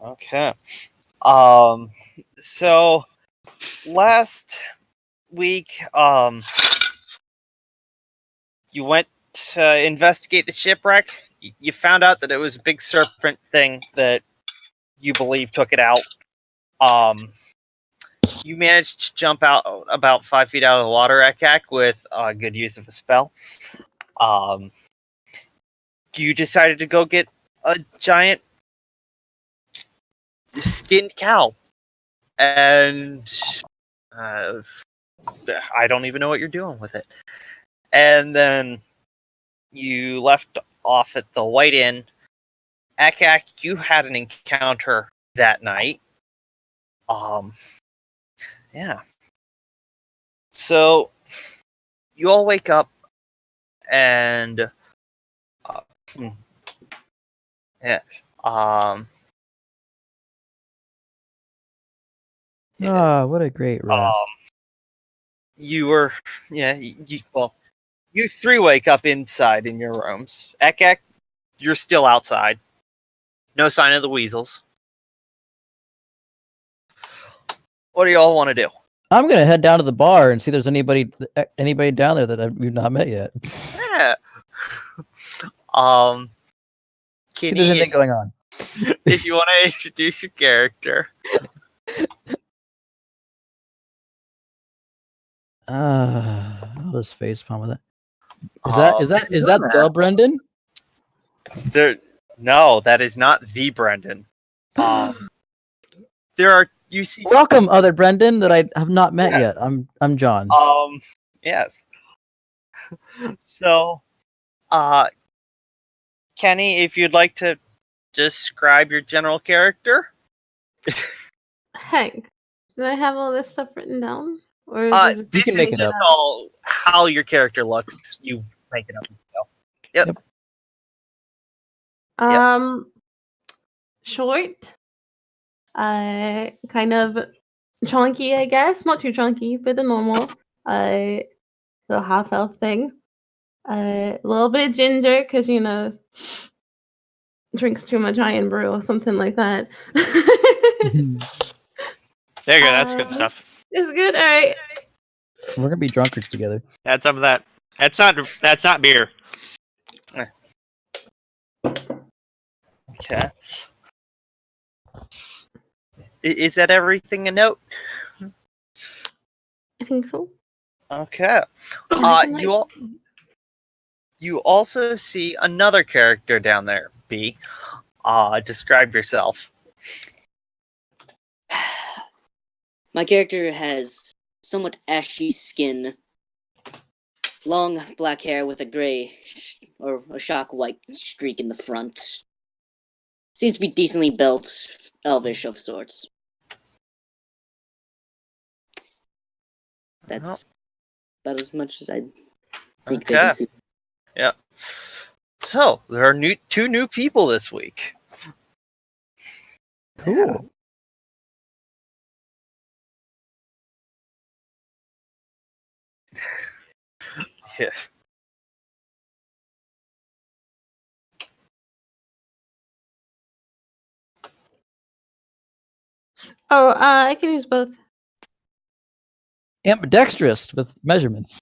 Okay. So last week, you went to investigate the shipwreck. You found out that it was a big serpent thing that you believe took it out. You managed to jump out about 5 feet out of the water, Ekak, with good use of a spell. You decided to go get a giant skinned cow, and I don't even know what you're doing with it. And then you left off at the White Inn. Ekak, you had an encounter that night. Yeah. So you all wake up and yeah. What a great rest. You were you three wake up inside in your rooms. Ekak, you're still outside. No sign of the weasels. What do y'all want to do? I'm gonna head down to the bar and see if there's anybody down there that we've not met yet. Yeah. See if there's anything going on. If you want to introduce your character. I'll just facepalm with it. Is that the Brendan? No, that is not the Brendan. There are Welcome, other Brendan that I have not met yet. I'm John. Yes. So, Kenny, if you'd like to describe your general character. Heck, do I have all this stuff written down? Or this is just all how your character looks. You make it up. Yep. Short. Kind of chunky, I guess. Not too chunky, but the normal. The half elf thing. A little bit of ginger, because drinks too much iron brew or something like that. There you go. That's good stuff. It's good. All right. We're gonna be drunkards together. Add some of that. That's not beer. Okay. Is that everything a note? I think so. Okay. You also see another character down there, B. Describe yourself. My character has somewhat ashy skin, long black hair with a gray or a shock white streak in the front. Seems to be decently built, elvish of sorts. That's about as much as I think they can see. Yeah. So there are two new people this week. Cool. Yeah. Oh, I can use both. Ambidextrous with measurements.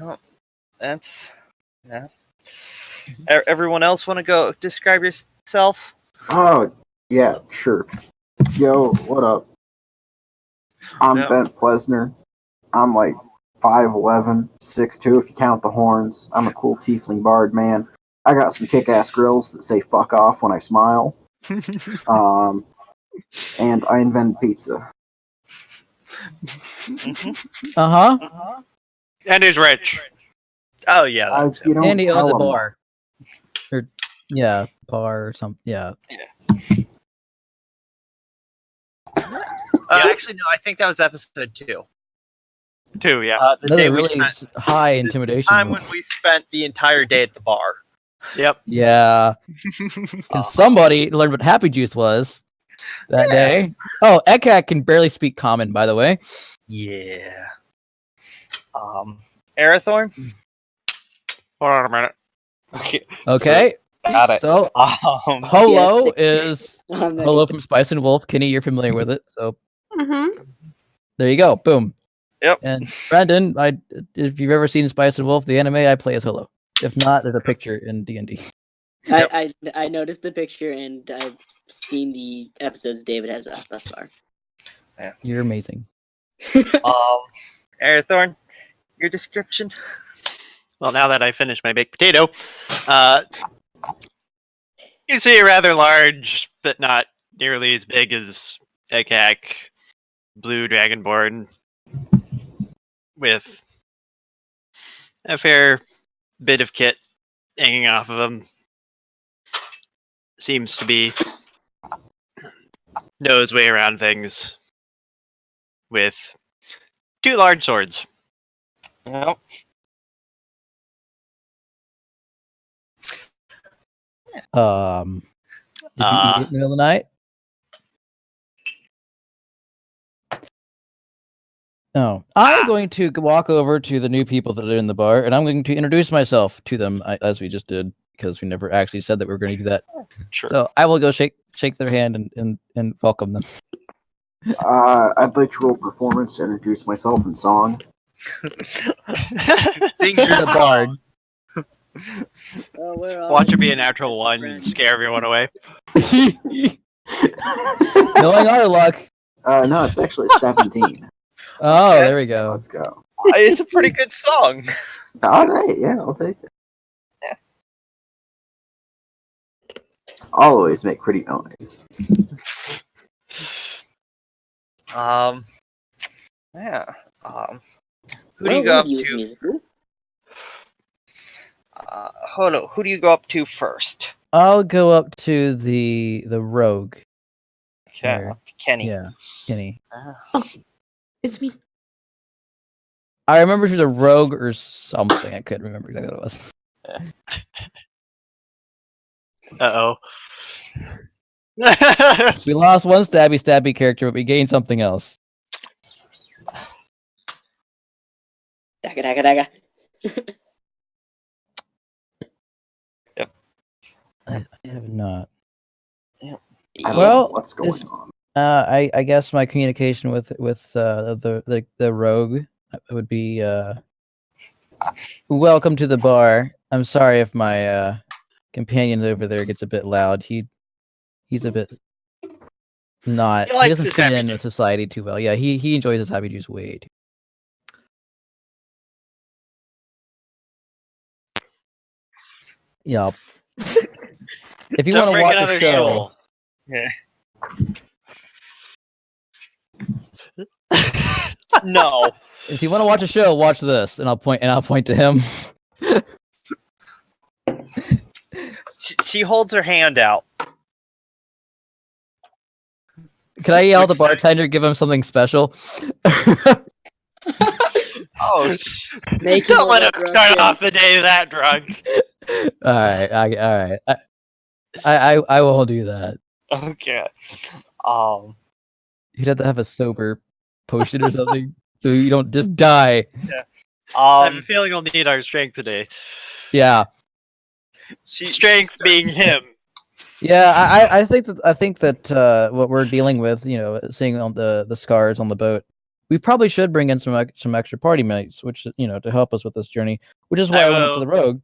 Well, that's yeah. Everyone else want to go describe yourself? Oh, yeah, sure. Yo, what up? I'm Bent Plesner. I'm like 5'11", 6'2", if you count the horns. I'm a cool tiefling bard, man. I got some kick-ass grills that say fuck off when I smile. And I invented pizza. And he's rich. Oh, yeah. And he owns a bar. Or, bar or something. Yeah. Actually, no, I think that was episode 2. 2, yeah. The day we really spent, high intimidation. The time when we spent the entire day at the bar. Yep. Yeah, because somebody learned what happy juice was that day. Oh, Ekak can barely speak common, by the way. Yeah. Arathorn? Hold on a minute. Okay. Okay, Got it. so Um, Holo is I'm not Holo gonna from Spice and Wolf. Kenny, you're familiar with it, so Mm-hmm. there you go. Boom. Yep. And Brandon, if you've ever seen Spice and Wolf, the anime, I play as Holo. If not, there's a picture in D&D. I noticed the picture and I've seen the episodes David has up thus far. You're amazing. Arathorn, your description? Well, now that I finished my baked potato, you see a rather large, but not nearly as big as Ekak, blue dragonborn, with a fair bit of kit hanging off of him. Seems to be know his way around things with 2 large swords. Yep. Did you eat it in the middle of the night? No. I'm going to walk over to the new people that are in the bar, and I'm going to introduce myself to them as we just did, because we never actually said that we were going to do that. Sure. So I will go shake their hand and welcome them. I'd like to roll performance to introduce myself in song. Sing You're your the song. bard. Oh, we're all Watch it be a natural best of 1 and friends. scare everyone away. Knowing our luck. No, it's actually 17. Oh, Okay. there we go. Let's go. It's a pretty good song. All right, yeah, I'll take it. Yeah. I'll always make pretty noise. Yeah. Who do you go up to? Musical? Holo, who do you go up to first? I'll go up to the rogue. Okay, Sure. up to Kenny. Yeah, Kenny. It's me. I remember she was a rogue or something. I couldn't remember exactly what it was. Uh-oh. We lost one stabby character, but we gained something else. Daga daga daga. I have not. I don't Well, know what's going on? I guess my communication with the rogue would be welcome to the bar. I'm sorry if my companion over there gets a bit loud. He's a bit not. He He likes doesn't his fit happy in with society too well. Yeah, he enjoys his happy juice way too. Yeah. If you Don't want to break watch a another show, shoal. Yeah. No. if you want to watch a show, watch this, and I'll point to him. She holds her hand out. Can I yell at the bartender, give him something special? Oh, Make Don't let him drunk start and- off the day that drunk. All right. I won't do that. okay. You'd have to have a sober potion or something, so you don't just die. I have a feeling he'll need our strength today. Yeah, Strength being him. yeah. I think that what we're dealing with, seeing on the scars on the boat, we probably should bring in some extra party mates, which to help us with this journey. Which is why I went up to the rogue,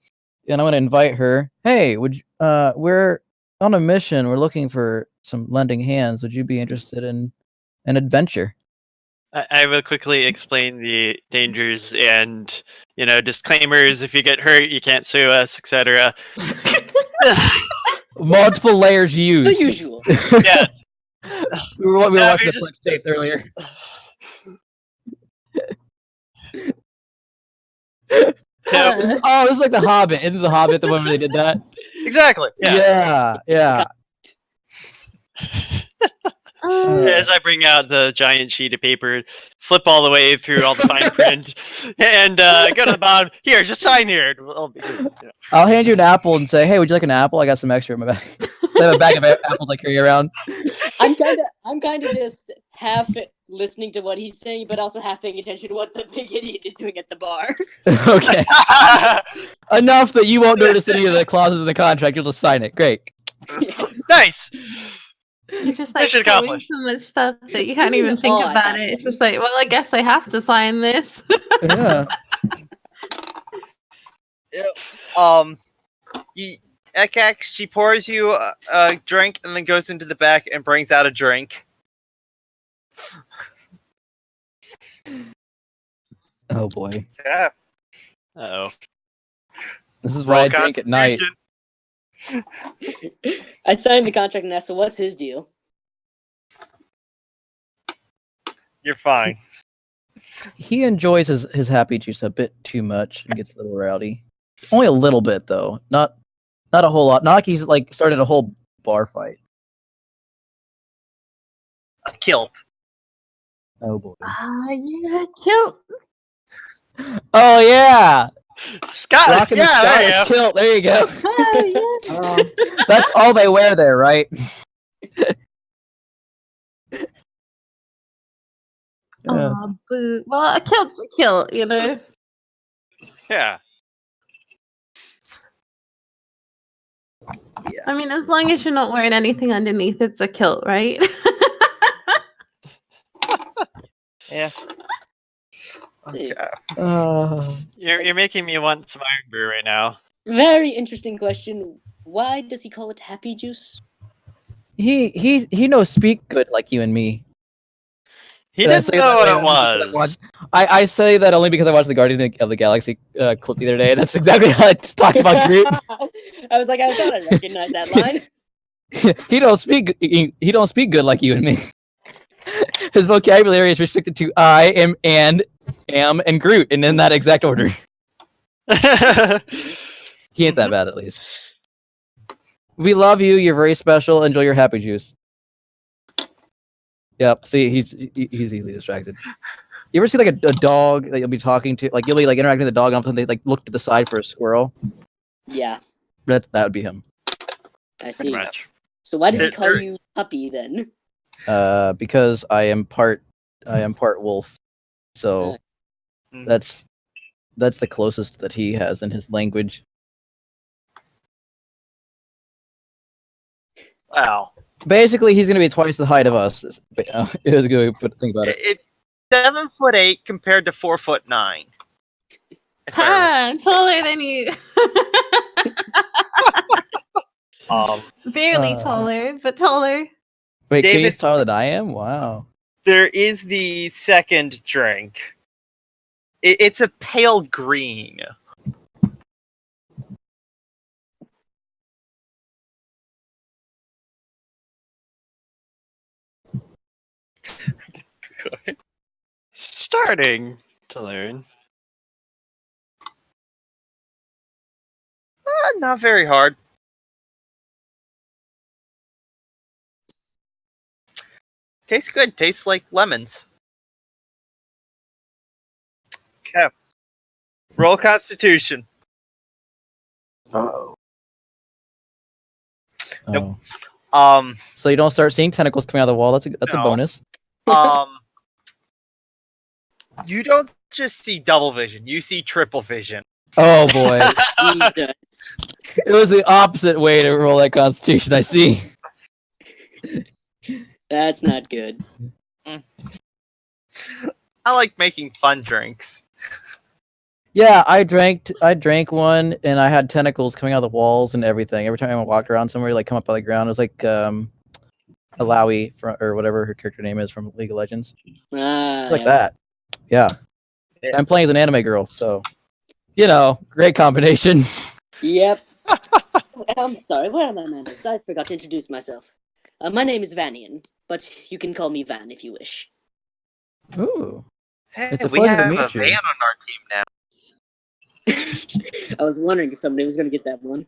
and I want to invite her. Hey, we're on a mission. We're looking for some lending hands. Would you be interested in an adventure? I will quickly explain the dangers and, disclaimers. If you get hurt, you can't sue us, etc. Multiple layers The used. usual. Yes. We were No, watching you're the Flex tape earlier. Oh, this is like The Hobbit. Isn't The Hobbit the one where they did that? Exactly. Yeah. Yeah. As I bring out the giant sheet of paper, flip all the way through all the fine print, and go to the bottom. Here, just sign here. I'll hand you an apple and say, "Hey, would you like an apple? I got some extra in my bag." I have a bag of apples I carry around. I'm kind of just half listening to what he's saying, but also half paying attention to what the big idiot is doing at the bar. Okay. Enough that you won't notice any of the clauses in the contract. You'll just sign it. Great. Yes. Nice. You just like Mission doing accomplished. so much stuff that you can't even think Oh, I about have it. It's to. just like, well, I guess I have to sign this. Yeah. Ekak, she pours you a drink and then goes into the back and brings out a drink. Oh boy. Yeah. Oh. This is why I Roll drink at night. Constitution. I signed the contract and asked, so what's his deal? You're fine. He enjoys his happy juice a bit too much and gets a little rowdy. Only a little bit though. Not a whole lot. Not like he's like started a whole bar fight. A kilt. Oh boy. Yeah, kilt. Oh yeah. Scott. Rocking the Yeah, there you Scottish go. kilt. There you go. Oh, yeah. That's all they wear there, right? Yeah. Aw, boo. Well, a kilt's a kilt, you know. Yeah. I mean, as long as you're not wearing anything underneath, it's a kilt, right? Yeah. Okay. You're making me want some iron brew right now. Very interesting question. Why does he call it happy juice? He knows speak good like you and me. He And I didn't say know that what way it only because I was. watched- I say that only because I watched the Guardian of the Galaxy clip the other day. That's exactly how I just talked about Groot. I was like, I thought I recognized that line. he don't speak good like you and me. His vocabulary is restricted to I am and Groot, and in that exact order. He ain't that bad, at least. We love you. You're very special. Enjoy your happy juice. Yep. See, he's easily distracted. You ever see like a dog that you'll be talking to, like you'll be like interacting with the dog, and all of a sudden they like look to the side for a squirrel? Yeah, That would be him. I see. Pretty much. So why does he There- call there- you puppy then? Because I am part wolf, so Mhm. that's the closest that he has in his language. Wow. Basically, he's gonna be twice the height of us. It was good. But think about it. It's 7'8" compared to 4'9". Ha! Taller than you. Barely taller, but taller. Wait, David- Katie's taller than I am? Wow. There is the second drink. It's a pale green. Starting to learn. Not very hard. Tastes good. Tastes like lemons. Okay. Roll Constitution. Uh-oh. Nope. Oh. So you don't start seeing tentacles coming out of the wall. That's a No. bonus. You don't just see double vision. You see triple vision. Oh boy. Jesus. It was the opposite way to roll that Constitution. I see. That's not good. I like making fun drinks. Yeah, I drank one, and I had tentacles coming out of the walls and everything. Every time I walked around somewhere, like come up out of the ground, it was like Alawi from or whatever her character name is from League of Legends. It's like that. Yeah. Yeah. I'm playing as an anime girl, so great combination. Yep. I'm sorry, where are my manners? I forgot to introduce myself. My name is Vanian, but you can call me Van if you wish. Ooh. Hey, It's a we pleasure to have meet a you. van on our team now. I was wondering if somebody was going to get that one.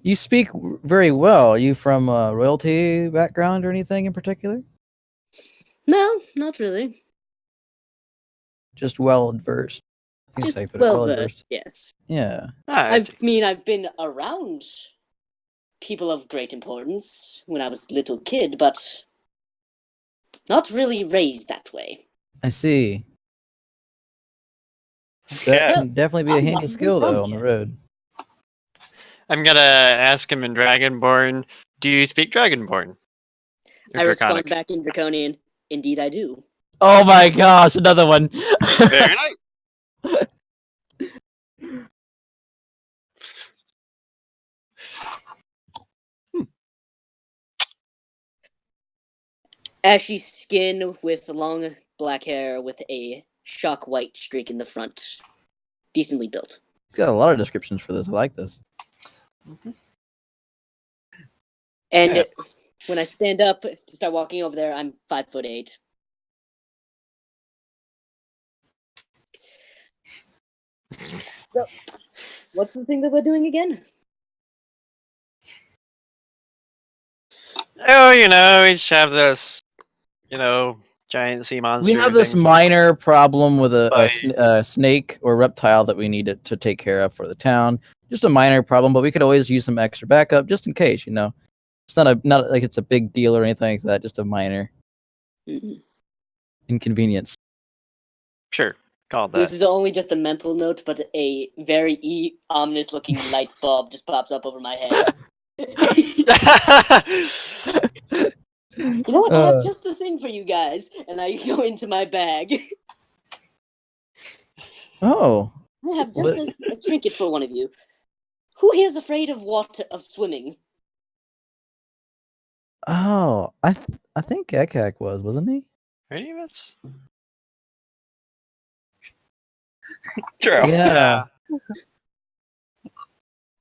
You speak very well. Are you from a royalty background or anything in particular? No, not really. Just well versed. I think Just that's how you put it, well well-versed. versed. Yes. Yeah. I mean, I've been around people of great importance when I was a little kid, but not really raised that way. I see. Okay. That can definitely be a I'm handy not skill, from though, on the here. road. I'm gonna ask him in Dragonborn. Do you speak Dragonborn? Or I respond Draconic? back in Draconian. Indeed, I do. Oh my gosh, another one. Very nice. Ashy skin with long black hair with a shock white streak in the front. Decently built. He's got a lot of descriptions for this. I like this. And Yeah. when I stand up to start walking over there, I'm 5'8". So, what's the thing that we're doing again? Oh, we just have this, giant sea monster. We have this thing. minor problem with a By- snake or reptile that we need to take care of for the town. Just a minor problem, but we could always use some extra backup just in case. It's not like it's a big deal or anything like that. Just a minor Mhm. inconvenience. Sure, call it This that. is only just a mental note, but a very ominous-looking light bulb just pops up over my head. You know what? I have just the thing for you guys, and I go into my bag. Oh, I have just a trinket for one of you. Who here is afraid of swimming? oh, I think Ekak wasn't he? Any of us? True. Yeah.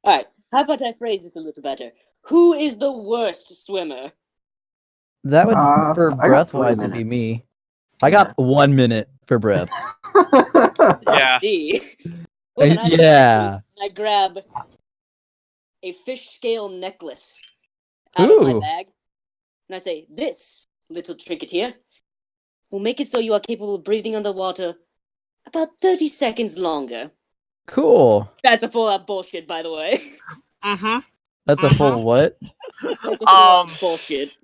All right. How about I phrase this a little better? Who is the worst swimmer? That would, for I got breath 3 wise, it'd be minutes. me. I got 1 minute for breath. Yeah. D. Well, then Yeah. I grab a fish scale necklace out of my Ooh. bag, and I say, "This little trinket here will make it so you are capable of breathing underwater about 30 seconds longer." Cool. That's a full-out bullshit, by the way. Mm-hmm. That's a full what? That's a full-out bullshit.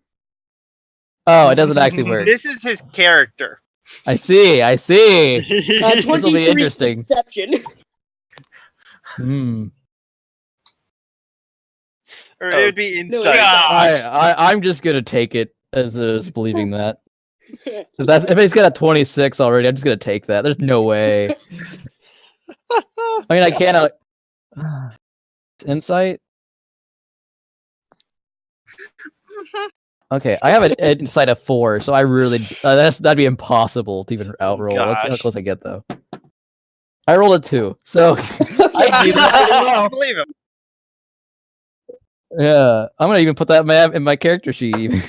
Oh, it doesn't actually work. This is his character. I see. This will be 23 interesting. Perception. Hmm. Or it would be No, insight. I'm just gonna take it as believing that. So that's if he's got a 26 already, I'm just gonna take that. There's no way. I mean, I can't. Insight. Okay, I have an insight of 4, so I really that'd be impossible to even outroll. Let's see how Gosh. close I get though. I rolled a 2, so I do that pretty well. Believe him. Yeah, I'm gonna even put that in my character sheet. Even.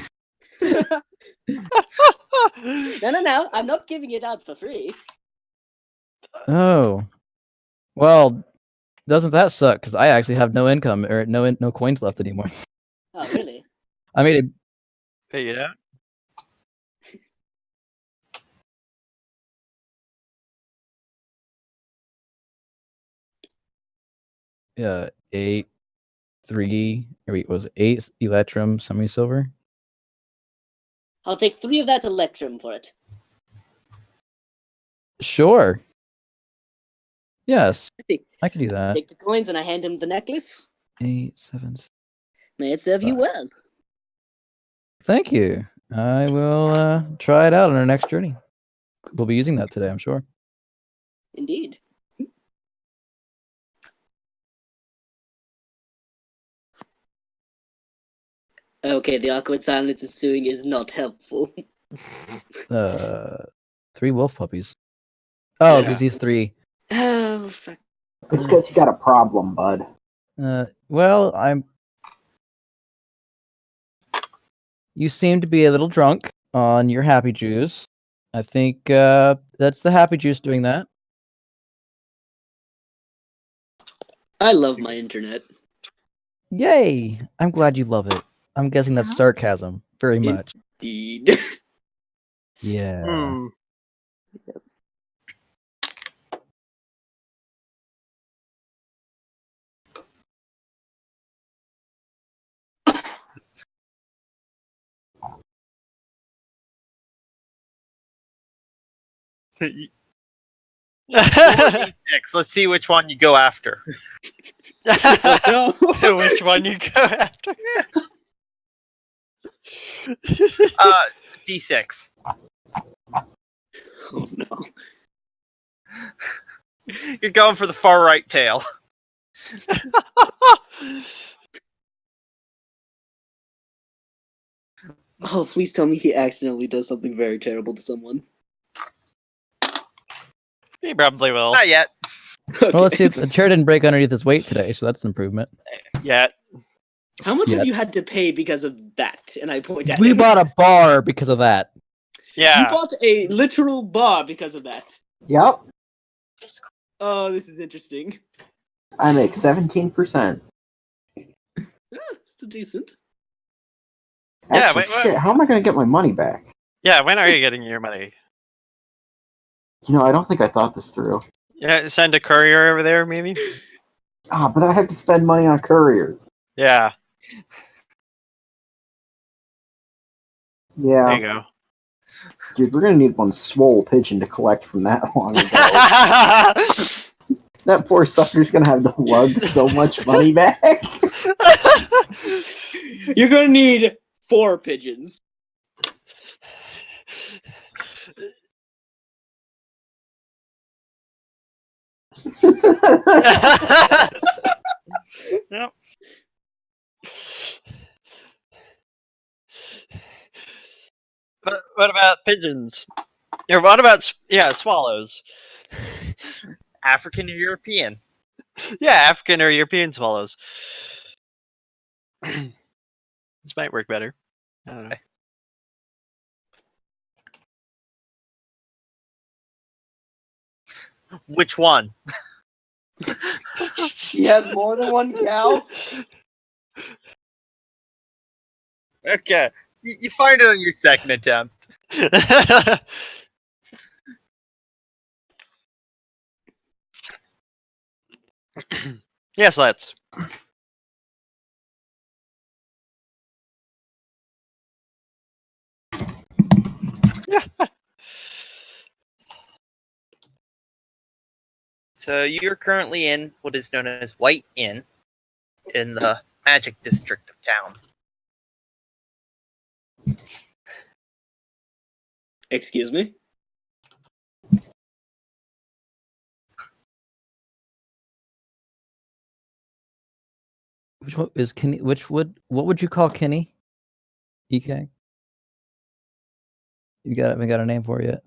No. I'm not giving it out for free. Oh, well, doesn't that suck? Because I actually have no income or no coins left anymore. Oh, really? I made Figure it out. it 8, 3. Wait, was it 8 electrum semi-silver? I'll take 3 of that electrum for it. Sure. Yes, I I can do that. take the coins and I hand him the necklace. 8, 7. May it serve you well. Thank you. I will try it out on our next journey. We'll be using that today, I'm sure. Indeed. Okay, the awkward silence ensuing is not helpful. 3 wolf puppies. Oh, Yeah. because he's 3. Oh, fuck. It's because you got a problem, bud. Well, You seem to be a little drunk on your happy juice. I think that's the happy juice doing that. I love my internet. Yay! I'm glad you love it. I'm guessing that's sarcasm. Very much. Indeed. Yeah. Hmm. Roll a d6. Let's see which one you go after. No. Which one you go after? D6. Oh no. You're going for the far right tail. Oh, please tell me he accidentally does something very terrible to someone. He probably will. Not yet. Okay. Well, let's see. The chair didn't break underneath his weight today, so that's an improvement. Yeah. How much Yet. have you had to pay because of that? And I point at We him. bought a bar because of that. You Yeah. bought a literal bar because of that. Yep. Oh, this is interesting. I make 17%. It's a decent. Yeah, Actually, wait, what? shit, how am I going to get my money back? Yeah, when are you getting your money? I don't think I thought this through. Yeah, send a courier over there, maybe? But I have to spend money on a courier. Yeah, Yeah. there you go. Dude, we're going to need one swole pigeon to collect from that long ago. That poor sucker's going to have to lug so much money back. You're gonna need 4 pigeons. Yep. But what about pigeons? Or what about swallows? African or European? Yeah, African or European swallows. This might work better. I don't know. Which one? He has more than one cow. Okay. You find it on your second attempt. Yes, let's. So you're currently in what is known as White Inn in the Magic District of town. Excuse me? Which one is Kenny? What would you call Kenny? EK? Haven't got a name for it yet.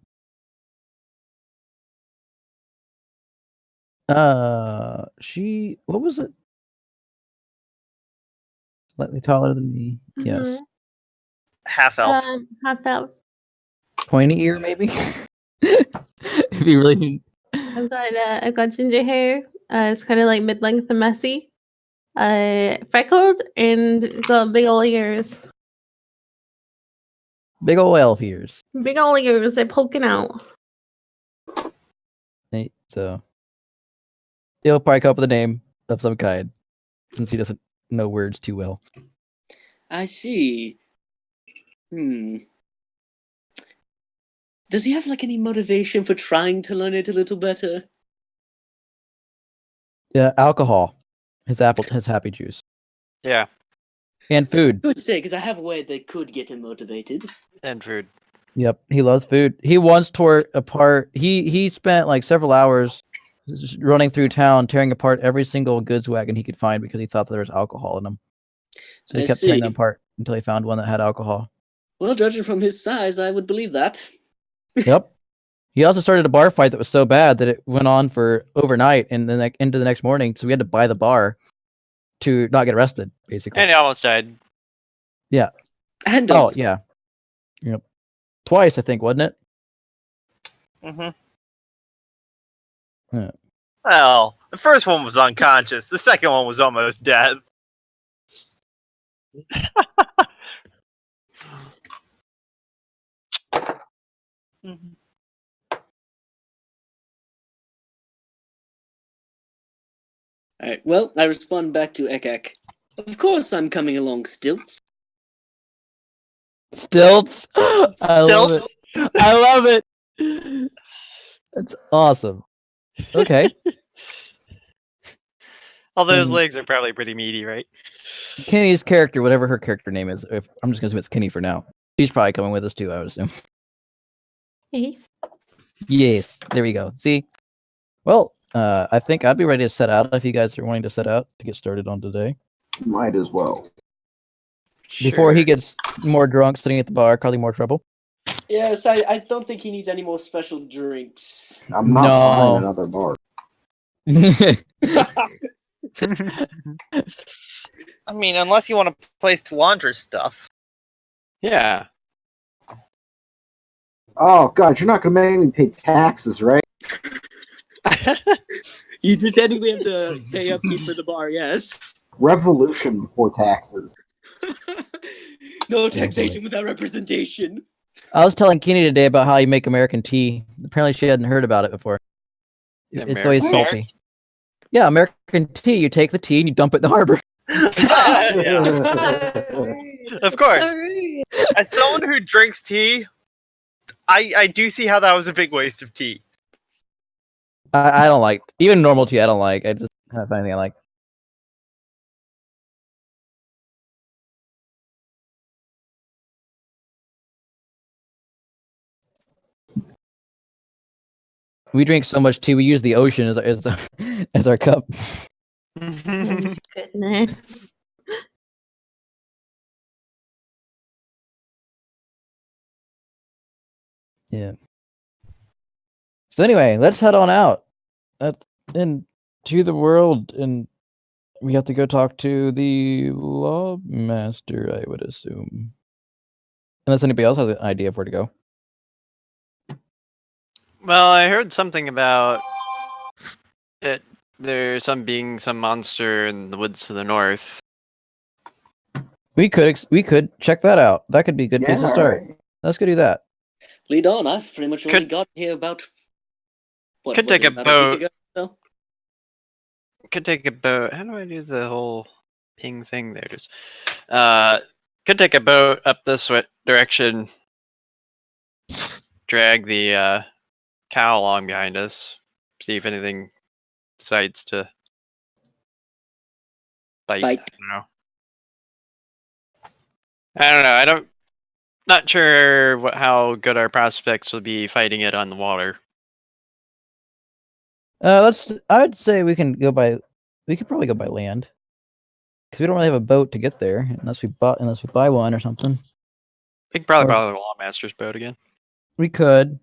What was it? Slightly taller than me. Yes. Half elf. Half elf. Pointy ear, maybe? If you really need. I've got ginger hair. It's kind of like mid-length and messy. Freckled and got big ol' ears. Big ol' elf ears. Big ol' ears. They're poking out. So he'll probably come up with a name of some kind, since he doesn't know words too well. I see. Does he have like any motivation for trying to learn it a little better? Yeah, alcohol. His happy juice. Yeah, And food. Good say, because I have a way that could get him motivated. and food. Yep, he loves food. He once tore apart. He spent like several hours running through town, tearing apart every single goods wagon he could find because he thought that there was alcohol in them. So he I kept tearing them see. apart until he found one that had alcohol. Well, judging from his size, I would believe that. Yep. He also started a bar fight that was so bad that it went on for overnight and then into the next morning. So we had to buy the bar to not get arrested, basically. And he almost died. And Oh yeah. Yep. Twice, I think, wasn't it? Mm-hmm. Yeah. Well, the first one was unconscious. The second one was almost dead. Mhm. Alright, well, I respond back to Ekak. Of course I'm coming along, Stilts. Stilts. I love it. Stilts? I love it. That's awesome. Okay. All those And- legs are probably pretty meaty, right? Kenny's character, whatever her character name is, if I'm just gonna assume it's Kenny for now. She's probably coming with us too, I would assume. Yes. Yes. There we go. See? Well, I think I'd be ready to set out if you guys are wanting to set out to get started on today. Might as well. Before he Sure. gets more drunk sitting at the bar, causing more trouble. Yes, I don't think he needs any more special drinks. I'm not No. buying another bar. I mean, unless you want a place to launder stuff. Yeah. Oh God, you're not gonna make me pay taxes, right? You do technically have to pay upkeep for the bar, yes. Revolution before taxes. No taxation without representation. I was telling Kenny today about how you make American tea. Apparently, she hadn't heard about it before. It's always American salty. Yeah, American tea. You take the tea and you dump it in the harbor. Yeah. Of course. So rude. As someone who drinks tea, I do see how that was a big waste of tea. I don't like even normal tea. I don't like. I just have anything I like. We drink so much tea. We use the ocean as our cup. Oh, goodness. Yeah. So anyway, let's head on out into the world, and we have to go talk to the lawmaster, I would assume. Unless anybody else has an idea of where to go. Well, I heard something about it. There's some monster in the woods to the north. We could check that out. That could be a good place to start. alright. Let's go do that. Lead on, I've pretty much only Could- got here about... What, could was take it, a about a week boat. ago? No? Could take a boat. How do I do the whole ping thing? There it is. Could take a boat up this direction. Drag the cow along behind us. See if anything decides to bite. Bite. I don't know. I don't. Not sure how good our prospects will be fighting it on the water. I'd say we can go by. We could probably go by land, because we don't really have a boat to get there unless we buy one or something. We can probably Or- borrow the Lawmaster's boat again. We could.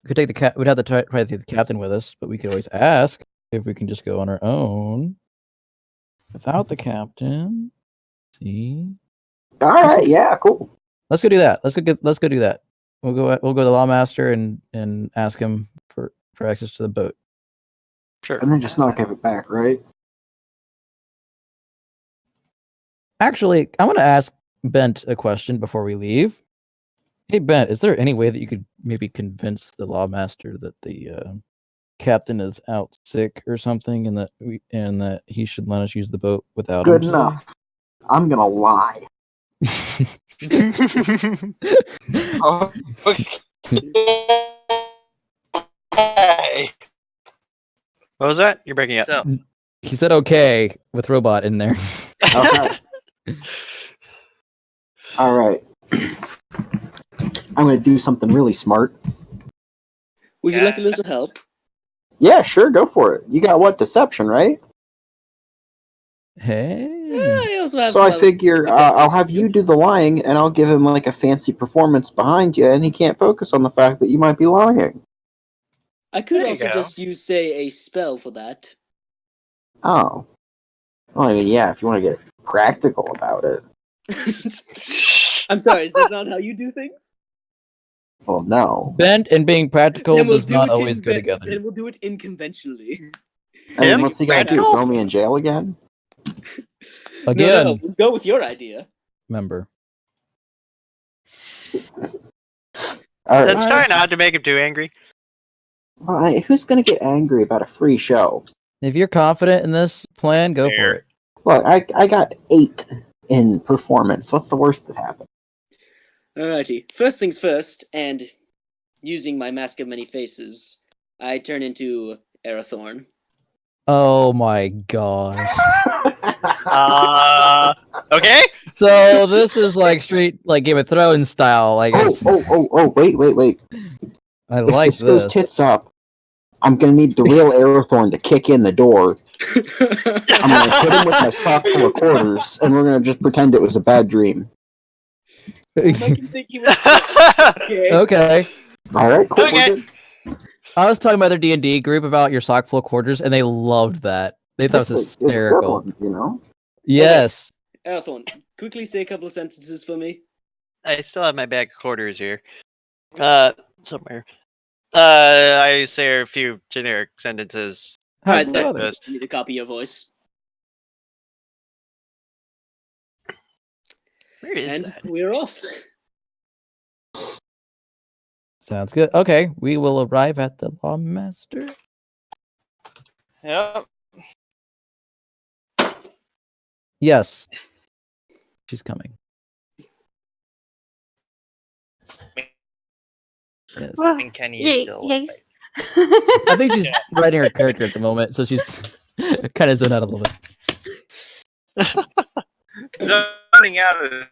We could take the cat. We'd have to try to take the captain with us, but we could always ask if we can just go on our own without the captain. See, Alright, yeah, cool. let's go do that. Let's go do that. We'll go to the lawmaster and ask him for access to the boat. Sure. And then just not give it back, right? Actually, I want to ask Bent a question before we leave. Hey Bent, is there any way that you could maybe convince the lawmaster that the captain is out sick or something, and that he should let us use the boat without Good him? enough. I'm gonna lie. Oh, okay. What was that? You're breaking up. So, He said okay with robot in there. Okay. Alright. I'm gonna do something really smart. Would you like a little help? Yeah, sure, go for it. You got what? Deception, right? Hey. I also have So I some- figure I'll have you do the lying, and I'll give him like a fancy performance behind you, and he can't focus on the fact that you might be lying. I could There you also go. just use, say, a spell for that. Oh. Well, I mean, yeah, if you want to get practical about it. I'm sorry, is that not how you do things? Well, no. Bent and being practical Then we'll does do not it always go inven- together. Then we'll do it inconventionally. I mean, Him? what's he gonna do? Practical? Throw me in jail again? Again, No, we'll go with your idea. member. All Let's right. try not to make him too angry. Who's gonna get angry about a free show? If you're confident in this plan, go for Fair. it. Look, I got 8 in performance. What's the worst that happened? Alrighty. First things first, and using my mask of many faces, I turn into Arathorn. Oh my gosh. Okay. So this is like street, like Game of Thrones style. Like Wait. I If like this goes this. tits up, I'm gonna need the real Arathorn to kick in the door. I'm gonna hit him with my sock full of quarters, and we're gonna just pretend it was a bad dream. I can think he was okay. Okay. All right, cool. Okay. We're good. I was talking about their D&D group about your sock full of quarters, and they loved that. They thought it was It's a good hysterical. one, you know. Yes. Arathorn, quickly say a couple of sentences for me. I still have my bag of quarters here. Somewhere. I say a few generic sentences. How's Alright, the there. weather? Just- I need to copy your voice. Where is And that? we're off. Sounds good. Okay, we will arrive at the Lawmaster. Yep. Yes. She's coming. Yes. And Kenny is still. Yes. I think she's writing her character at the moment, so she's kind of zoned out a little bit. Zoning out of.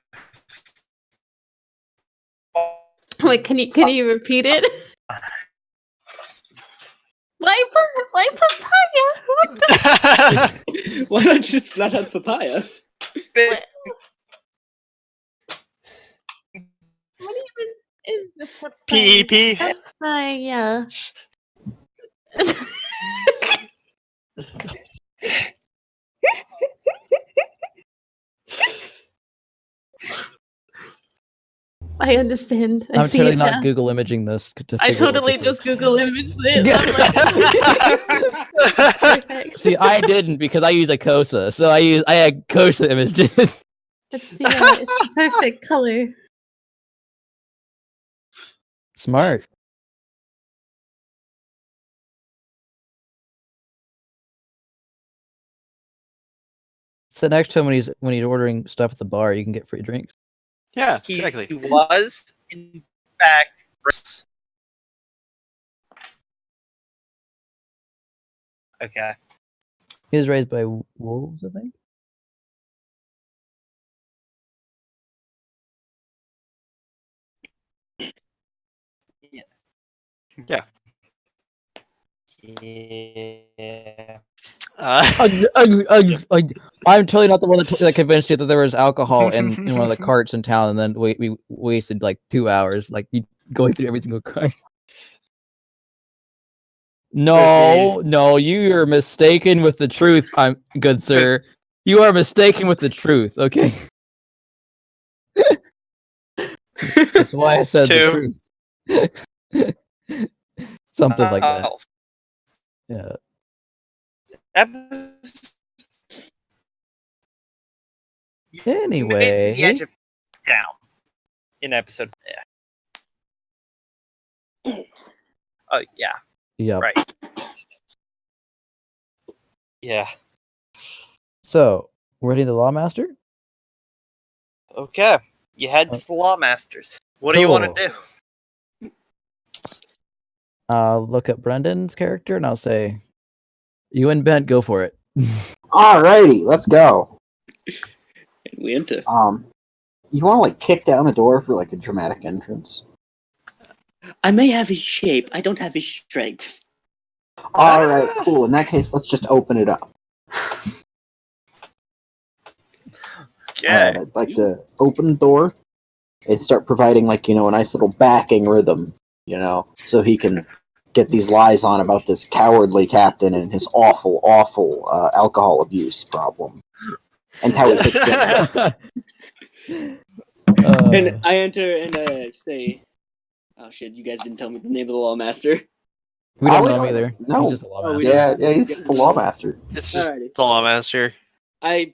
Wait, can you repeat it? Why papaya? What the Why not just flat out papaya? what even is the papaya? PEP. Papaya. I understand. I I'm see totally it not now. Google imaging this. To I figure out what totally this just is. Google imaged it. Perfect. See, I didn't because I use a Kosa, so I had Kosa images. It's the perfect color. Smart. Sit next to him when he's ordering stuff at the bar. You can get free drinks. Yeah, He exactly. was, in fact, okay. He was raised by wolves, I think. Yes. Yeah. Yeah. I'm totally not the one that convinced you that there was alcohol in one of the carts in town, and then we wasted like 2 hours, like going through every single cart. No, you are mistaken with the truth. I'm good, sir. You are mistaken with the truth. Okay. That's why I said the truth. Something like that. Yeah. That was Anyway, to the edge of town in episode. Yeah. Oh yeah. yeah. Right. Yeah. So, ready, the Lawmaster? Okay. You head to the Lawmasters. What do you want to do? Look at Brendan's character, and I'll say, "You and Bent, go for it." Alrighty, let's go. And we enter. You want to like kick down the door for like a dramatic entrance? I may have his shape. I don't have his strength. All right, cool. In that case, let's just open it up. Okay. I'd like to open the door and start providing like a nice little backing rhythm, so he can get these lies on about this cowardly captain and his awful alcohol abuse problem, and how he fits together. And I enter and say, "Oh shit! You guys didn't tell me the name of the Lawmaster." We don't we know him don't- either. no. He's just a Oh, Lawmaster. we don't- Yeah, he's the lawmaster. It's just Alrighty. the Lawmaster. I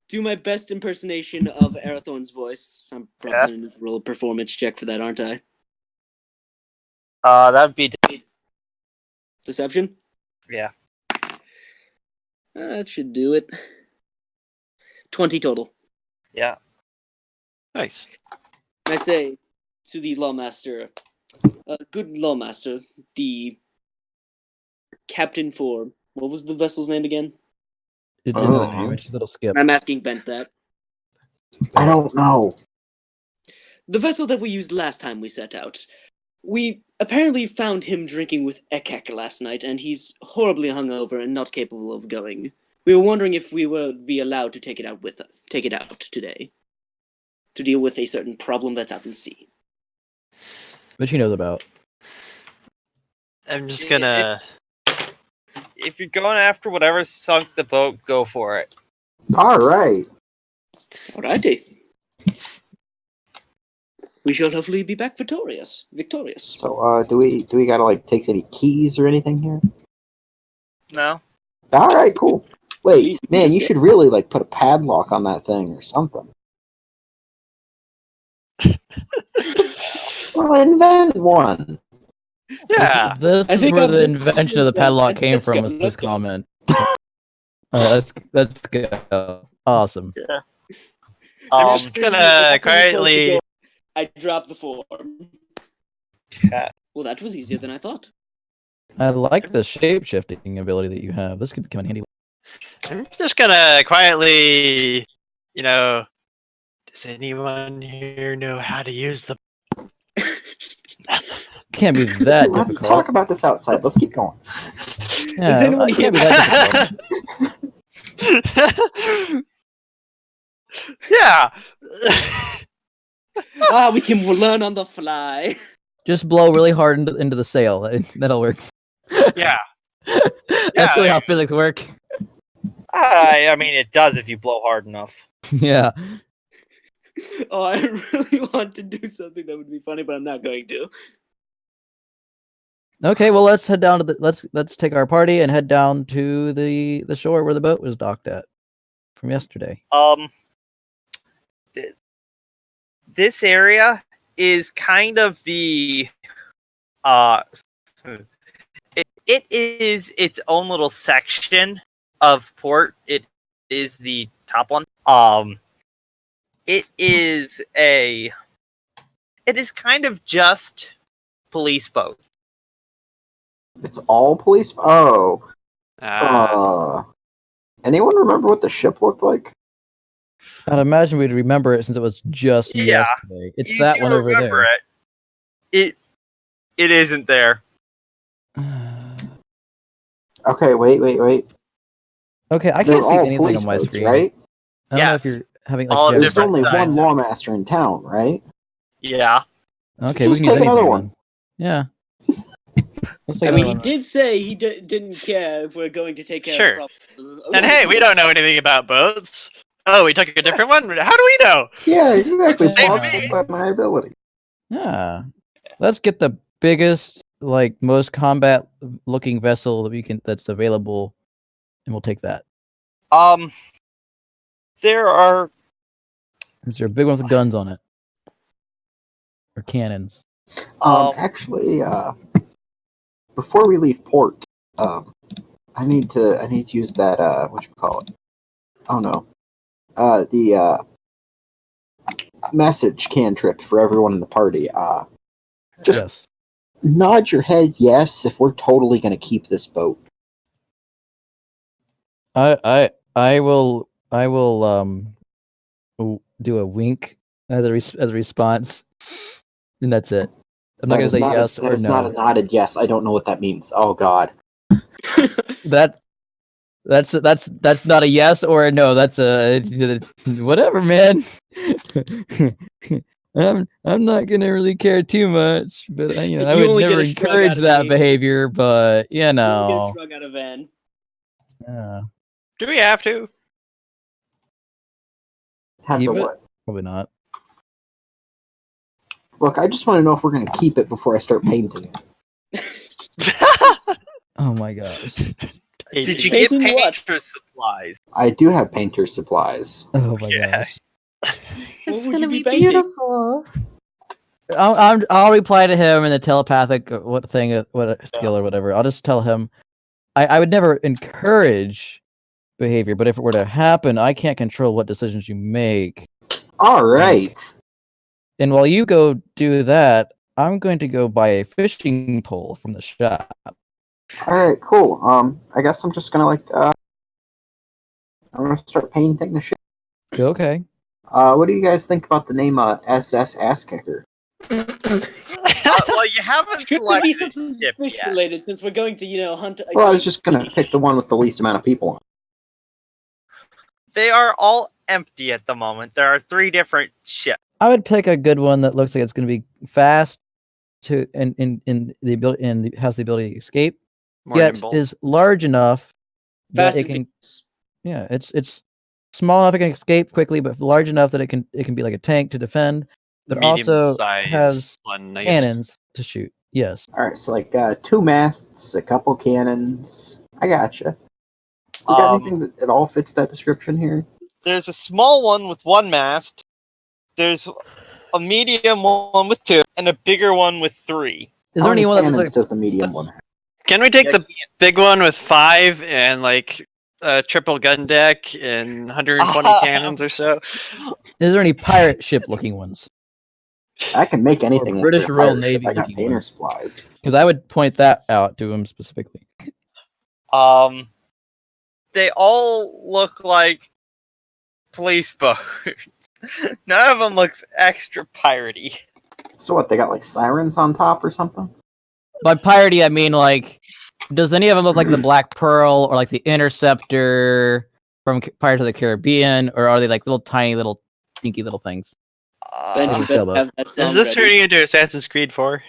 do my best impersonation of Arathorn's voice. I'm probably going to roll a performance check for that, aren't I? That would be Deception? yeah. That should do it. 20 total. Yeah. Nice. I say to the lawmaster, good lawmaster, the captain for, what was the vessel's name again? It didn't have a name. It's just a little skip. I'm asking Bent that. I don't know. The vessel that we used last time we set out. We apparently found him drinking with Ekek last night, and he's horribly hungover and not capable of going. We were wondering if we would be allowed to take it out today. To deal with a certain problem that's out in sea. Which he knows about. I'm just gonna. If you're going after whatever sunk the boat, go for it. All right. Alrighty. We shall hopefully be back victorious. So, do we gotta like take any keys or anything here? No. All right, cool. Wait, We man, just you go- should really like put a padlock on that thing or something. Well, invent one. Yeah. This I is think where I'm the just- invention of the let's go. padlock came Let's from. go, Was let's this go. comment? Let's go. Awesome. Um. just gonna quietly. I dropped the form. Yeah. Well, that was easier than I thought. I like the shape shifting ability that you have. This could come in handy. I'm just gonna quietly. Does anyone here know how to use the? Can't be that Let's difficult. talk about this outside. Let's keep going. Yeah, Does anyone it can't be here- that difficult. Yeah. We can learn on the fly. Just blow really hard into the sail. That'll work. Yeah. That's really how physics work. I mean, it does if you blow hard enough. Yeah. Oh, I really want to do something that would be funny, but I'm not going to. Okay, well let's head down to the let's take our party and head down to the shore where the boat was docked at from yesterday. This area is kind of the it is its own little section of port. It is the top one. It is kind of just police boat. It's all police. Oh. Uh, Anyone remember what the ship looked like? I'd imagine we'd remember it since it was just Yeah, yesterday. It's You that do one over remember there. It isn't there. Okay, wait. Okay, I They're can't see all anything police on my boats, screen. right? I don't know Yes. if you're having like All if you have There's different only one sizes. lawmaster in town, right? Yeah. Okay, Just we can use take another anything one. then. Yeah. Let's take I mean, another he one. did say he didn't care if we're going to take care Sure. of the problem. and hey, we don't know anything about boats. Oh, we took a different one? How do we know? Yeah, exactly. Looks the same to Plausible me. deniability. Yeah. Let's get the biggest, like most combat looking vessel that we can that's available, and we'll take that. There are Is there a big one with guns on it? Or cannons? Actually, before we leave port, I need to use that whatchamacallit. Oh no. The message cantrip for everyone in the party. Just Yes. nod your head yes if we're totally gonna keep this boat. I will do a wink as a response, and that's it. I'm not That gonna is say not yes that or is not a no. nodded yes. I don't know what that means. Oh god. That's not a yes or a no. That's a whatever, man. I'm not gonna really care too much, but I You would only get never a shrug out encourage of that me. behavior. But Get a know, shrug out of Van. yeah, Do we have to? Have Keep to it? what? probably not. Look, I just want to know if we're gonna keep it before I start painting it. Oh my gosh. Did you Painting get what? painter's supplies? I do have painter's supplies. Oh my Yeah. gosh. What It's would gonna you be be painting? beautiful. I'll reply to him in the telepathic skill or whatever. I'll just tell him I would never encourage behavior, but if it were to happen, I can't control what decisions you make. All right. And while you go do that, I'm going to go buy a fishing pole from the shop. All right, cool. I guess I'm just gonna I'm gonna start painting the ship. Okay. What do you guys think about the name SS Ass Kicker? Well, you haven't Should be selected something ship fish yet. related since we're going to, hunt. Well, I was just gonna pick the one with the least amount of people on it. They are all empty at the moment. There are 3 different ships. I would pick a good one that looks like it's going to be fast to in the ability and has the ability to escape. More Yet nimble. is large enough that Fast it and can. Furious. Yeah, it's small enough it can escape quickly, but large enough that it can be like a tank to defend. But also Medium-sized has one, I guess. cannons to shoot. Yes. All right, so 2 masts, a couple cannons. I gotcha. You got anything that it all fits that description here? There's a small one with 1 mast. There's a medium one with 2, and a bigger one with 3. Is How there many anyone that cannons looks like does the medium one have? Can we take Yeah, the big one with 5 and triple gun deck and 120 cannons or so? is there any pirate ship looking ones? I can make anything British look like a Royal pirate ship. Navy I got looking painter ones. supplies. Because I would point that out to him specifically. They all look like police boats. None of them looks extra piratey. So what? They got sirens on top or something? By piratey, I mean does any of them look like the Black Pearl or like the Interceptor from Pirates of the Caribbean, or are they like little tiny little dinky little things? Ben, Uh, you sailboat. better have that song Is this ready. turning into Assassin's Creed 4?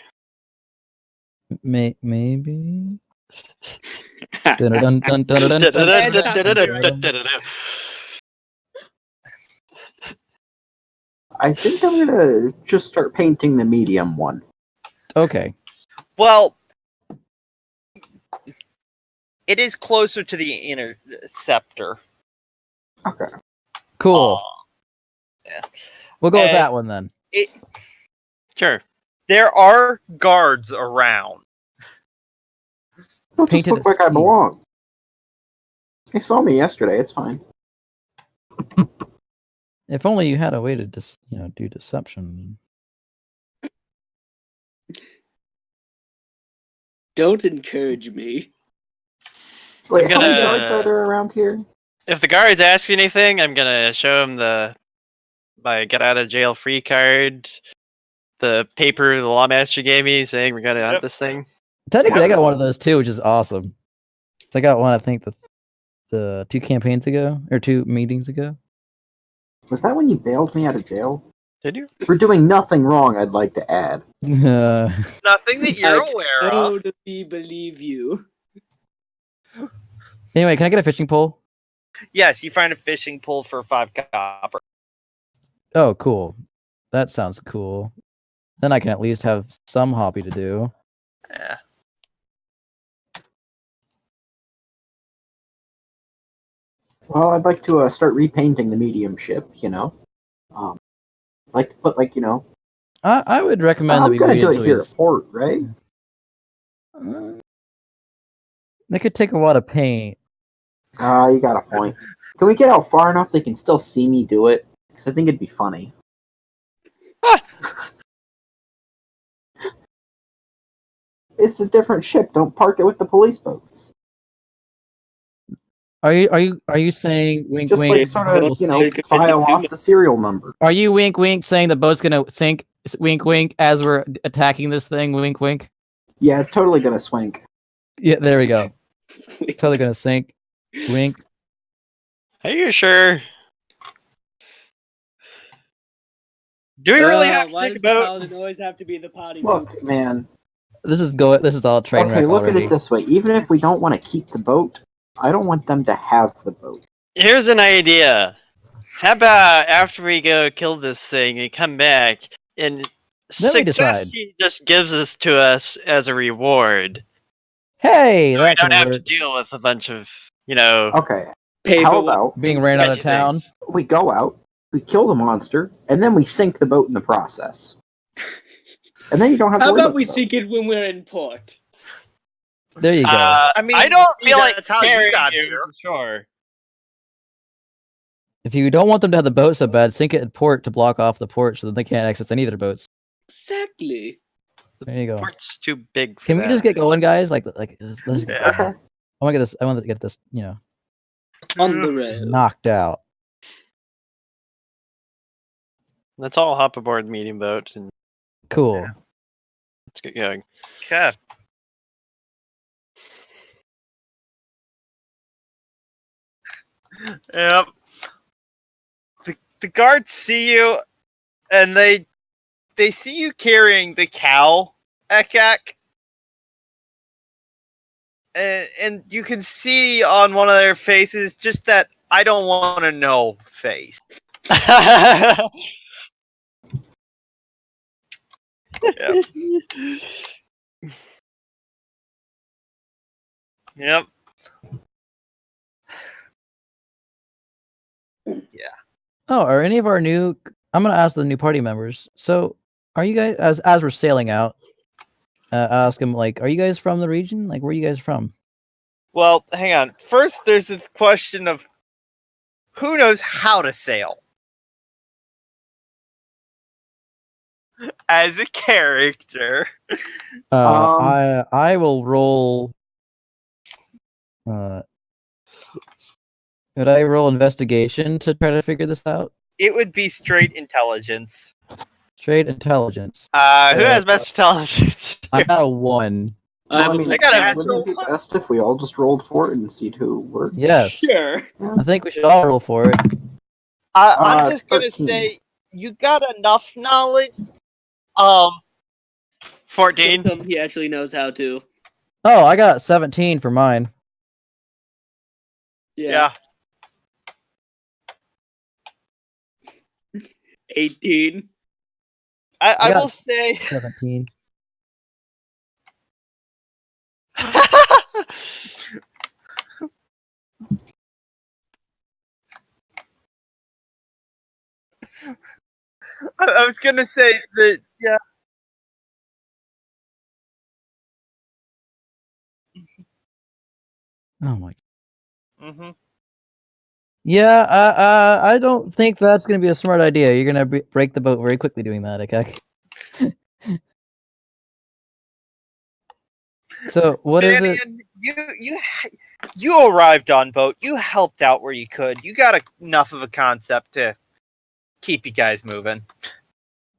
Maybe. Dun, dun, dun, dun, dun, dun, dun, dun, dun. I think I'm gonna just start painting the medium one. Okay. Well, it is closer to the Interceptor. Okay. Cool. Yeah. We'll go with And that one then. Sure. There are guards around. It'll just Painted look like I scheme. belong. They saw me yesterday. It's fine. If only you had a way to do deception. Don't encourage me. Wait, how many gonna- guards are there around here? If the guards ask you anything, I'm gonna show them my get out of jail free card, the paper the lawmaster gave me saying we're gonna hunt this thing. Technically, I got one of those too, which is awesome. So I got one, I think, the 2 campaigns ago or 2 meetings ago. Was that when you bailed me out of jail? Did you? We're doing nothing wrong, I'd like to add. Nothing that you're aware of. Totally believe you. Anyway, can I get a fishing pole? Yes, you find a fishing pole for 5 copper. Oh, cool. That sounds cool. Then I can at least have some hobby to do. Yeah. Well, I'd like to start repainting the medium ship, I'd like to put, I would recommend that I'm we gonna wait do it until here he's- at port, right? They could take a lot of paint. You got a point. Can we get out far enough they can still see me do it? Because I think it'd be funny. It's a different ship. Don't park it with the police boats. Are you saying wink Just wink? sort of, They're convincing file too off much. the serial number. Are you wink wink saying the boat's gonna sink? Wink wink as we're attacking this thing. Wink wink. Yeah, it's totally gonna swink. Yeah, there we go. Totally gonna sink. Wink. Are you sure? Do we really have to Why think does the about? paladin always have to be the potty? Look, man. This is all train Okay, wreck look already. at it this way. Even if we don't want to keep the boat, I don't want them to have the boat. Here's an idea. How about after we go kill this thing and come back and Then we decide. suggest he just gives this to us as a reward? Hey, We that don't can have work. to deal with a bunch of, Okay, Paper how about Being ran out of sketchy town. things. we go out, we kill the monster, and then we sink the boat in the process? And then you don't have to How worry about we the boat. seek it when we're in port? There you go. I mean, I don't feel like that's how you carrying got you here. for sure. If you don't want them to have the boat so bad, sink it at port to block off the port so that they can't access any of their boats. Exactly. There you go. Port's too big for Can that. we just get going, guys? Let's get Yeah. going. I want to get this. I want to get this. On the road. Knocked out. Let's all hop aboard the medium boat and Cool. let's get going. Okay. Yep. The guards see you, and they see you carrying the cow, Ekak. And you can see on one of their faces just that I don't want to know face. Yep. Yep. Oh, are any of our new? I'm gonna ask the new party members. So, are you guys as we're sailing out? Ask them like, are you guys from the region? Like, where are you guys from? Well, hang on. First, there's the question of who knows how to sail as a character. I will roll. Would I roll investigation to try to figure this out? It would be straight intelligence. Straight intelligence. Who has best intelligence? I got a 1. I have Well, I mean, a I got a plan. wouldn't it be best if we all just rolled for it and see who worked? Yes. Sure. I think we should all roll for it. I'm just gonna 13. say you got enough knowledge. 14. Tell him he actually knows how to. Oh, I got 17 for mine. Yeah. 18. I got will say 17. I was gonna say that. Yeah. Oh my. Mm-hmm. Yeah, I don't think that's gonna be a smart idea. You're gonna break the boat very quickly doing that, okay? So what is it? You arrived on boat. You helped out where you could. You got enough of a concept to keep you guys moving.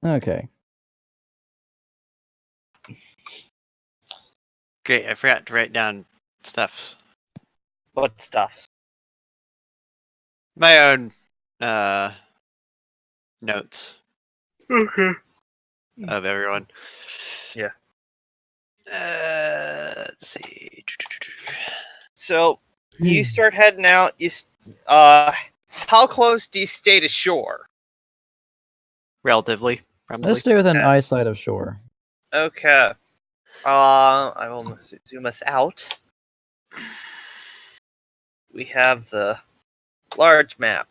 Okay. Great, I forgot to write down stuff. What stuffs? My own notes Okay. of everyone. Yeah. Let's see. So you start heading out. How close do you stay to shore? Relatively, probably. Let's stay within eyesight of shore. Okay. I will zoom us out. We have the large map.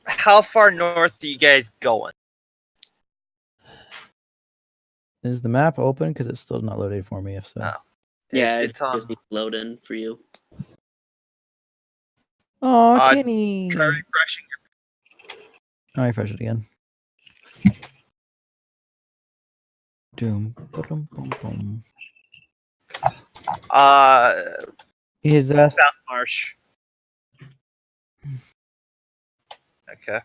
How far north are you guys going? Is the map open? Because it's still not loaded for me. If so. No. Yeah, It's on. just load in for you. Oh, Uh, Kenny. Try refreshing. I'll refresh it again. Doom. Boom, boom, boom. Is that South Marsh. Okay.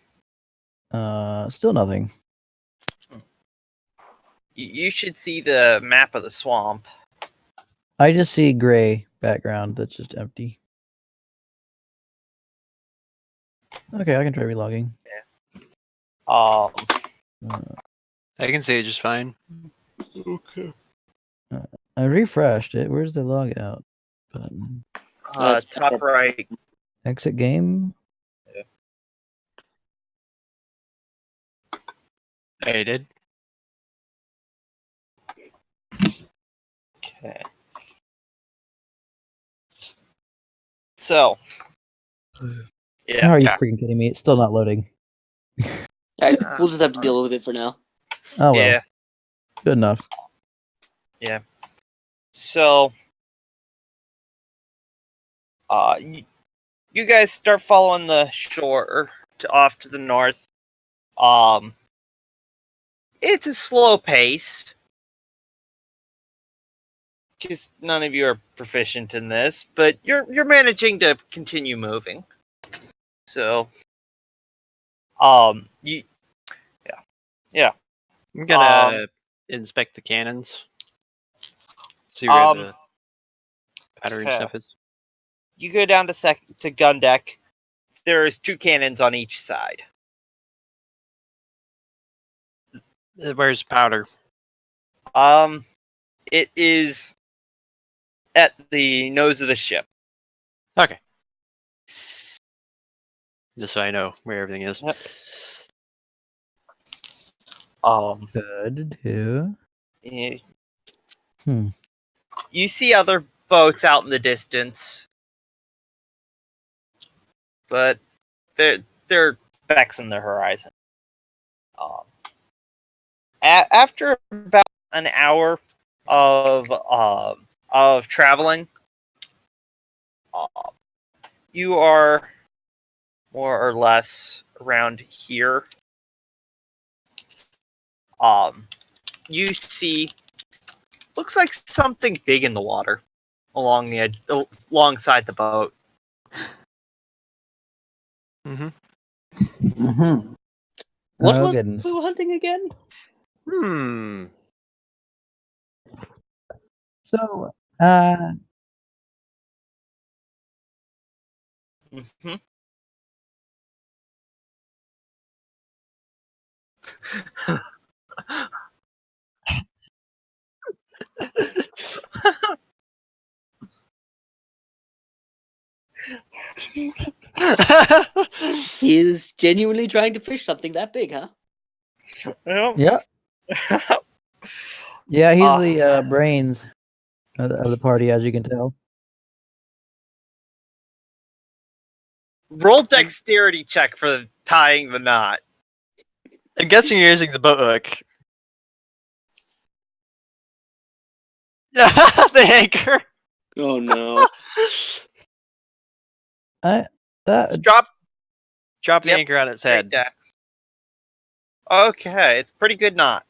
still nothing? You should see the map of the swamp. I just see gray background that's just empty. Okay, I can try relogging. Um. I can see it just fine. Okay. I refreshed it. Where's the logout button? That's Top right. Exit game. I did. Okay. So. Yeah. How are you yeah. freaking kidding me? It's still not loading. Alright, we'll just have to deal with it for now. Oh well. Yeah. Good enough. So, you guys start following the shore off to the north. It's a slow pace because none of you are proficient in this, but you're managing to continue moving. So, you, yeah. I'm gonna inspect the cannons. See where the battery and okay. stuff is. You go down to gun deck. There's 2 cannons on each side. Where's powder? It is at the nose of the ship. Okay. Just so I know where everything is. Yep. Good too. You, Hmm. you see other boats out in the distance, but they're specks in the horizon. After about an hour of traveling, you are more or less around here. You see, looks like something big in the water along the edge, alongside the boat. Mm-hmm. Mm-hmm. What Oh, was goodness. we were hunting again? So, Mm-hmm. He is genuinely trying to fish something that big, huh? yeah, yeah, he's Uh, the brains of the party, as you can tell. Roll dexterity check for tying the knot. I'm guessing you're using the boat hook. The anchor. Oh no. That Drop the Yep, anchor on its Great head. dex. Okay, it's a pretty good knot.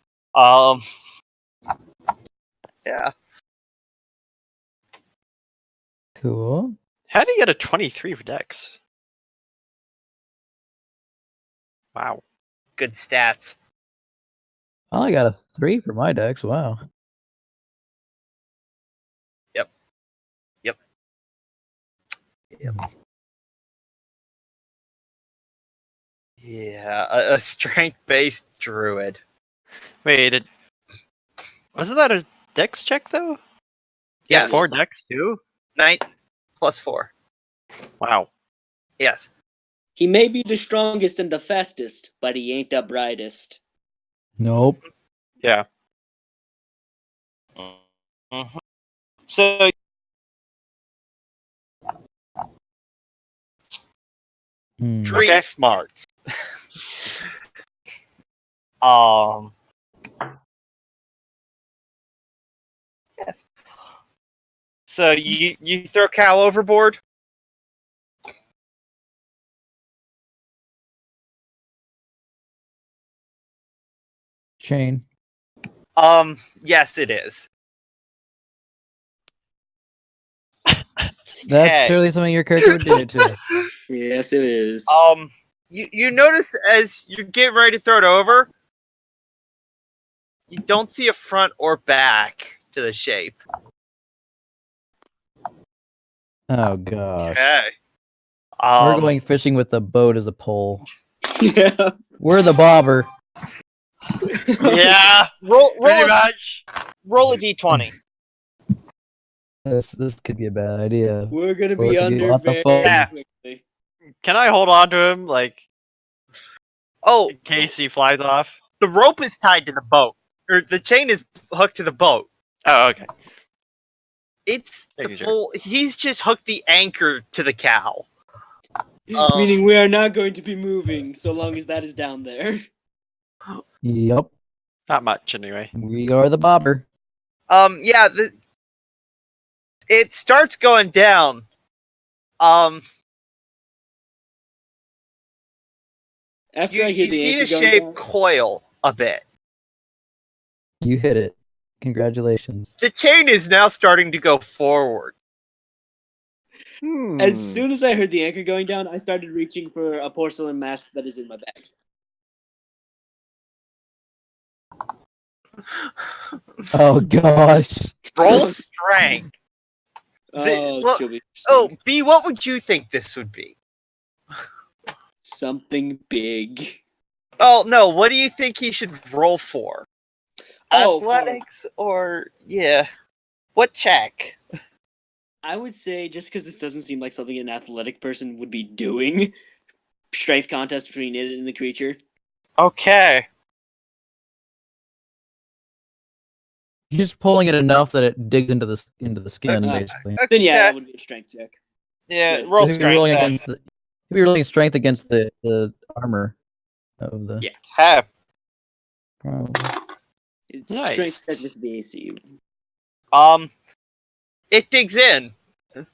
Yeah. cool. How do you get a 23 for dex? Wow. Good stats. I only got a 3 for my dex. Wow. Yep. Yeah, a strength-based druid. Wait, wasn't that a dex check though? Yeah, Yes. 4 dex too. 9 plus 4. Wow. Yes. He may be the strongest and the fastest, but he ain't the brightest. Nope. Yeah. Mhm. So street Okay. smarts. Yes. So you throw Cal overboard? Chain. Yes, it is. That's Okay. clearly something your character would do too. Yes, it is. You notice as you're getting ready to throw it over, you don't see a front or back to the shape. Oh gosh. Okay. We're going fishing with the boat as a pole. Yeah. We're the bobber. Yeah. roll Pretty a, much. roll a d20. This could be a bad idea. We're gonna Or it be could be under lots of very fun. Yeah. quickly. Can I hold on to him, like, Oh, in case he flies off? the rope is tied to the boat, or the chain is hooked to the boat. Oh, okay. It's the Making sure. full. He's just hooked the anchor to the cow. Meaning we are not going to be moving so long as that is down there. Yep. Not much, anyway. We are the bobber. Yeah, it starts going down. After I hear You the see anchor the going shape down, coil a bit. You hit it. Congratulations. The chain is now starting to go forward. as soon as I heard the anchor going down, I started reaching for a porcelain mask that is in my bag. Oh gosh. Roll strength. Oh, she'll be B, what would you think this would be? something big. Oh no, what do you think he should roll for? Oh, Athletics or yeah? What check? I would say, just because this doesn't seem like something an athletic person would be doing, strength contest between it and the creature. Okay. You're just pulling it enough that it digs into the skin, Okay. basically. Then yeah, Okay. that would be a strength check. Yeah, Yeah, roll So he'd be rolling strength then. against the he'd be rolling strength against the armor of the Yeah. Okay. probably. It's Nice. strength check versus the AC. It digs in. Uh-oh.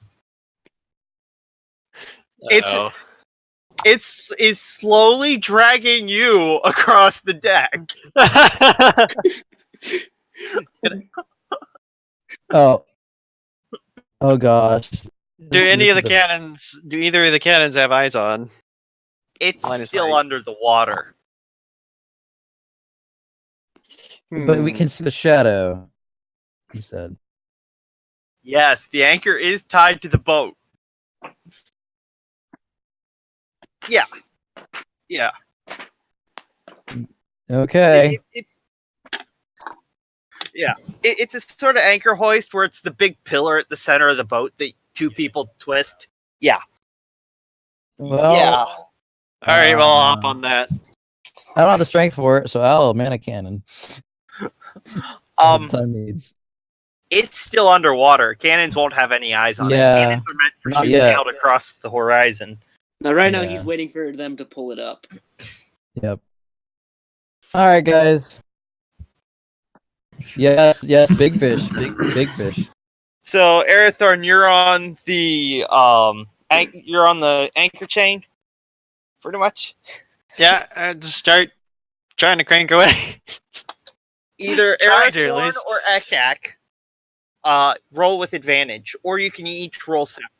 It's slowly dragging you across the deck. Oh. Oh gosh. Do either of the cannons have eyes on? It's Line of still sight. under the water. But we can see the shadow. He said. Yes, the anchor is tied to the boat. Yeah. Yeah. Okay. It's a sort of anchor hoist where it's the big pillar at the center of the boat that two people twist. Yeah. Well, Yeah. All right, well, I'll hop on that. I don't have the strength for it, so I'll man a cannon. As the time needs. It's still underwater. Cannons won't have any eyes on Yeah, it. Cannons are meant for not shooting yet. out across the horizon. Now, right now, Yeah. he's waiting for them to pull it up. Yep. All right, guys. Yes, big fish, big fish. So, Arathorn, you're on the you're on the anchor chain, pretty much. Yeah, just start trying to crank away. Either Try to, at Arathorn least. or Ekak, roll with advantage, or you can each roll separate.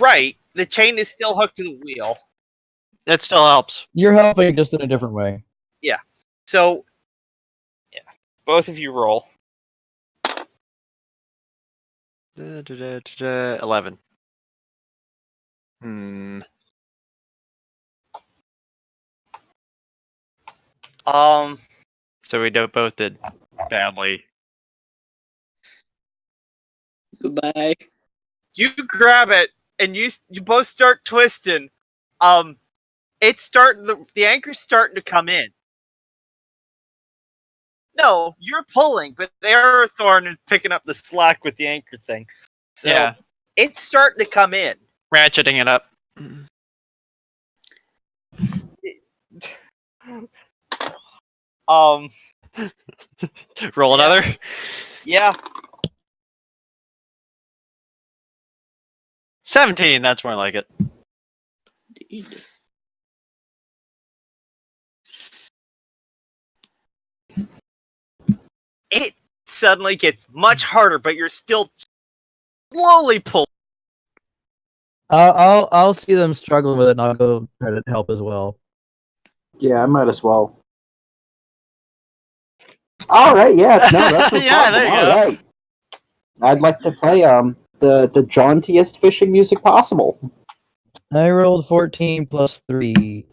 Right, the chain is still hooked to the wheel. It still helps. You're helping just in a different way. So, yeah, both of you roll. 11. So we both did badly. Goodbye. You grab it, and you both start twisting. It's starting. The anchor's starting to come in. No, you're pulling, but the Arathorn is picking up the slack with the anchor thing. So Yeah, it's starting to come in. ratcheting it up. Roll another. Yeah. 17. That's more like it. Indeed. It suddenly gets much harder, but you're still slowly pulling. I'll see them struggling with it, and I'll go try to help as well. Yeah, I might as well. All right, yeah, no, that's no Yeah, problem. there you All go. right. I'd like to play the jauntiest fishing music possible. I rolled 14 plus 3.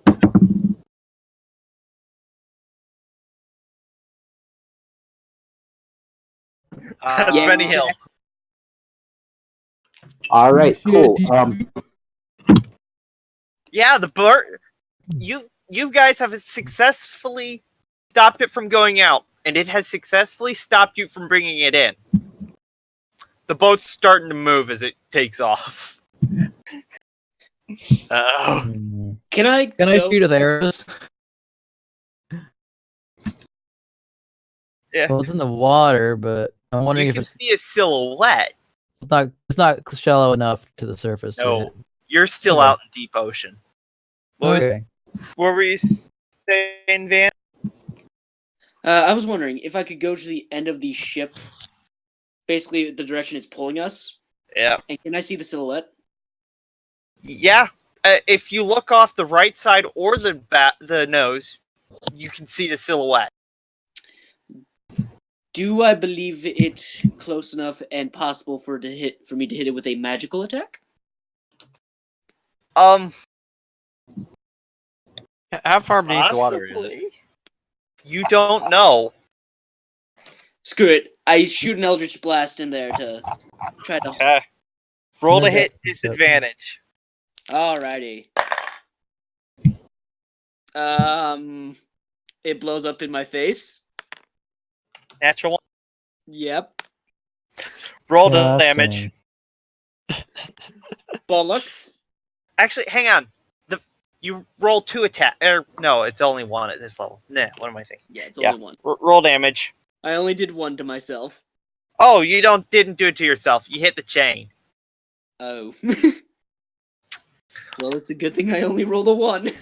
Yeah, Benny Hill. exact- All right, cool. Yeah, the bird. You guys have successfully stopped it from going out, and it has successfully stopped you from bringing it in. The boat's starting to move as it takes off. Oh. Hmm. Can I Can I go? shoot with arrows? Yeah. Well, it's in the water, but I'm wondering You if can see a silhouette. it's not shallow enough to the surface. to No, hit. you're still Okay. out in deep ocean. Okay. What were you saying, Van? I was wondering if I could go to the end of the ship, basically the direction it's pulling us, Yeah. and can I see the silhouette? Yeah. If you look off the right side or the nose, you can see the silhouette. Do I believe it close enough and possible for me to hit it with a magical attack? How far beneath the water is it? Possibly. You don't know. Screw it. I shoot an Eldritch Blast in there to try to. Okay. Roll to No, hit that's- disadvantage. Alrighty. It blows up in my face. Natural one. Yep. Roll the Gosh damage. dang. Bollocks. Actually, hang on. You roll 2 attack. No, it's only 1 at this level. Nah, what am I thinking? Yeah, it's Yeah. only one. Roll damage. I only did one to myself. Oh, you didn't do it to yourself. You hit the chain. Oh. Well, it's a good thing I only rolled a 1.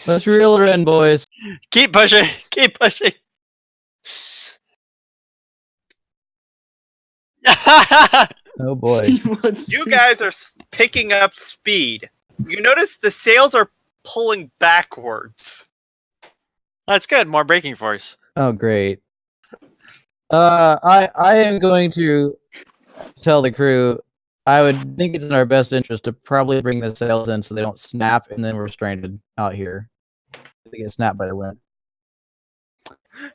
Let's reel her in, boys. Keep pushing. Keep pushing. Oh boy. You guys are picking up speed. You notice the sails are pulling backwards. That's good. More braking force. Oh great. I am going to tell the crew. I would think it's in our best interest to probably bring the sails in so they don't snap, and then we're stranded out here. They get snapped by the wind.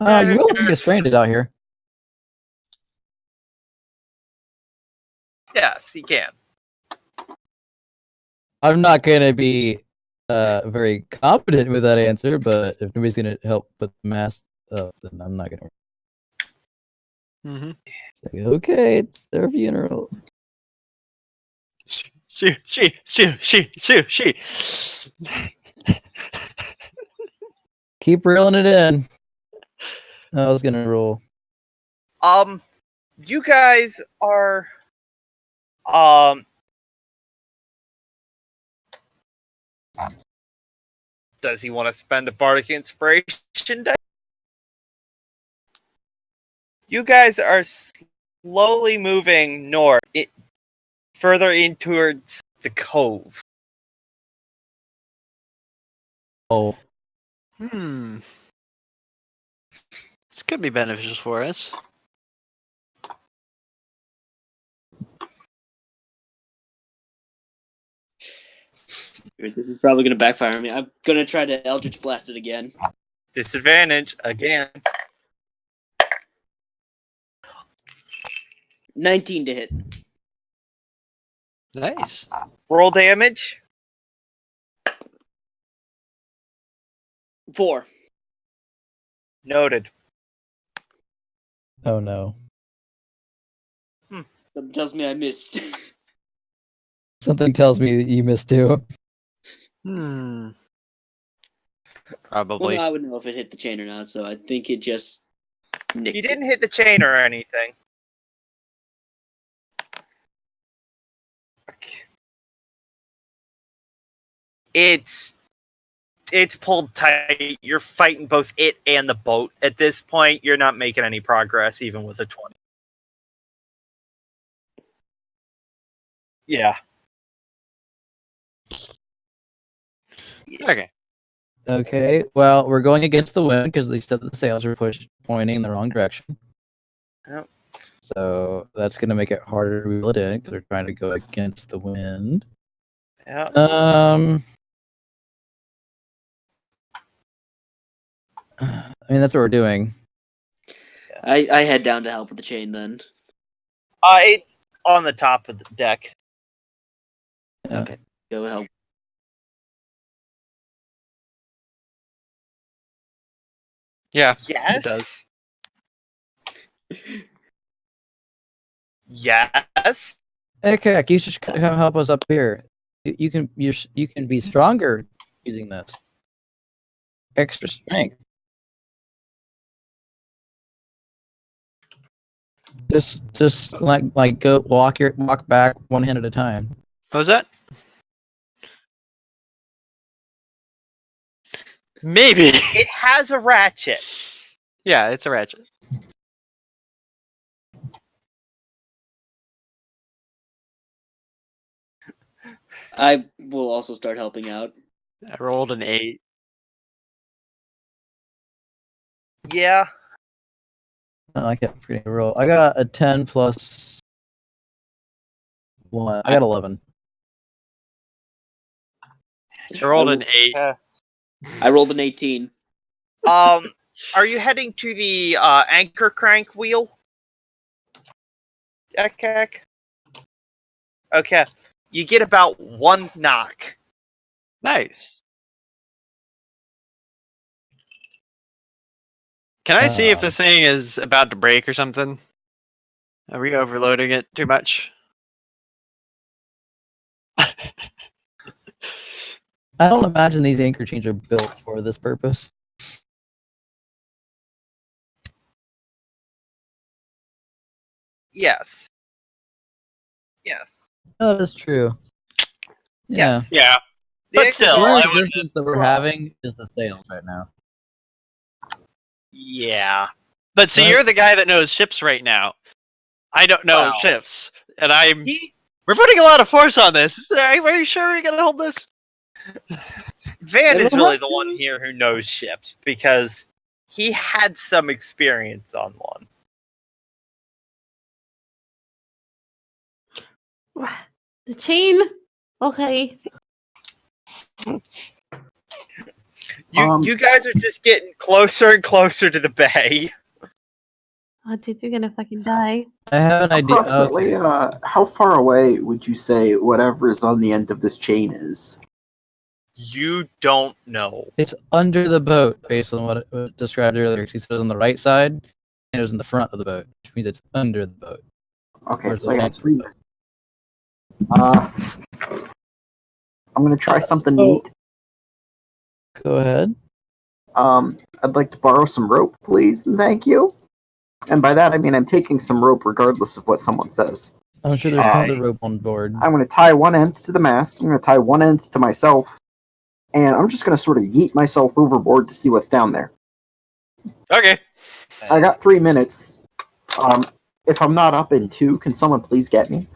You will get stranded out here. Yes, you can. I'm not going to be very confident with that answer, but if nobody's going to help put the mast up, then I'm not going to. Mm-hmm. Okay, it's their funeral. She. Keep reeling it in. I was going to roll. You guys are does he want to spend a bardic inspiration die? You guys are slowly moving north, further in towards the cove. Oh. This could be beneficial for us. This is probably going to backfire on me. I'm going to try to Eldritch Blast it again. Disadvantage again. 19 to hit. Nice. Roll damage. 4. Noted. Oh no. Something tells me I missed. Something tells me that you missed too. Well, Probably. no, I would know if it hit the chain or not, so I think it just nicked You it. didn't hit the chain or anything. It's pulled tight. You're fighting both it and the boat. At this point, you're not making any progress, even with a 20. Yeah. Okay. Okay, well, we're going against the wind because they said the sails are pointing in the wrong direction. Yep. So that's going to make it harder to reel it in because we're trying to go against the wind. Yeah. I mean, that's what we're doing. I head down to help with the chain then. It's on the top of the deck. Okay, go help. Yeah. Yes. It does. Yes. Hey, Kek, you should come help us up here. You can be stronger using this. Extra strength. Just like go walk back one hand at a time. What was that? Maybe. It has a ratchet. Yeah, it's a ratchet. I will also start helping out. I rolled an 8. Yeah. Oh, I kept forgetting to roll. I got a 10 plus 1. I got 11. I rolled an 8. I rolled an 18. Are you heading to the anchor crank wheel? Okay. Okay. You get about 1 knock. Nice. Can I see if this thing is about to break or something? Are we overloading it too much? I don't imagine these anchor chains are built for this purpose. Yes. Yes. No, that's true. Yeah. Yes. Yeah. The But anchor still, The chains- only I would- resistance that we're having is the sails right now. Yeah. But see, Right. you're the guy that knows ships right now. I don't know Well, ships, and I'm. He We're putting a lot of force on this. Are you sure we're gonna hold this? Van is It'll really have the to. one here who knows ships because he had some experience on one. The chain. Okay. You guys are just getting closer and closer to the bay. Oh, dude, you're gonna fucking die. I have an idea. Approximately, Okay. how far away would you say whatever is on the end of this chain is? You don't know. It's under the boat, based on what it described earlier. 'Cause he said it was on the right side, and it was in the front of the boat, which means it's under the boat. Okay, Where's so the I got length of 3 the boat? I'm gonna try something oh. neat. Go ahead. I'd like to borrow some rope, please, and thank you. And by that I mean I'm taking some rope regardless of what someone says. I'm sure there's Okay. tons of rope on board. I'm gonna tie one end to the mast, I'm gonna tie one end to myself, and I'm just gonna sort of yeet myself overboard to see what's down there. Okay. I got 3 minutes. If I'm not up in 2, can someone please get me?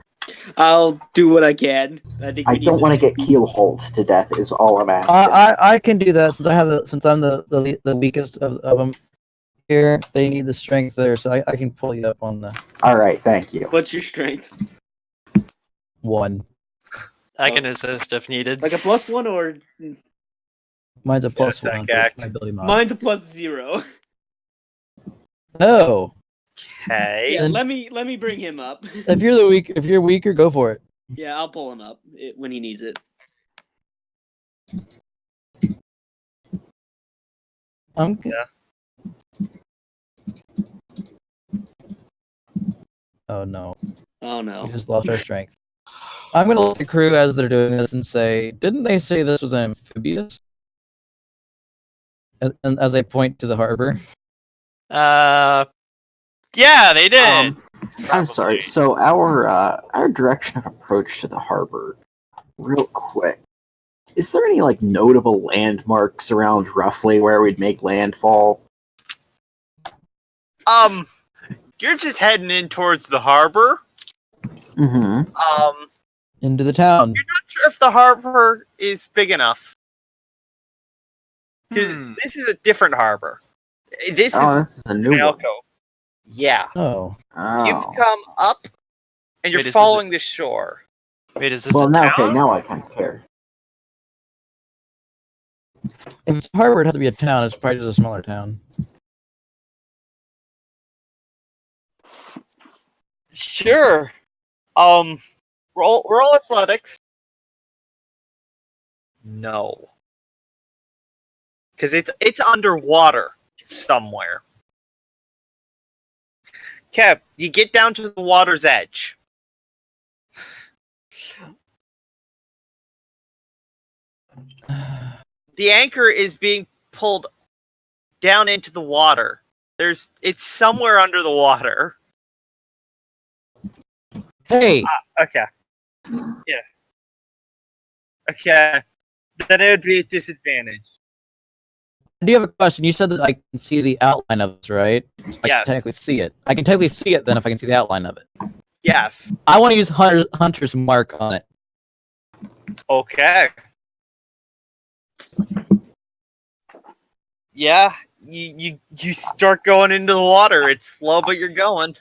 I'll do what I can. I think I we need don't want to two get people. keel hauled to death. Is all I'm asking. I can do that since I'm the weakest of them here. They need the strength there, so I can pull you up on the All right, thank you. What's your strength? 1. I can assist if needed. Like a +1 or Mine's a Yes, +1 that for my ability mod. mine's a +0. Oh, Okay. Yeah, Then- let me bring him up. if you're weaker, go for it. Yeah, I'll pull him up when he needs it. I'm good. Oh no, Oh we no. just lost our strength. I'm gonna look at the crew as they're doing this and say, didn't they say this was amphibious? And as they point to the harbor. Yeah, they did. I'm sorry. Probably. So our direction of approach to the harbor, real quick. Is there any like notable landmarks around roughly where we'd make landfall? You're just heading in towards the harbor. Mm-hmm. Into the town. Not sure if the harbor is big enough. Because this is a different harbor. This Oh, is this is a new one. Malco. Yeah. Oh, You've Oh. come up and you're Wait, is following the shore. Wait, is this Well, a now, town? okay, now I kind of care. if it's a harbor, it'd have to be a town. It's probably just a smaller town. Sure. Roll athletics. No. Because it's underwater somewhere. Okay, you get down to the water's edge. The anchor is being pulled down into the water. It's somewhere under the water. Hey, Okay. Yeah. Okay. Then it would be a disadvantage. I do have a question. You said that I can see the outline of this, right? I can Yes. technically see it. I can technically see it then if I can see the outline of it. Yes. I want to use Hunter's mark on it. Okay. Yeah, you start going into the water. It's slow, but you're going.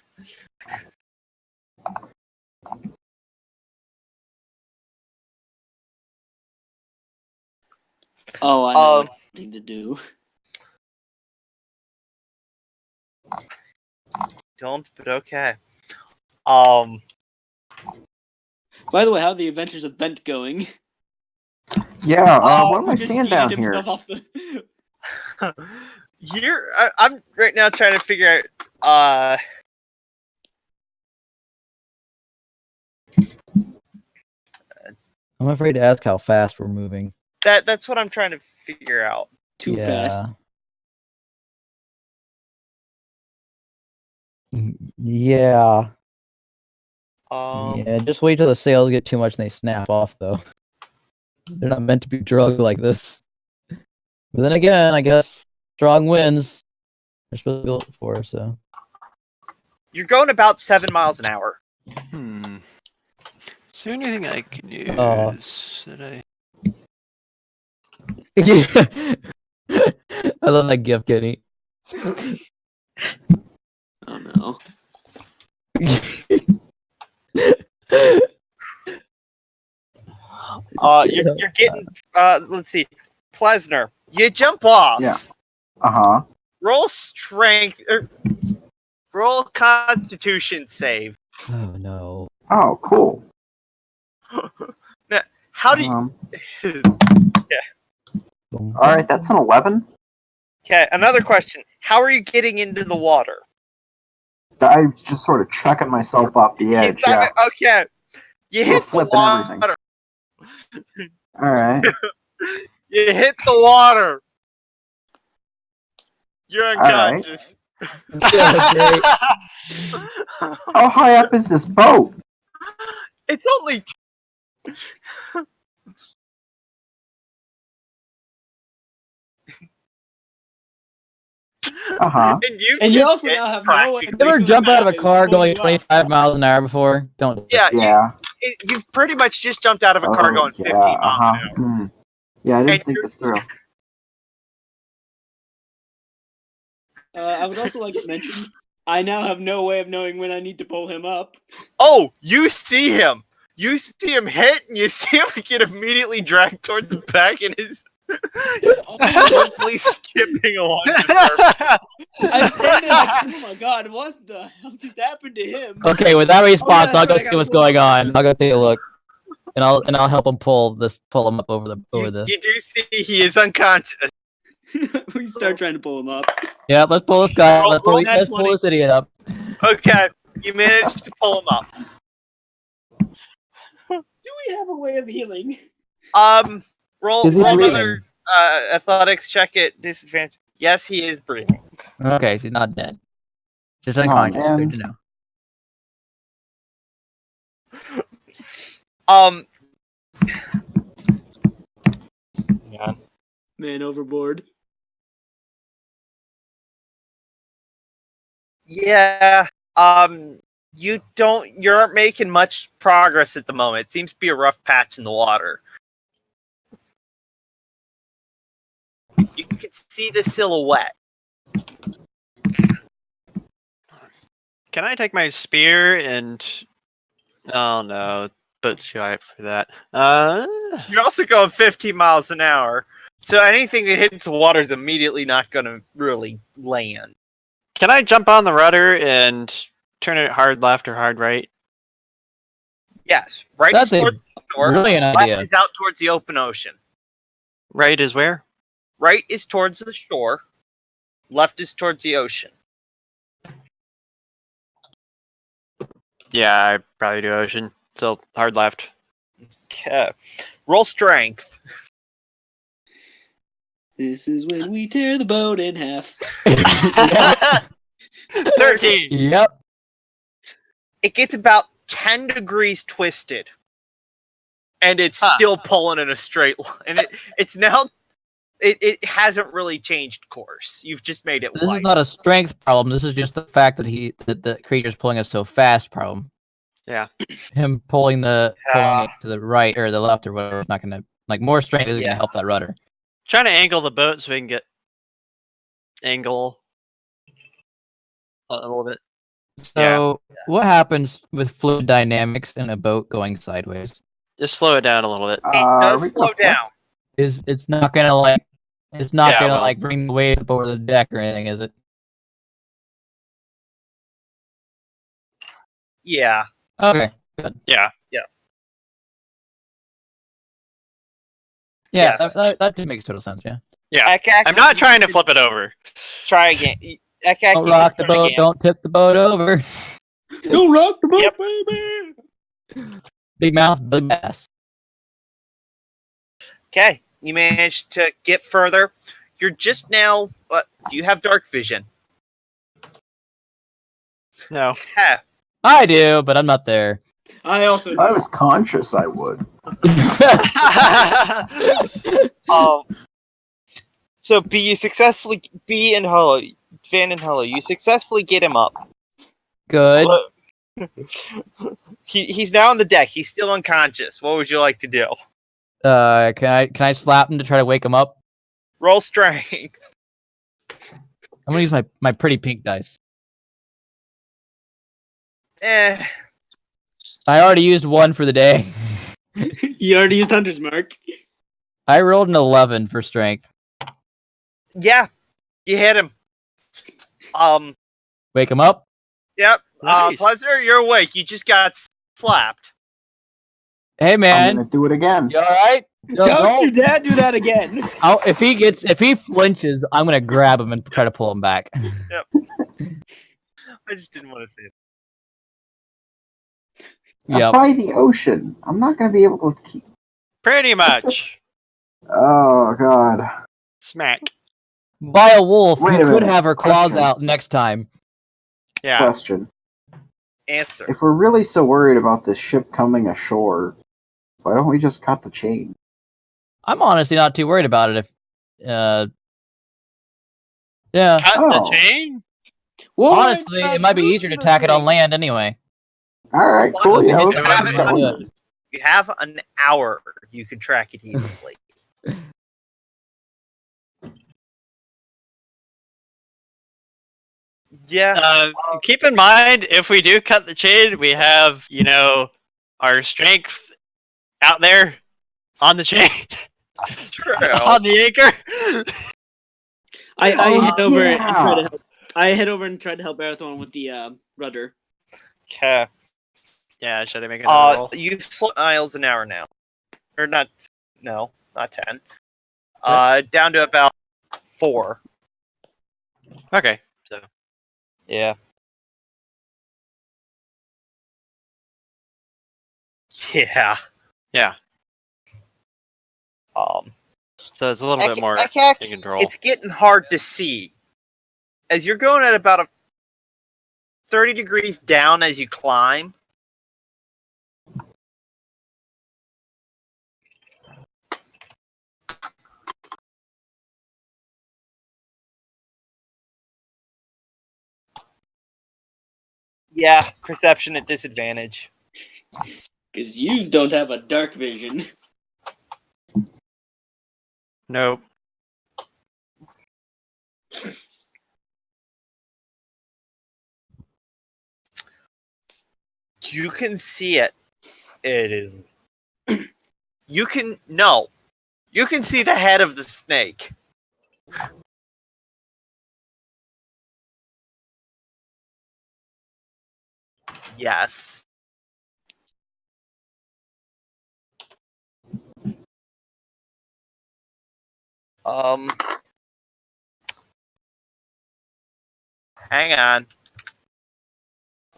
Oh, I know what I need to do. Don't, but okay. By the way, how are the Adventures of Bent going? Yeah, what am Who I just seeing yeeted down here? himself off the. I'm right now trying to figure out. I'm afraid to ask how fast we're moving. That's what I'm trying to figure out. Too fast. Yeah. Yeah. Just wait till the sails get too much and they snap off, though. They're not meant to be drugged like this. But then again, I guess strong winds are supposed to be built for, so. You're going about 7 miles an hour. Is there anything I can use? That I... I love that gift, Kenny. Oh no. You're getting. Let's see, Plesner. You jump off. Yeah. Uh-huh. Roll strength. Roll Constitution save. Oh no. Oh, cool. Now, how do you? Alright, that's an 11. Okay, another question. How are you getting into the water? I was just sort of chucking myself off the edge, yeah. Okay. You hit the Flipping water. everything. Alright. You hit the water. You're unconscious. Yeah, great. How high up is this boat? It's only. Uh-huh. And you also now have no You ever jump out of a car going 25 miles an hour before? Don't. Yeah, Yeah. you've pretty much just jumped out of a car going 15 miles an hour. Yeah, I didn't And think this through. I would also like to mention, I now have no way of knowing when I need to pull him up. Oh, you see him. You see him hit, and you see him get immediately dragged towards the back, and his swiftly skipping along the surface. I'm standing like, oh my god, what the hell just happened to him? Okay, with that response, yeah, I'll go I see gotta what's pull going him on. I'll go take a look, and I'll help him pull him up over this. You do see he is unconscious. We start trying to pull him up. Yeah, let's pull this guy. Roll- Let's pull roll that this idiot up. Okay, you managed to pull him up. Do we have a way of healing? Roll Is he breathing? another athletics check at disadvantage. Yes, he is breathing. Okay, so he's not dead. Just Oh, unconscious. man. Good to know. Yeah. Man overboard. Yeah. You aren't making much progress at the moment. It seems to be a rough patch in the water. You can see the silhouette. Can I take my spear and? Oh no, but too high for that. You're also going 15 miles an hour, so anything that hits the water is immediately not going to really land. Can I jump on the rudder and turn it hard left or hard right? Yes, right That's is a towards the shore. brilliant Left idea. is out towards the open ocean. Right is where? Right is towards the shore. Left is towards the ocean. Yeah, I probably do ocean. So hard left. Okay. Roll strength. This is when we tear the boat in half. 13. Yep. It gets about 10 degrees twisted. And it's Huh. still pulling in a straight line. And it's now... It hasn't really changed course. You've just made it This wider. is not a strength problem. This is just the fact that the creature's pulling us so fast problem. Yeah. Him pulling it to the right or the left or whatever is not gonna more strength isn't Yeah. gonna help that rudder. Trying to angle the boat so we can get angle a little bit. So what happens with fluid dynamics in a boat going sideways? Just slow it down a little bit. It does we slow go flip. down. It's not gonna Yeah, well. bring the waves up over the deck or anything, is it? Yeah. Okay, good. Yeah. Yeah, Yes. that makes total sense. Yeah. Yeah. Ekak, I'm not trying to flip it over. Try again. Ekak, Don't you rock the can try boat. again. Don't tip the boat over. Don't rock the boat, Yep. baby! Big mouth, big ass. Okay. You managed to get further. You're just now... do you have dark vision? No. Okay. I do, but I'm not there. I also If I was conscious, I would. So Van and Hollow, you successfully get him up. Good. He's now on the deck. He's still unconscious. What would you like to do? Can I slap him to try to wake him up? Roll strength. I'm gonna use my pretty pink dice. I already used one for the day. You already used Hunter's Mark. I rolled an 11 for strength. Yeah, you hit him. Wake him up. Yep. Nice. Pleasner, you're awake. You just got slapped. Hey I'm man, gonna do it again. you all right? Don't you dare do that again! If he flinches, I'm gonna grab him and try to pull him back. I just didn't want to say it. I'm Yep. by the ocean. I'm not gonna be able to keep. Pretty much. Oh god. Smack. By a wolf, Wait you a could minute. have her claws Question. out next time. Yeah. Question. Answer. If we're really so worried about this ship coming ashore, why don't we just cut the chain? I'm honestly not too worried about it. If, yeah. Cut Oh. the chain? Honestly, it might be easier to tack it on land anyway. Alright, Well, cool. we Yeah, just let's have keep it going. do it. You have an hour. You can track it easily. Yeah. Keep in mind, if we do cut the chain, we have, our strength out there on the chain, True. on the anchor. I head over and yeah. try to help. I head over and try to help Arathorn with the rudder. Okay. Yeah, should I make another roll? You've slowed miles an hour now. Or not 10. Down to about 4. Okay, so Yeah. Yeah. yeah, so it's a little bit more in control. It's getting hard to see. As you're going at about a 30 degrees down as you climb. Yeah, perception at disadvantage. Because yous don't have a dark vision. Nope. You can see it. It is. You can see the head of the snake. Yes. Hang on.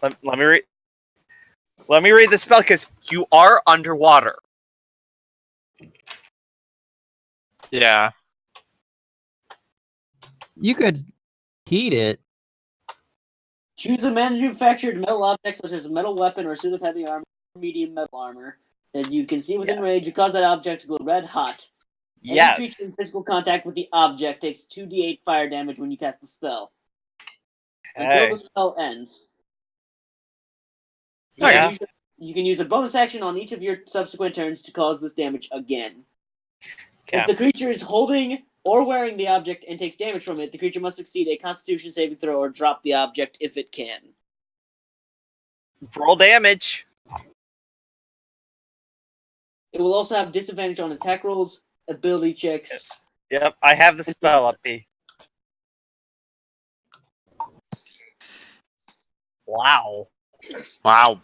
Let me read. Let me read the spell because you are underwater. Yeah. You could heat it. Choose a manufactured metal object such as a metal weapon or a suit of heavy armor or medium metal armor that you can see within Yes. range. You cause that object to glow red hot. Any creature Yes. in physical contact with the object takes 2d8 fire damage when you cast the spell. Until Okay. the spell ends. Yeah. You can use a bonus action on each of your subsequent turns to cause this damage again. Okay. If the creature is holding or wearing the object and takes damage from it, the creature must succeed a Constitution saving throw or drop the object if it can. Roll damage. It will also have disadvantage on attack rolls, ability checks. Yep, I have the spell up, B. Wow. Wow.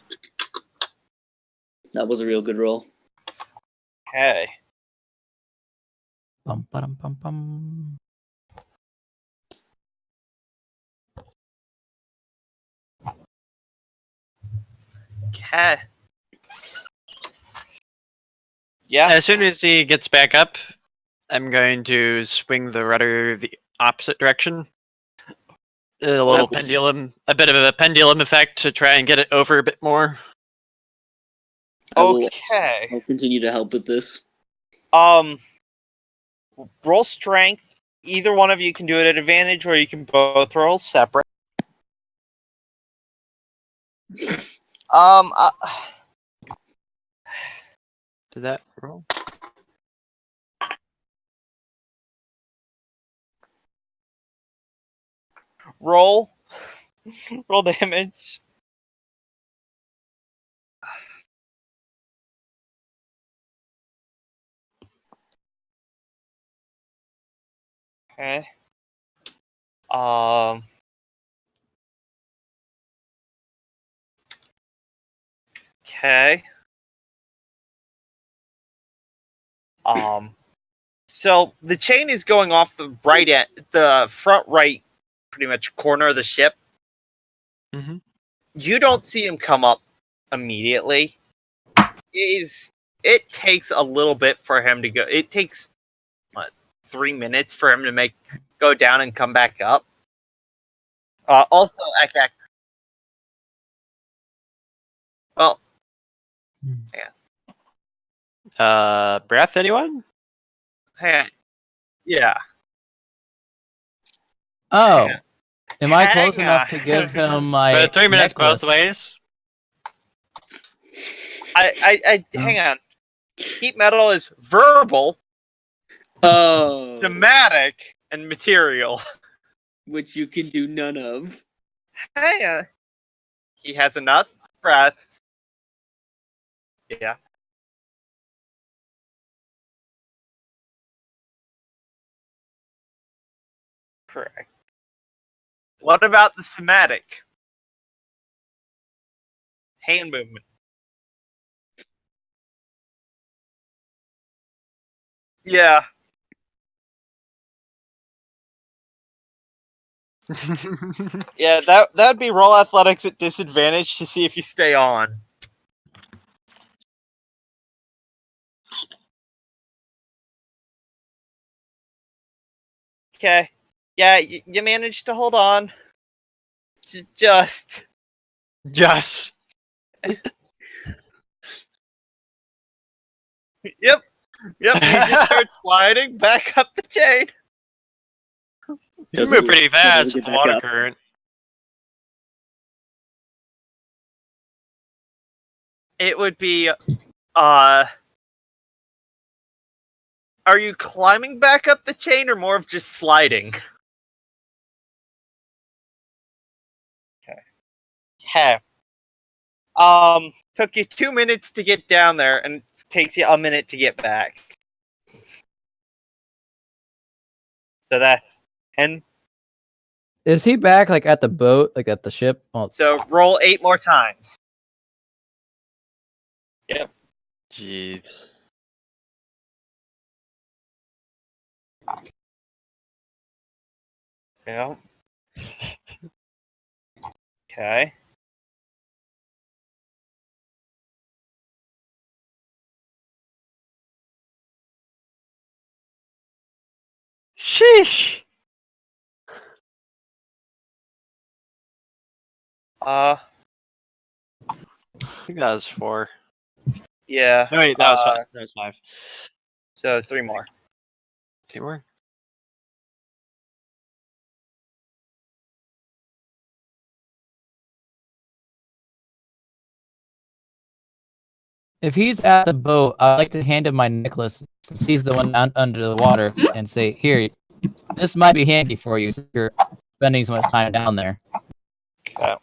That was a real good roll. Okay. Bum, ba-dum, bum, bum. Okay. Yeah. As soon as he gets back up, I'm going to swing the rudder the opposite direction. A little pendulum, a bit of a pendulum effect to try and get it over a bit more. Okay. I'll continue to help with this. Roll strength. Either one of you can do it at advantage, or you can both roll separate. Did that roll? Roll. Roll damage. Okay. Okay. So the chain is going off the right end, the front right, pretty much corner of the ship. Mm-hmm. You don't see him come up immediately. It takes a little bit for him to go. It takes 3 minutes for him to go down and come back up. Also, well, Breath, anyone? hang on. Yeah. Oh, Hang on. am I Hang close enough on. to give him my But 3 minutes necklace? both ways. Hang on. Heat metal is verbal, Oh, thematic, and material. which you can do none of. Hang on. He has enough breath. Yeah. Correct. What about the somatic? Hand movement. Yeah. Yeah, that would be roll athletics at disadvantage to see if you stay on. Okay. Yeah, you managed to hold on. Just. Yes. Yep. Yep. He just starts sliding back up the chain. You move pretty fast with the water up. current. It would be. Are you climbing back up the chain or more of just sliding? Okay. Took you 2 minutes to get down there, and it takes you a minute to get back. So that's 10. Is he back like at the boat, like at the ship? Oh, So roll 8 more times. Yep. Jeez. Yep. Okay. Sheesh. Uh, I think that was 4. yeah. No, wait, that was 5. That was 5. So 3 more. 2 more. If he's at the boat, I'd like to hand him my necklace since he's the one under the water and say, "Here, this might be handy for you since you're spending so much time down there." Okay.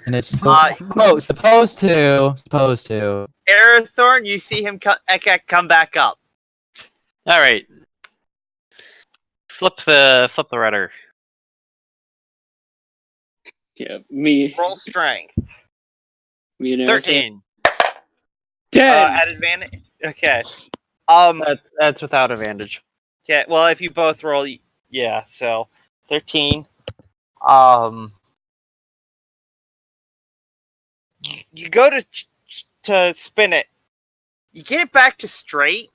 And it's Uh, supposed to. Arathorn, you see him come back up. All right. Flip the rudder. Yeah, me. Roll strength. Me and Arathorn. 13. 10. At advantage. Okay. That's without advantage. Okay. Well, if you both roll, yeah. So 13. You go to spin it. You get it back to straight,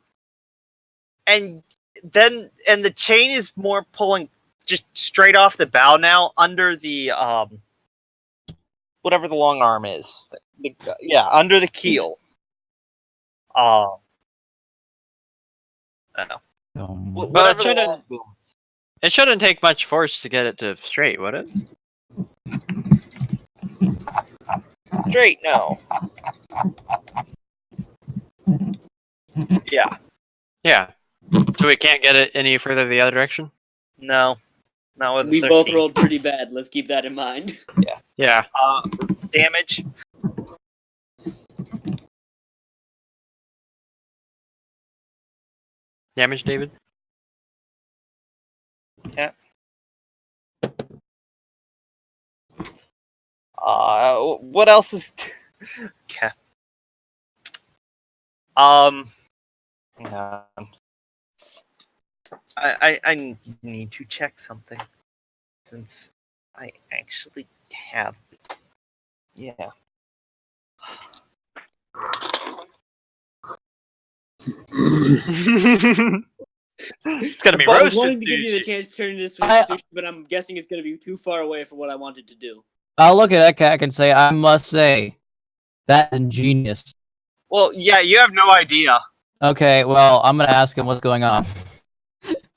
and the chain is more pulling just straight off the bow now under the whatever the long arm is. Yeah, under the keel. I don't know. Well, Whatever the shouldn't- long boom is. It shouldn't take much force to get it to straight, would it? Straight, no. Yeah, Yeah. So we can't get it any further the other direction? no. Not with We 13. both rolled pretty bad. Let's keep that in mind. Yeah. Damage. Damage, David? What else is? Okay. Hang on. I need to check something since I actually have. Yeah. It's gonna be But I I was roasted wanting to give you the sushi. chance to turn this I- sushi, but I'm guessing it's going to be too far away from what I wanted to do. I'll look at Ekak and say, "I must say, that's ingenious." Well, yeah, you have no idea. Okay, well, I'm gonna ask him what's going on.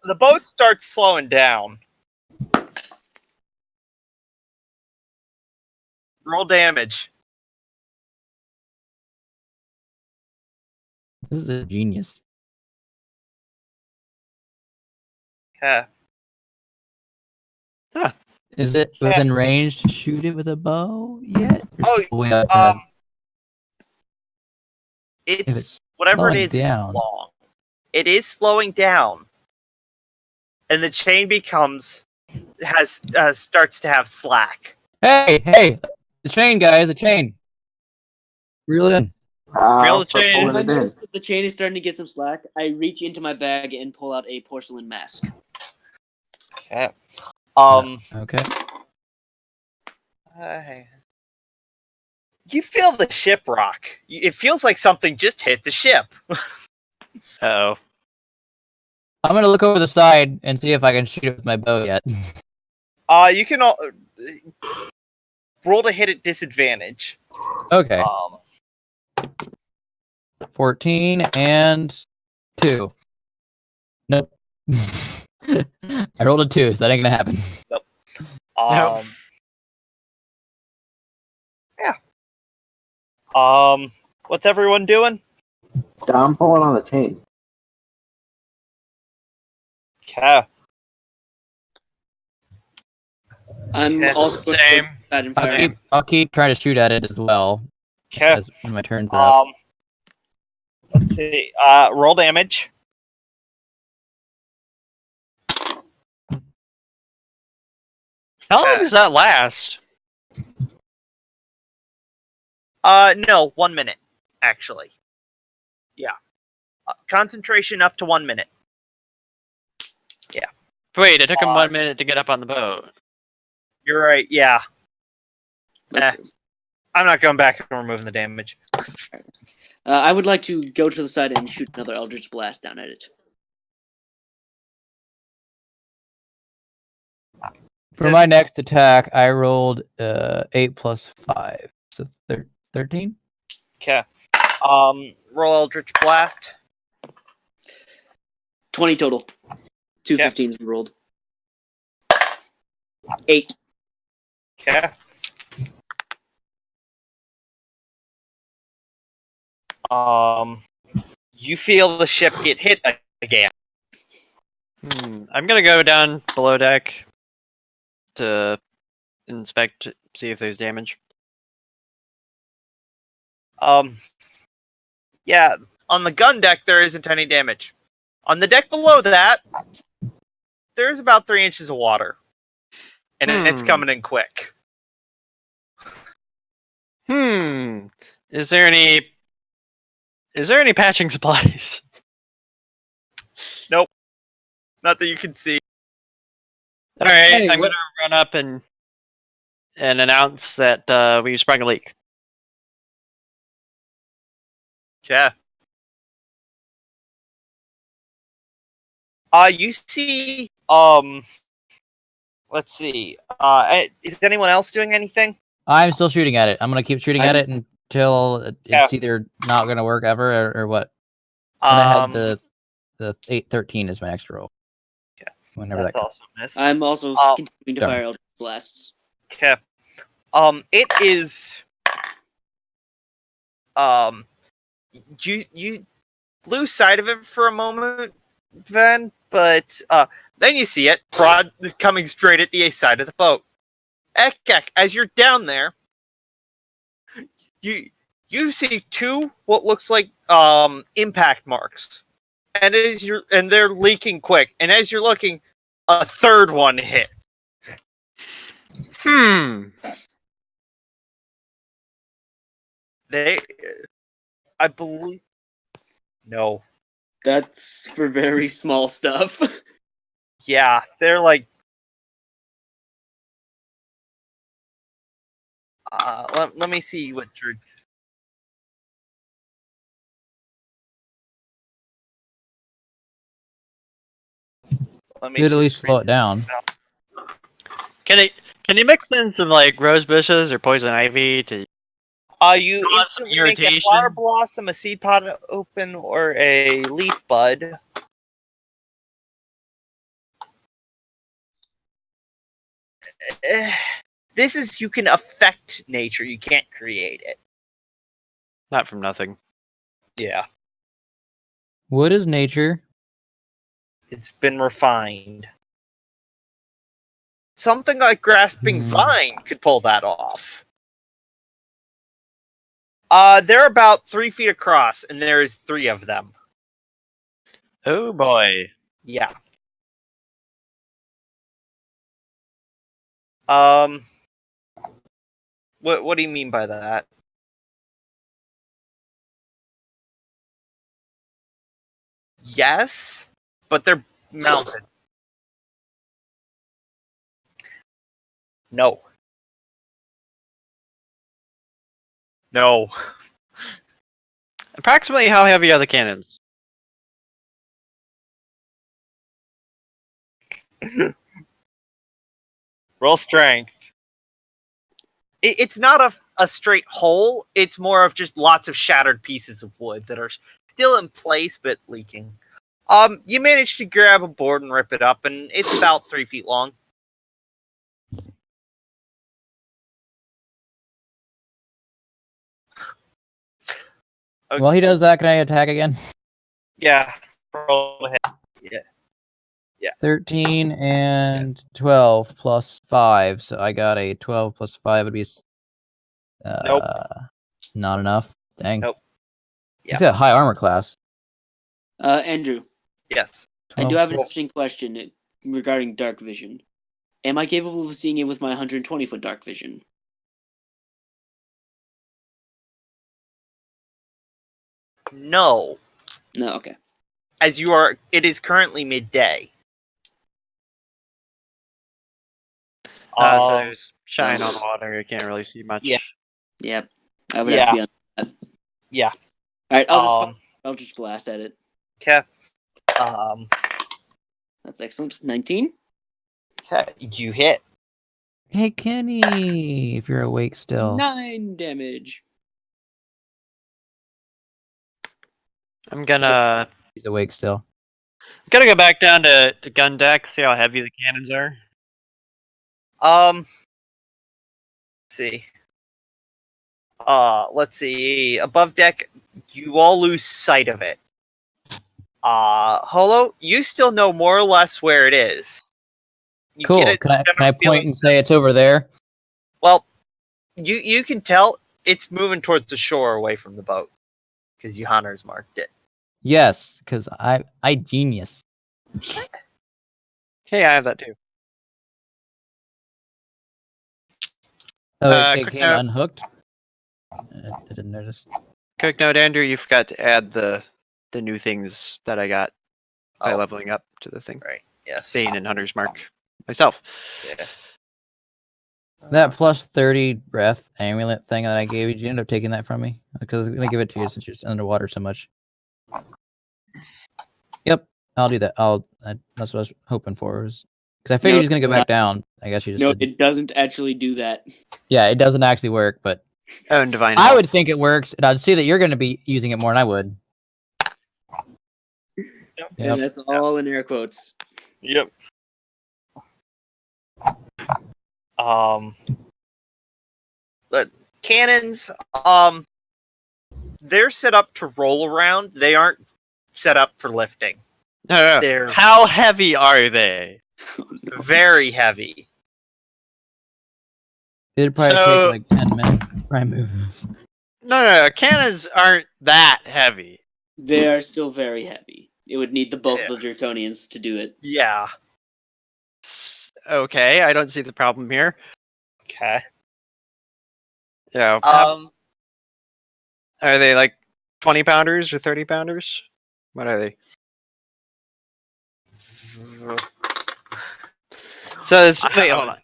The boat starts slowing down. Roll damage. This is ingenious. Yeah. Is it within range to shoot it with a bow yet? Oh, Way up ahead. If it's whatever it slowing is down. long. It is slowing down, and the chain starts to have slack. Hey, the chain, guys, the chain. Reel it in. Reel the Start chain. pulling I it in. notice that the chain is starting to get some slack. I reach into my bag and pull out a porcelain mask. Okay. Okay. You feel the ship rock. It feels like something just hit the ship. Uh-oh. I'm gonna look over the side and see if I can shoot it with my bow yet. You can roll to hit at disadvantage. Okay. 14 and 2. Nope. I rolled a 2, so that ain't gonna happen. Yeah. What's everyone doing? I'm pulling on the chain. Okay. I'm Yeah, also going same. to that in fire. I'll keep trying to shoot at it as well. Okay. As when my turn's up. Let's see. Roll damage. How long does that last? No, 1 minute, actually. Yeah. Concentration up to 1 minute. Wait, it took him 1 Pause. minute to get up on the boat. You're right, yeah. Okay. I'm not going back and removing the damage. I would like to go to the side and shoot another Eldritch Blast down at it. For my next attack, I rolled 8 plus 5, so 13. Okay. Roll Eldritch Blast. 20 total. Two Okay. 15s rolled. 8. Okay. You feel the ship get hit again. I'm gonna go down below deck to inspect, see if there's damage. Yeah, on the gun deck there isn't any damage. On the deck below that, there's about 3 inches of water, and it's coming in quick. Is there any patching supplies? Not that you can see. All right, Hey, I'm what- gonna run up and announce that we sprung a leak. Yeah. You see, let's see. Is anyone else doing anything? I'm still shooting at it. I'm gonna keep shooting at I'm- it until it's either not gonna work ever or what. And I had the 8-13 is my next roll. Okay. Whenever That's that comes. also a miss. I'm also continuing to darn. fire Eldritch Blasts. Okay. It is. You lose sight of it for a moment, Van, but then you see it broad coming straight at the side of the boat. Ek, as you're down there, you see 2 what looks like impact marks, and they're leaking quick. And as you're looking, a third one hit. I believe, no. That's for very small stuff. Yeah, they're like. Let me see what you're. Let me Could at just least slow it down. Can you mix in some like rose bushes or poison ivy to? You Cause some instantly make a irritation. flower blossom, a seed pod open, or a leaf bud. This is, you can affect nature. You can't create it. Not from nothing. Yeah, What is nature? it's been refined. Something like grasping vine could pull that off. They're about 3 feet across, and there's 3 of them. Oh boy. Yeah. What do you mean by that? Yes, but they're mounted. No. No. Approximately how heavy are the cannons? Roll strength. It's not a straight hole. It's more of just lots of shattered pieces of wood that are still in place but leaking. You manage to grab a board and rip it up, and it's about 3 feet long. Okay. While he does that, can I attack again? Yeah. Roll ahead. 13 and 12 plus 5. So I got a 12 plus 5 would be Nope. Not enough. Dang. Nope. He's got high armor class. Andrew, Yes. I 12. do have an interesting question regarding dark vision. Am I capable of seeing it with my 120-foot dark vision? No. No, okay. As you are, it is currently midday. So there's shine on the water. You can't really see much. Yeah. Yep. I would have to be on that. Yeah. Alright, I'll just Eldritch Blast at it. Okay. That's excellent. 19? Okay. You hit. Hey, Kenny, if you're awake still. 9 damage. I'm gonna He's awake still. go back down to gun deck, see how heavy the cannons are. Let's see. Let's see. Above deck, you all lose sight of it. Holo, you still know more or less where it is. You Cool. get a Can I general point feeling- and say it's over there? Well, you can tell it's moving towards the shore away from the boat because you hunters marked it. Yes, because I genius. Hey, I have that too. Oh, it quick came note. unhooked. I didn't notice. Quick note, Andrew, you forgot to add the new things that I got by Oh. leveling up to the thing. Right. Yes. Bane and Hunter's Mark myself. Yeah. That plus 30 breath amulet thing that I gave you, did you end up taking that from me? Because I was gonna give it to you since you're underwater so much. Yep, I'll do that. That's what I was hoping for. Because I figured No, he's gonna go back down. I guess you just No, didn't. it doesn't actually do that. Yeah, it doesn't actually work, but Oh, and Divine I Health. would think it works, and I'd see that you're gonna be using it more than I would. Yep. Yep. And that's all in air quotes. Yep. But cannons, they're set up to roll around. They aren't set up for lifting. No. They're How heavy are they? very heavy. It'd probably So- take like 10 minutes to try and move this. No, cannons aren't that heavy. They are still very heavy. It would need both Yeah. the Draconians to do it. Yeah. Okay, I don't see the problem here. Okay. Yeah. Are they like 20 pounders or 30 pounders? What are they? So it's, I wait, hold on.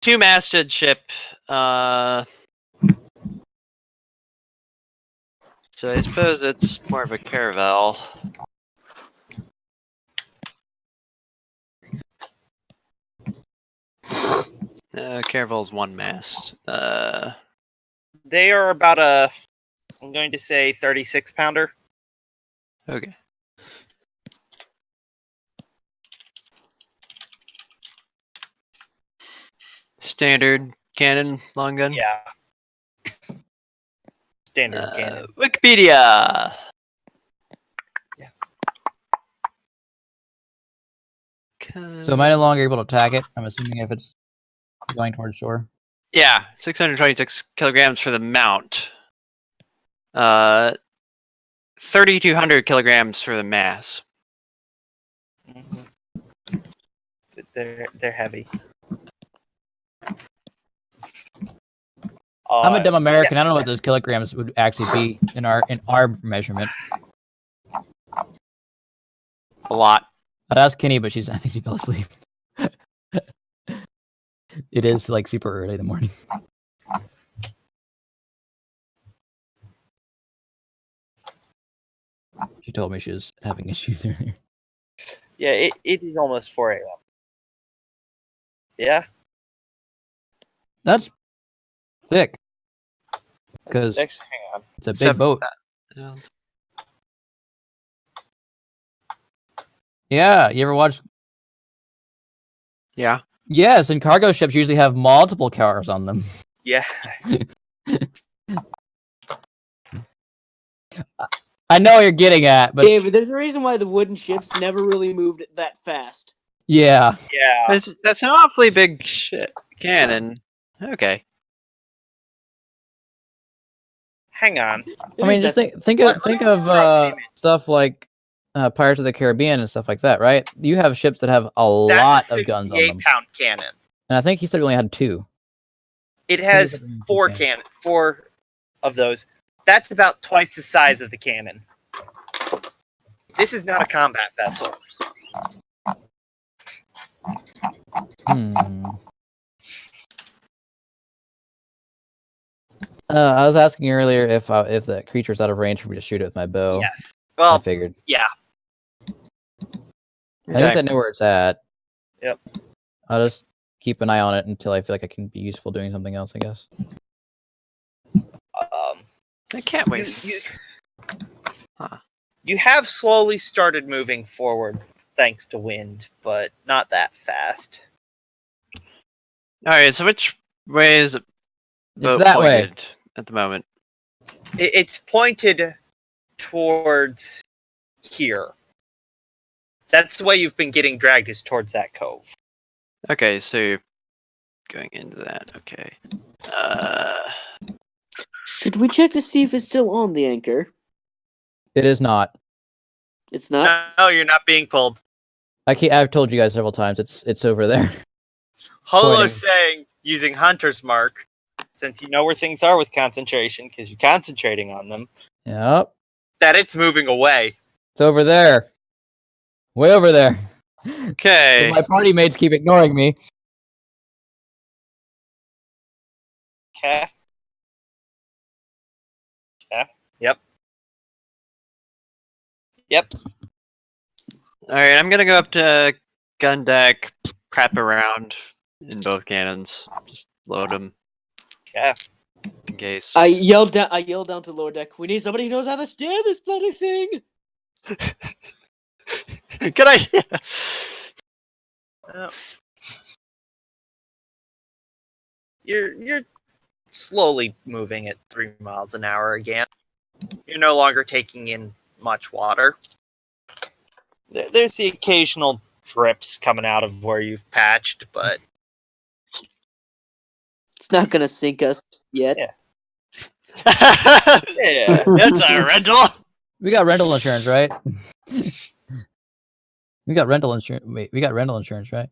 Two-masted ship. So I suppose it's more of a caravel. Caravel's one mast. They are about I'm going to say 36 pounder. Okay. Standard cannon, long gun. Yeah. Standard cannon. Wikipedia. Yeah. So am I no longer able to attack it? I'm assuming if it's going towards shore. Yeah, 626 kilograms for the mount. 3,200 kilograms for the mass. Mhm. They're heavy. I'm a dumb American. I don't know what those kilograms would actually be in our measurement. A lot. I'd ask Kenny, but I think she fell asleep. It is like super early in the morning. She told me she was having issues earlier. Yeah, it is almost 4 a.m. Yeah. That's thick. Because Hang on. it's a big boat. Yeah, you ever watch? Yeah. Yes, and cargo ships usually have multiple cars on them. Yeah. I know what you're getting at, but David, there's a reason why the wooden ships never really moved that fast. yeah. Yeah. That's an awfully big cannon. Okay. Hang on. I mean, just think of stuff like Pirates of the Caribbean and stuff like that, right? You have ships that have a lot That's a of guns on them, 68-pound cannon. and I think he said we only had 2. It has Okay. 4 of those. That's about twice the size of the cannon. This is not a combat vessel. I was asking earlier if the creature's out of range for me to shoot it with my bow. Yes. I Well, figured. yeah. At least I know where it's at. Yep. I'll just keep an eye on it until I feel like I can be useful doing something else. I guess. I can't wait. You have slowly started moving forward thanks to wind, but not that fast. Alright, so which way is it It's that way. pointed at the moment? It's pointed towards here. That's the way you've been getting dragged, is towards that cove. Okay, so going into that, okay. Should we check to see if it's still on the anchor? It is not. It's not. No, you're not being pulled. I've told you guys several times. It's over there. Holo's Pointing. saying, using Hunter's Mark, since you know where things are with concentration, because you're concentrating on them, Yep. that it's moving away. It's over there. Way over there. Okay. My party mates keep ignoring me. Okay. Okay. Yep. Yep. Alright, I'm gonna go up to gun deck, crap around in both cannons. Just load them Okay. in case. I yelled down to lower deck. We need somebody who knows how to steer this bloody thing. Good idea! You're slowly moving at 3 miles an hour again. You're no longer taking in much water. There's the occasional drips coming out of where you've patched, but It's not gonna sink us yet. Yeah. yeah. That's a rental! We got rental insurance, right? We got rental insurance. Wait, we got rental insurance, right?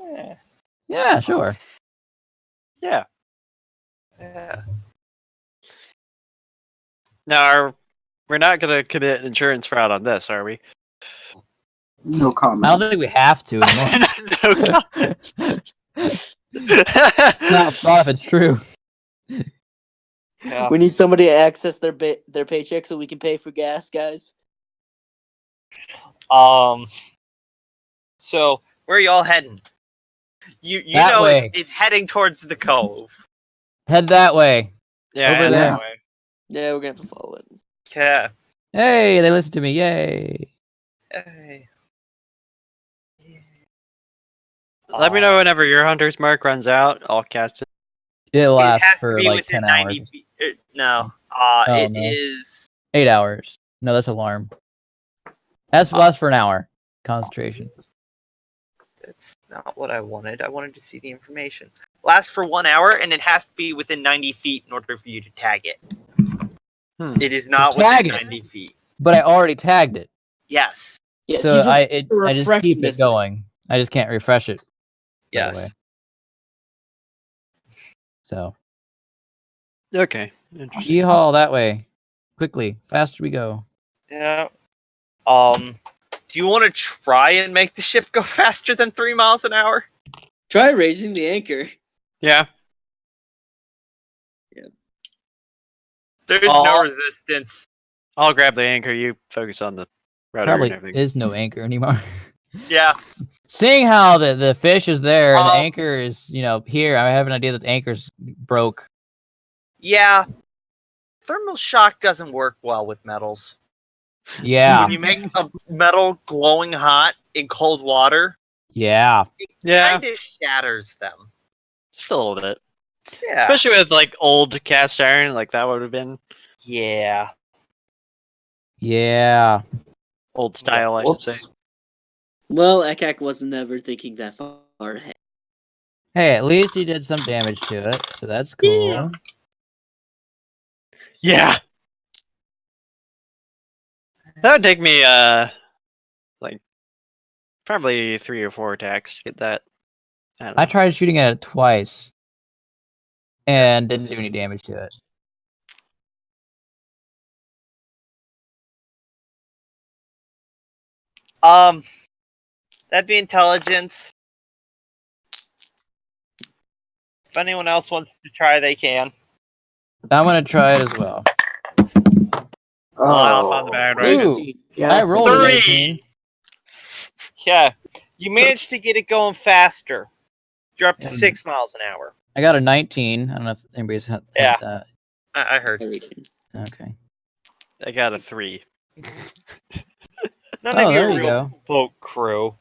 Yeah. Yeah, sure. Yeah. Yeah. Now, we're not gonna commit insurance fraud on this, are we? No I comment. don't think we have to anymore. No comments. Not fraud if it's true. Yeah. We need somebody to access their paycheck so we can pay for gas, guys. So where are y'all heading? You That know way. it's heading towards the cove. Head that way. Yeah, Over and there. that way. Yeah, we're gonna have to follow it. Okay. Hey, they listened to me. Yay. Hey. Let me know whenever your hunter's mark runs out. I'll cast it. It It lasts has to for be like within 10 hours. 90 feet. No. Oh, It no. is 8 hours. No, that's alarm. That's lasts for an hour. Concentration. That's not what I wanted. I wanted to see the information. Lasts for 1 hour, and it has to be within 90 feet in order for you to tag it. It is not tag within it? 90 feet. But I already tagged it. Yes. Yes, So he's just I just refreshing keep it this thing. going. I just can't refresh it. by the way. Yes. So Okay. Interesting. yeehaw that way. Quickly. Faster we go. Yeah. Do you want to try and make the ship go faster than 3 miles an hour? Try raising the anchor. Yeah. There's no resistance. I'll grab the anchor. You focus on the rudder Probably and everything. is no anchor anymore. Yeah. Seeing how the fish is there and the Um, anchor is, here, I have an idea that the anchor's broke. Yeah. Thermal shock doesn't work well with metals. Yeah. When you make a metal glowing hot in cold water, Yeah. it Yeah. kind of shatters them. Just a little bit. Yeah. Especially with like old cast iron, like that would have been Yeah. Yeah. old style, I should say. Whoops. Well, Ekak wasn't ever thinking that far ahead. Hey, at least he did some damage to it, so that's cool. Yeah. Yeah. That would take me like probably 3 or 4 attacks to get that. I don't know. I tried shooting at it twice and didn't do any damage to it. That'd be intelligence. If anyone else wants to try, they can. I'm gonna try it as well. I'll on the bad right. Ooh. 19. Yeah, I that's rolled an 3. 18. Yeah. You managed to get it going faster. You're up to And- 6 miles an hour. I got a 19. I don't know if anybody's had Yeah. that. I heard. Okay. I got a 3. None Oh, of you there are you real go. boat crew.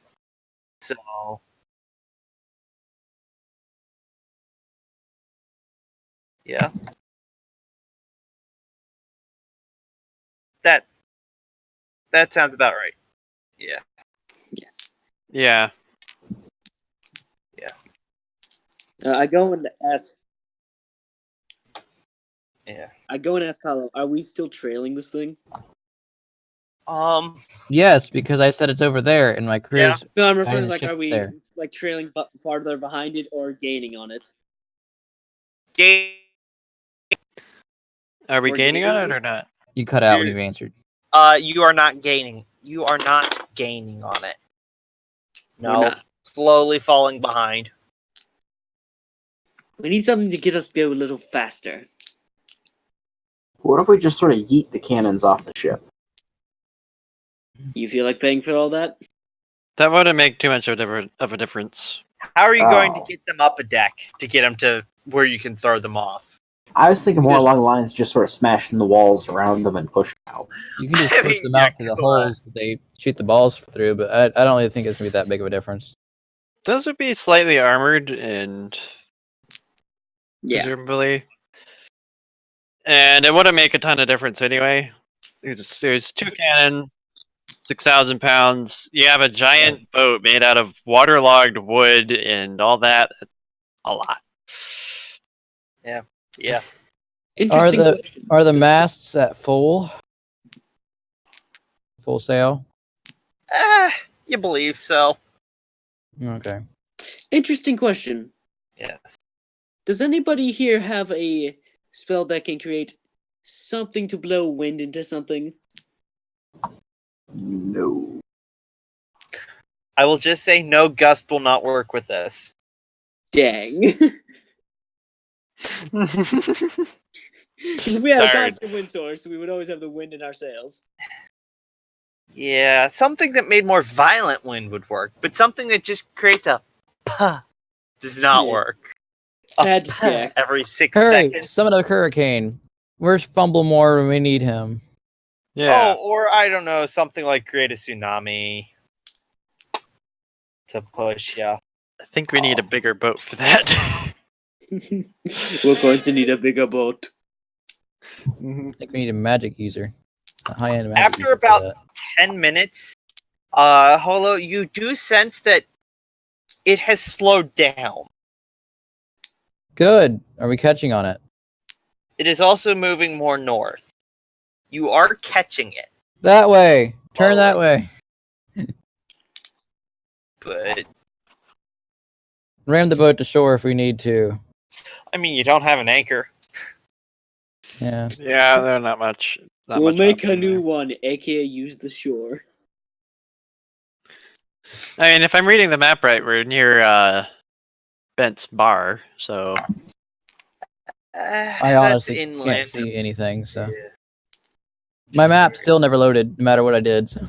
So. Yeah. That sounds about right. Yeah. Yeah. I go and ask. Yeah. I go and ask Hollow, are we still trailing this thing? Yes, because I said it's over there, and my crew's No, I'm guiding referring the like, ship are we there. like trailing farther behind it or gaining on it? Are we Or gaining on gaining? it or not? You cut out when you answered. You are not gaining. You are not gaining on it. We're No. not. Slowly falling behind. We need something to get us to go a little faster. What if we just sort of yeet the cannons off the ship? You feel like paying for all that? That wouldn't make too much of a difference. How are you going to Oh. get them up a deck to get them to where you can throw them off? I was thinking more Just- along the lines of just sort of smashing the walls around them and push out. You can just I push mean, them yeah, out through the come on. holes that they shoot the balls through, but I don't really think it's gonna be that big of a difference. Those would be slightly armored and Yeah. presumably, and it wouldn't make a ton of difference anyway. There's 2 cannons, 6,000 pounds. You have a giant boat made out of waterlogged wood and all that. A lot. Yeah. Interesting the- question. Are the masts at full sail? You believe so. Okay. Interesting question. Yes. Does anybody here have a spell that can create something to blow wind into something? No. I will just say no gust will not work with this. Dang. Because if we had a Darn. constant wind source, we would always have the wind in our sails. Yeah, something that made more violent wind would work, but something that just creates a puh does not Yeah. work. A Bad puh Jack. every 6 Hurry! seconds. Summon a hurricane. Where's Fumblemore when we need him? Yeah. Oh, or I don't know, something like create a tsunami to push, yeah. I think we need a bigger boat for that. We're going to need a bigger boat. I think we need a magic user. A high-end magic After user for about that. 10 minutes, Holo, you do sense that it has slowed down. Good. Are we catching on it? It is also moving more north. You are catching it, That way. Turn that way. but Ram the boat to shore if we need to. I mean, you don't have an anchor. Yeah. Yeah, they're not much. Not We'll much make a option new there. one, aka use the shore. I mean, if I'm reading the map right, we're near Bent's Bar, so I That's honestly inland. can't see anything, so. Yeah. My map still never loaded, no matter what I did. So.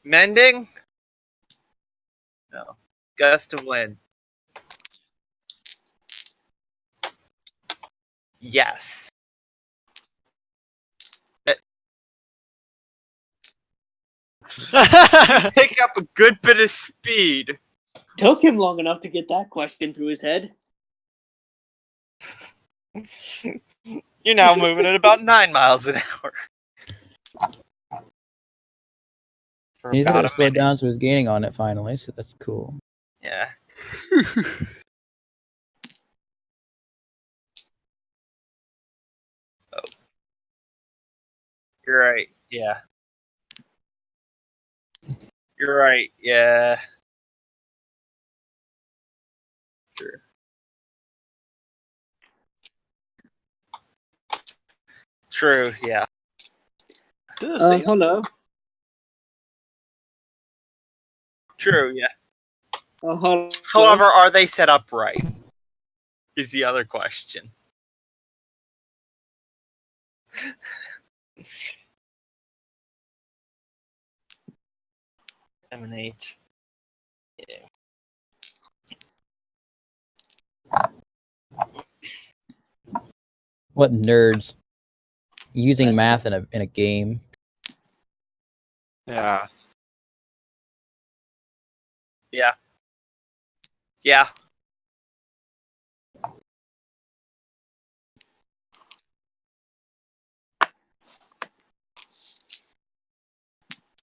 Mending? No. Gust of wind. Yes. Pick up a good bit of speed. Took him long enough to get that question through his head. You're now moving at about 9 miles an hour. For He's about gonna a slow minute. down, so he's gaining on it finally, so that's cool. Yeah. Oh. You're right. Yeah. You're right. Yeah. Sure. True. Yeah. Hello. True. Yeah. However, are they set up right? Is the other question. M&H. Yeah. What nerds using math in a game? Yeah. Yeah. Yeah.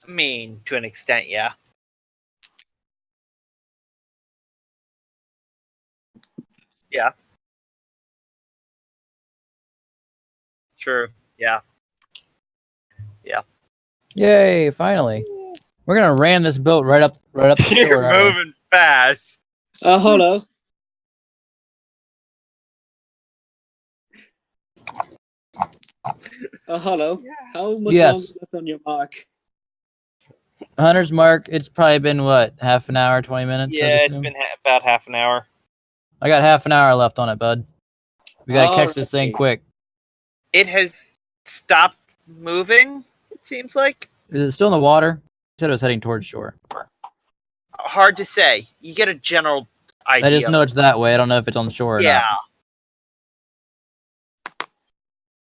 I mean, to an extent, yeah. Yeah. True. Yeah. Yeah. Yay! Finally, we're gonna ram this boat right up the shore. You're aren't we? moving fast. Hello. Hello. How much Yes. longer left on your mark? Hunter's mark. It's probably been what, half an hour, 20 minutes. I'd Yeah, it's assume? been about half an hour. I got half an hour left on it, bud. We gotta catch this thing Alrighty. quick. It has stopped moving, it seems like. Is it still in the water? It said it was heading towards shore. Hard to say. You get a general idea. I just know it's that way. I don't know if it's on the shore or Yeah. not.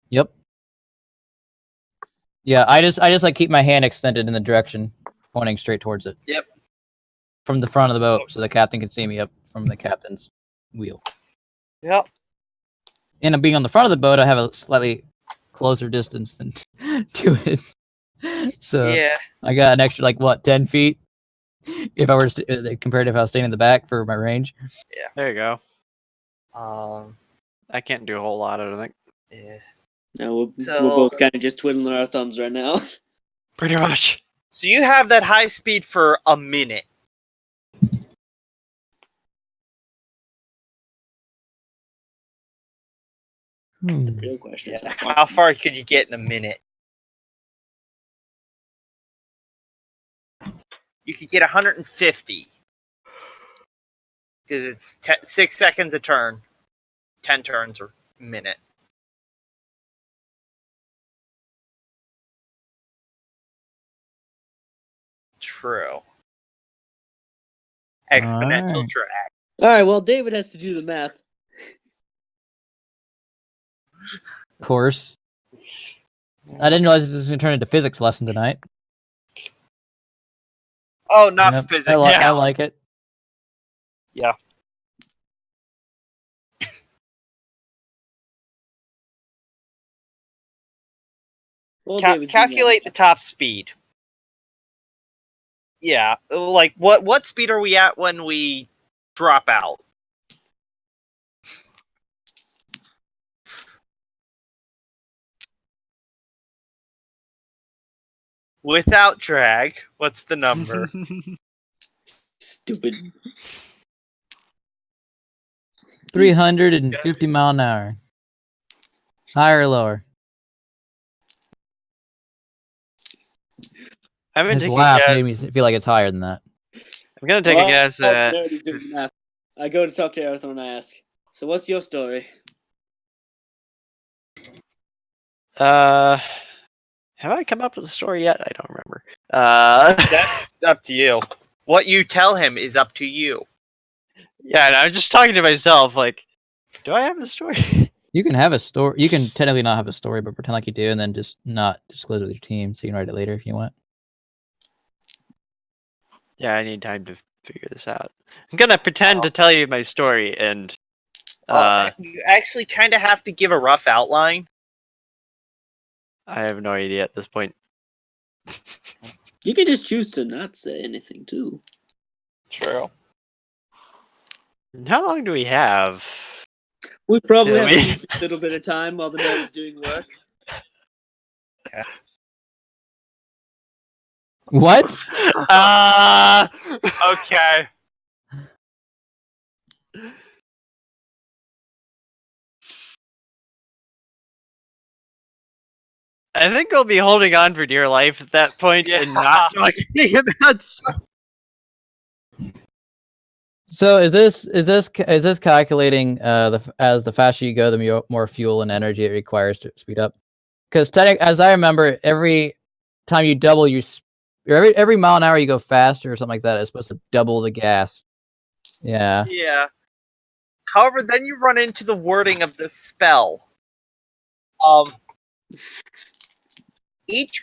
Yep. Yeah, I just like keep my hand extended in the direction pointing straight towards it. Yep. From the front of the boat, so the captain can see me up from the captain's wheel. Yep. And being on the front of the boat, I have a slightly closer distance than to it. So Yeah. I got an extra, like, what, 10 feet? If I were compared to if I was standing in the back for my range. There you go. Um. I can't do a whole lot, I don't think. Yeah. No, we're So- both kind of just twiddling our thumbs right now. Pretty much. So you have that high speed for a minute. The real question is Yeah. How far could you get in a minute? You could get 150. Because it's 6 seconds a turn. 10 turns or a minute. True. Exponential Alright. drag. All right. Well, David has to do the math. Of course. I didn't realize this was going to turn into physics lesson tonight. Oh, not Yep, physics. I like it. Yeah. Well, David's doing Calculate the top speed. Yeah, like what speed are we at when we drop out? Without drag, what's the number? that. Stupid. 350 mile an hour. Higher or lower? I'm gonna His take a laugh guess. made me feel like it's higher than that. I'm gonna take a guess at. Nerd is doing the math. I go to talk to Arthur and I ask, so what's your story? Have I come up with a story yet? I don't remember. That's up to you. What you tell him is up to you. Yeah, and I'm just talking to myself. Like, do I have a story? You can have a story. You can technically not have a story, but pretend like you do, and then just not disclose it with your team, so you can write it later if you want. Yeah, I need time to figure this out. I'm gonna pretend to tell you my story, and You actually kind of have to give a rough outline. I have no idea at this point. You can just choose to not say anything too. True. And how long do we have? We probably Yeah, have a we- decent little bit of time while the nerd is doing work. What? Okay. I think I'll be holding on for dear life at that point and not talking about stuff. So is this calculating as the faster you go, the more fuel and energy it requires to speed up? Because as I remember, every time you double or every mile an hour you go faster or something like that, it's supposed to double the gas. Yeah. Yeah. However, then you run into the wording of the spell. Each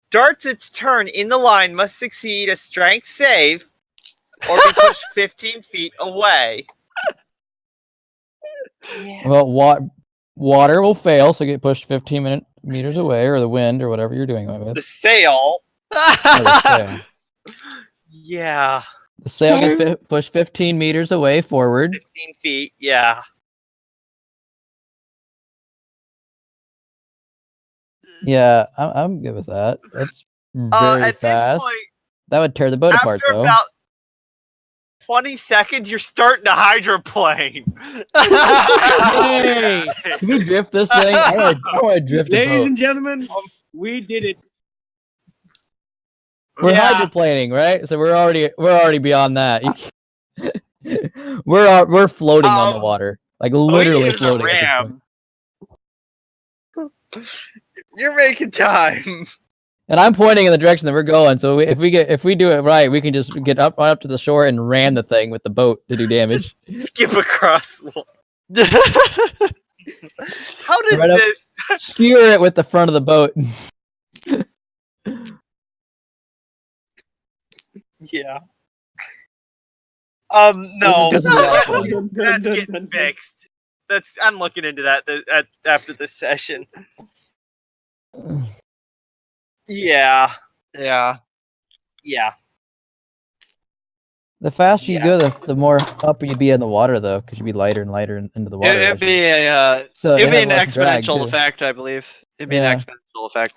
starts its turn in the line must succeed a strength save or be pushed 15 feet away. Yeah. Well, water will fail, so get pushed 15 meters away, or the wind, or whatever you're doing it with. The sail. Oh, the sail. Yeah. The sail gets pushed 15 meters away forward. 15 feet. Yeah. Yeah, I'm good with that. That's very At fast. this point, That would tear the boat apart, after though. about 20 seconds, you're starting to hydroplane. Hey! Can we drift this thing? I want to drift the Ladies boat. and gentlemen, we did it. We're Yeah. hydroplaning, right? So we're already beyond that. We're floating on the water, like literally use a floating. At this point. ram. You're making time. And I'm pointing in the direction that we're going. So if we do it right, we can just get right up to the shore and ram the thing with the boat to do damage. Skip across. How did Right up- this? Skewer it with the front of the boat. Yeah. No, This is awful. that's getting fixed. I'm looking into that after this session. Yeah. Yeah. Yeah. The faster you Yeah. go, the more up you'd be in the water, though, because you'd be lighter and lighter into the water. It'd be a so it'd be an less drag, exponential too. effect, I believe. It'd be Yeah. an exponential effect.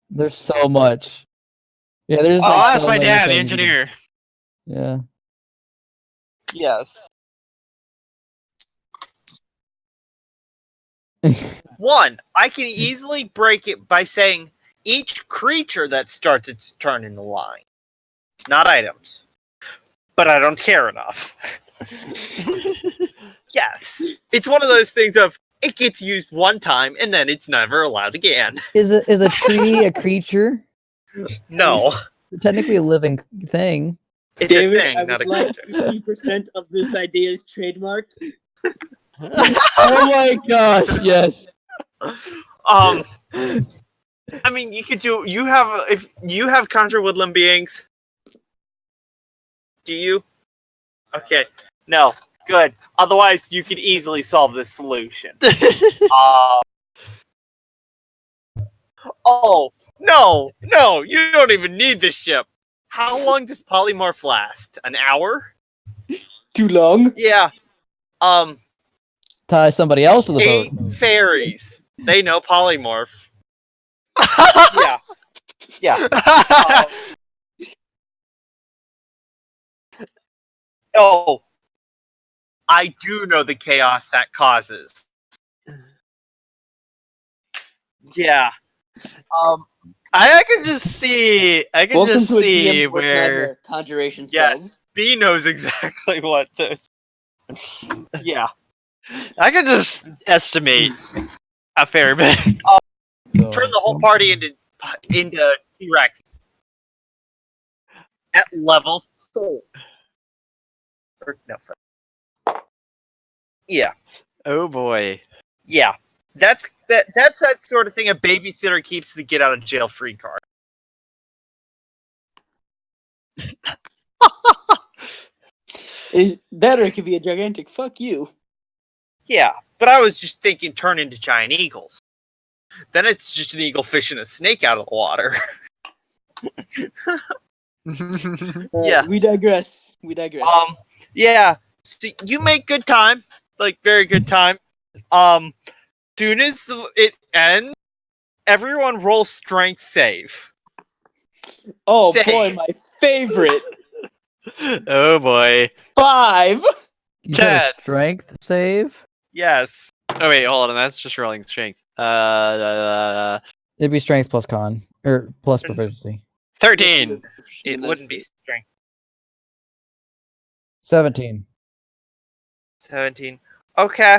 There's so much. Yeah, there's. I'll like, ask so my many dad, the things you can- engineer. Yeah. Yes. One, I can easily break it by saying each creature that starts its turn in the line, not items. But I don't care enough. Yes, it's one of those things of it gets used one time and then it's never allowed again. Is a tree a creature? No, Technically a living thing. it's David, a thing, I not would a like creature. 50% of this idea is trademarked. Oh my gosh! Yes. I mean, you could do. If you have conjure woodland beings. Do you? Okay. No. Good. Otherwise, you could easily solve this solution. Oh, no. You don't even need this ship. How long does polymorph last? An hour? Too long? Yeah. Tie somebody else to the 8 boat. fairies. They know polymorph. Yeah. Oh. I do know the chaos that causes. Yeah. I can just see. I can Welcome just to a see DM's worst where. nightmare, conjuration spells. Yes. B knows exactly what this. Yeah. I can just estimate a fair bit. Turn the whole party into T-Rex. At level 4. Or, no, 5. Yeah. Oh boy. Yeah. That's that sort of thing a babysitter keeps the get out of jail free card. That or it could be a gigantic fuck you. Yeah, but I was just thinking turn into giant eagles. Then it's just an eagle fishing a snake out of the water. Yeah. We digress. Yeah. So you make good time. Like, very good time. Soon as it ends, everyone roll strength save. Oh Save. boy, my favorite. Oh boy. 5. You said a Chad. strength save? Yes. Oh wait, hold on. That's just rolling strength. It'd be strength plus con or plus proficiency. 13. It wouldn't be strength. 17. 17. Okay.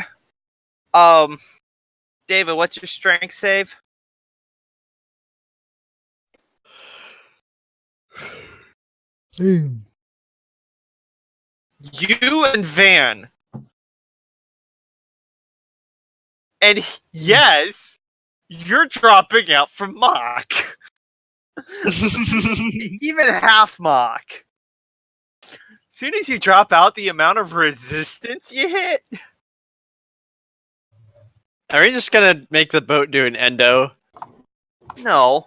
David, what's your strength save? You and Van. And yes, you're dropping out from Mach. Even half Mach. Soon as you drop out, the amount of resistance you hit. Are we just gonna make the boat do an endo? No.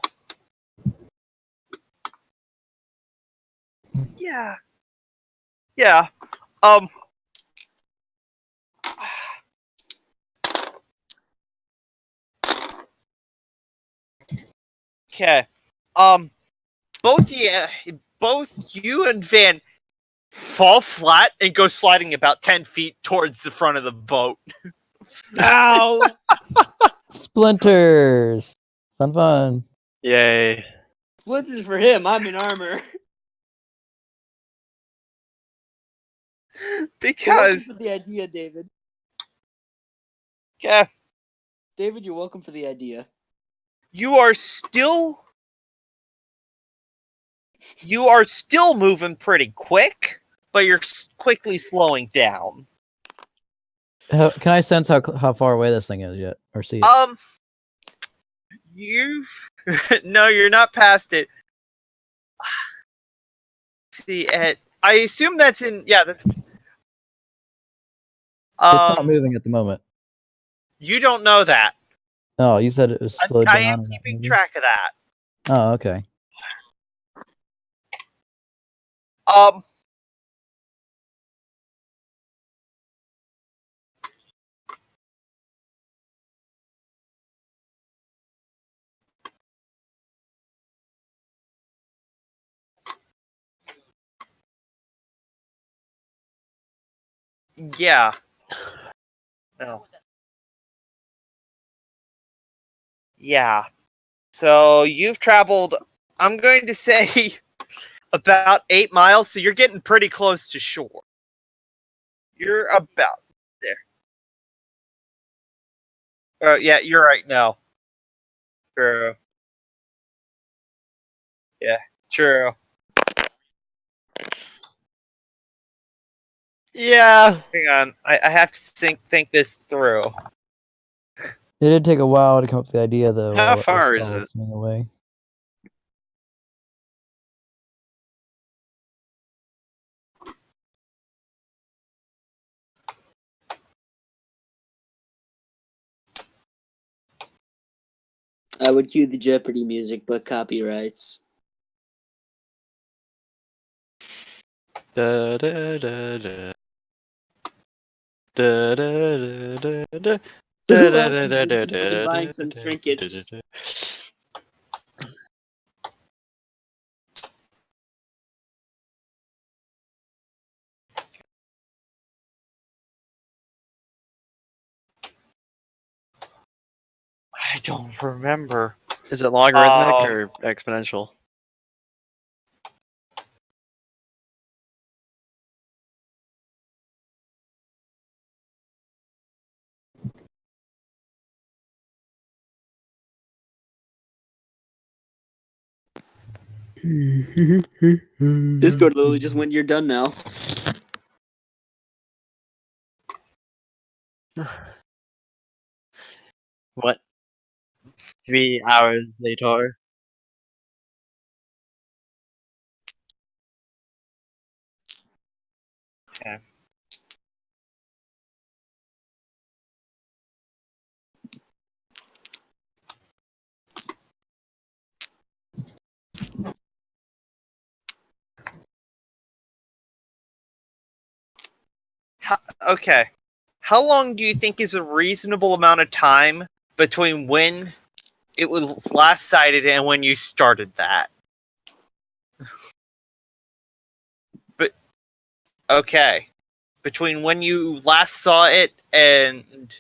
Yeah. Yeah. Okay. Both you and Van fall flat and go sliding about 10 feet towards the front of the boat. Ow! Splinters. Fun. Yay. Splinters for him. I'm in armor. You're welcome Because for the idea, David. yeah, David, you're welcome for the idea. you are still moving pretty quick, but you're quickly slowing down. Can I sense how far away this thing is yet, or see it? You no, you're not past it. See it. I assume that's in It's not moving at the moment. You don't know that. Oh, you said it was slowed down. I am keeping track of that. Oh, okay. Yeah. No. Yeah. So you've traveled, I'm going to say, about 8 miles, so you're getting pretty close to shore. You're about there. Yeah, you're right, no. True. Yeah, true. Yeah. Hang on, I have to think this through. It did take a while to come up with the idea, though. How while far it is was it? swimming away. I would cue the Jeopardy music, but copyrights. Da, da, da, da. Da, da, da, da, da. Da, Who da, else da, is da, da, interested in da, buying da, some da, trinkets? da, da. I don't remember. Is it logarithmic or exponential? Discord literally just went, "You're done now." What? 3 hours later. Okay. Okay. How long do you think is a reasonable amount of time between when it was last sighted and when you started that? But okay. Between when you last saw it and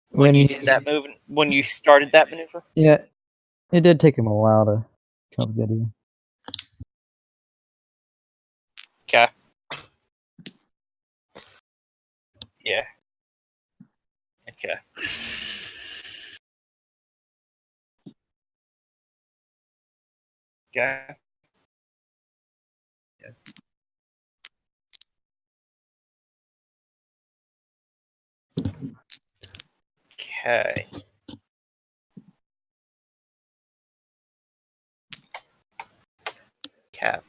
when you did that move, when you started that maneuver? Yeah, it did take him a while to come up with the idea. Okay. Yeah. Okay. Okay. Okay. Okay.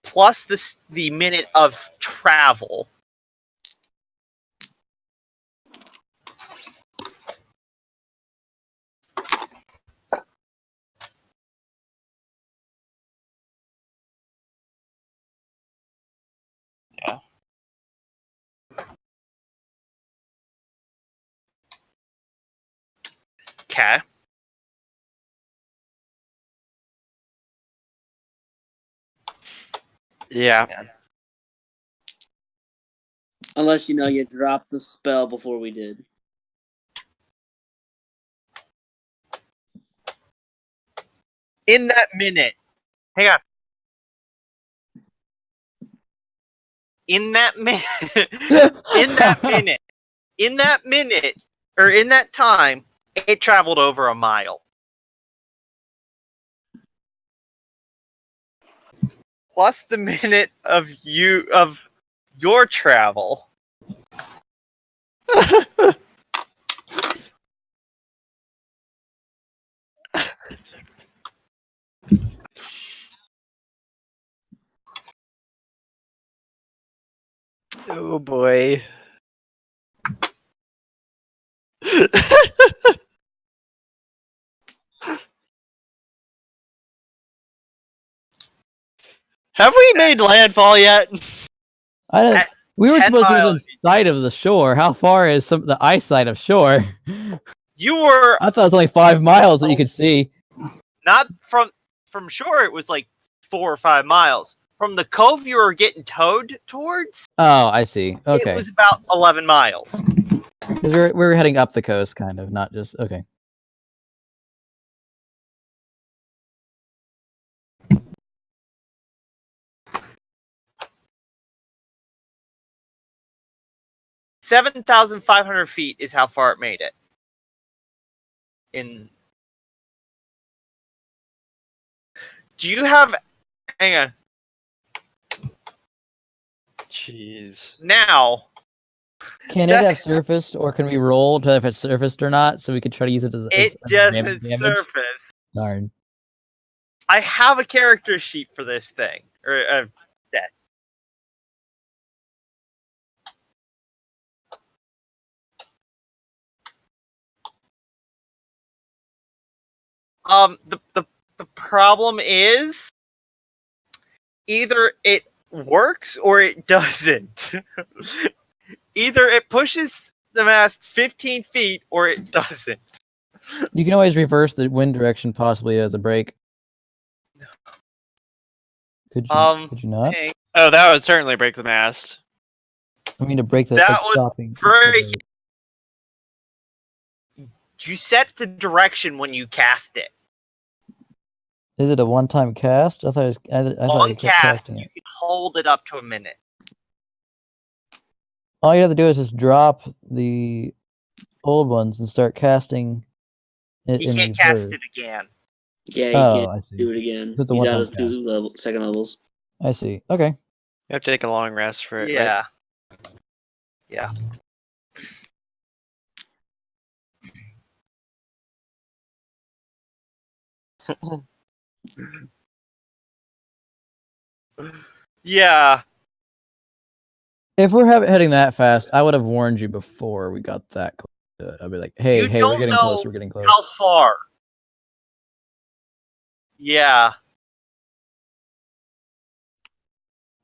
Plus the minute of travel. Yeah. Okay. Yeah. Unless you dropped the spell before we did. In that minute. Hang on. In that minute. In that minute, or in that time, it traveled over a mile. Plus the minute of your travel. Oh boy. Have we made landfall yet? I don't, At we were 10 supposed to be within miles. sight of the shore. How far is the eyesight of shore? You were I thought it was only 5 miles that you could see. not from shore. It was like 4 or 5 miles. From the cove you were getting towed towards, Oh, I see. it Okay. was about 11 miles. 'Cause we're heading up the coast, kind of, not just okay. $7,500 is how far it made it. Do you have? Hang on. Jeez. Now, Can it have surfaced, or can we roll to if it's surfaced or not, so we could try to use it as it doesn't damage? surface. Darn. I have a character sheet for this thing. The problem is either it works or it doesn't. Either it pushes the mast 15 feet or it doesn't. You can always reverse the wind direction, possibly as a break. Could you not? Hey, Oh, that would certainly break the mast. I mean, to break the that would stopping. break. You set the direction when you cast it. Is it a one-time cast? I thought it was. I thought On you kept cast, casting you it. can hold it up to a minute. All you have to do is just drop the old ones and start casting it He in can't cast reverse. it again. Yeah, you Oh, can't I see. do it again. So it's a He's out one-time of cast. second levels. I see. Okay. You have to take a long rest for it, right? Yeah. Yeah. Yeah. If we're heading that fast, I would have warned you before we got that close to it. I'd be like, hey, You we're don't getting know close, we're getting close. how far. Yeah.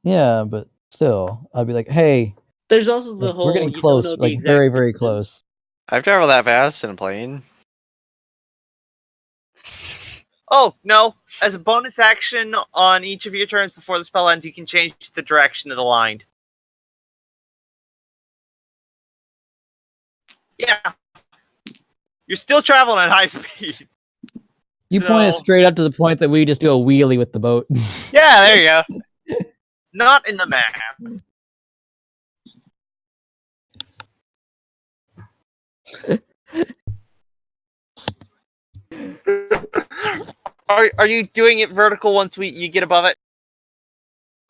Yeah, but still, I'd be like, hey, There's also the like, whole we're getting you close, don't know the like exact very, very distance. close. I've traveled that fast in a plane. Oh, no. As a bonus action on each of your turns before the spell ends, you can change the direction of the line. Yeah. You're still traveling at high speed. You point it So- straight up to the point that we just do a wheelie with the boat. Yeah, there you go. Not in the maps. Are you doing it vertical once you get above it?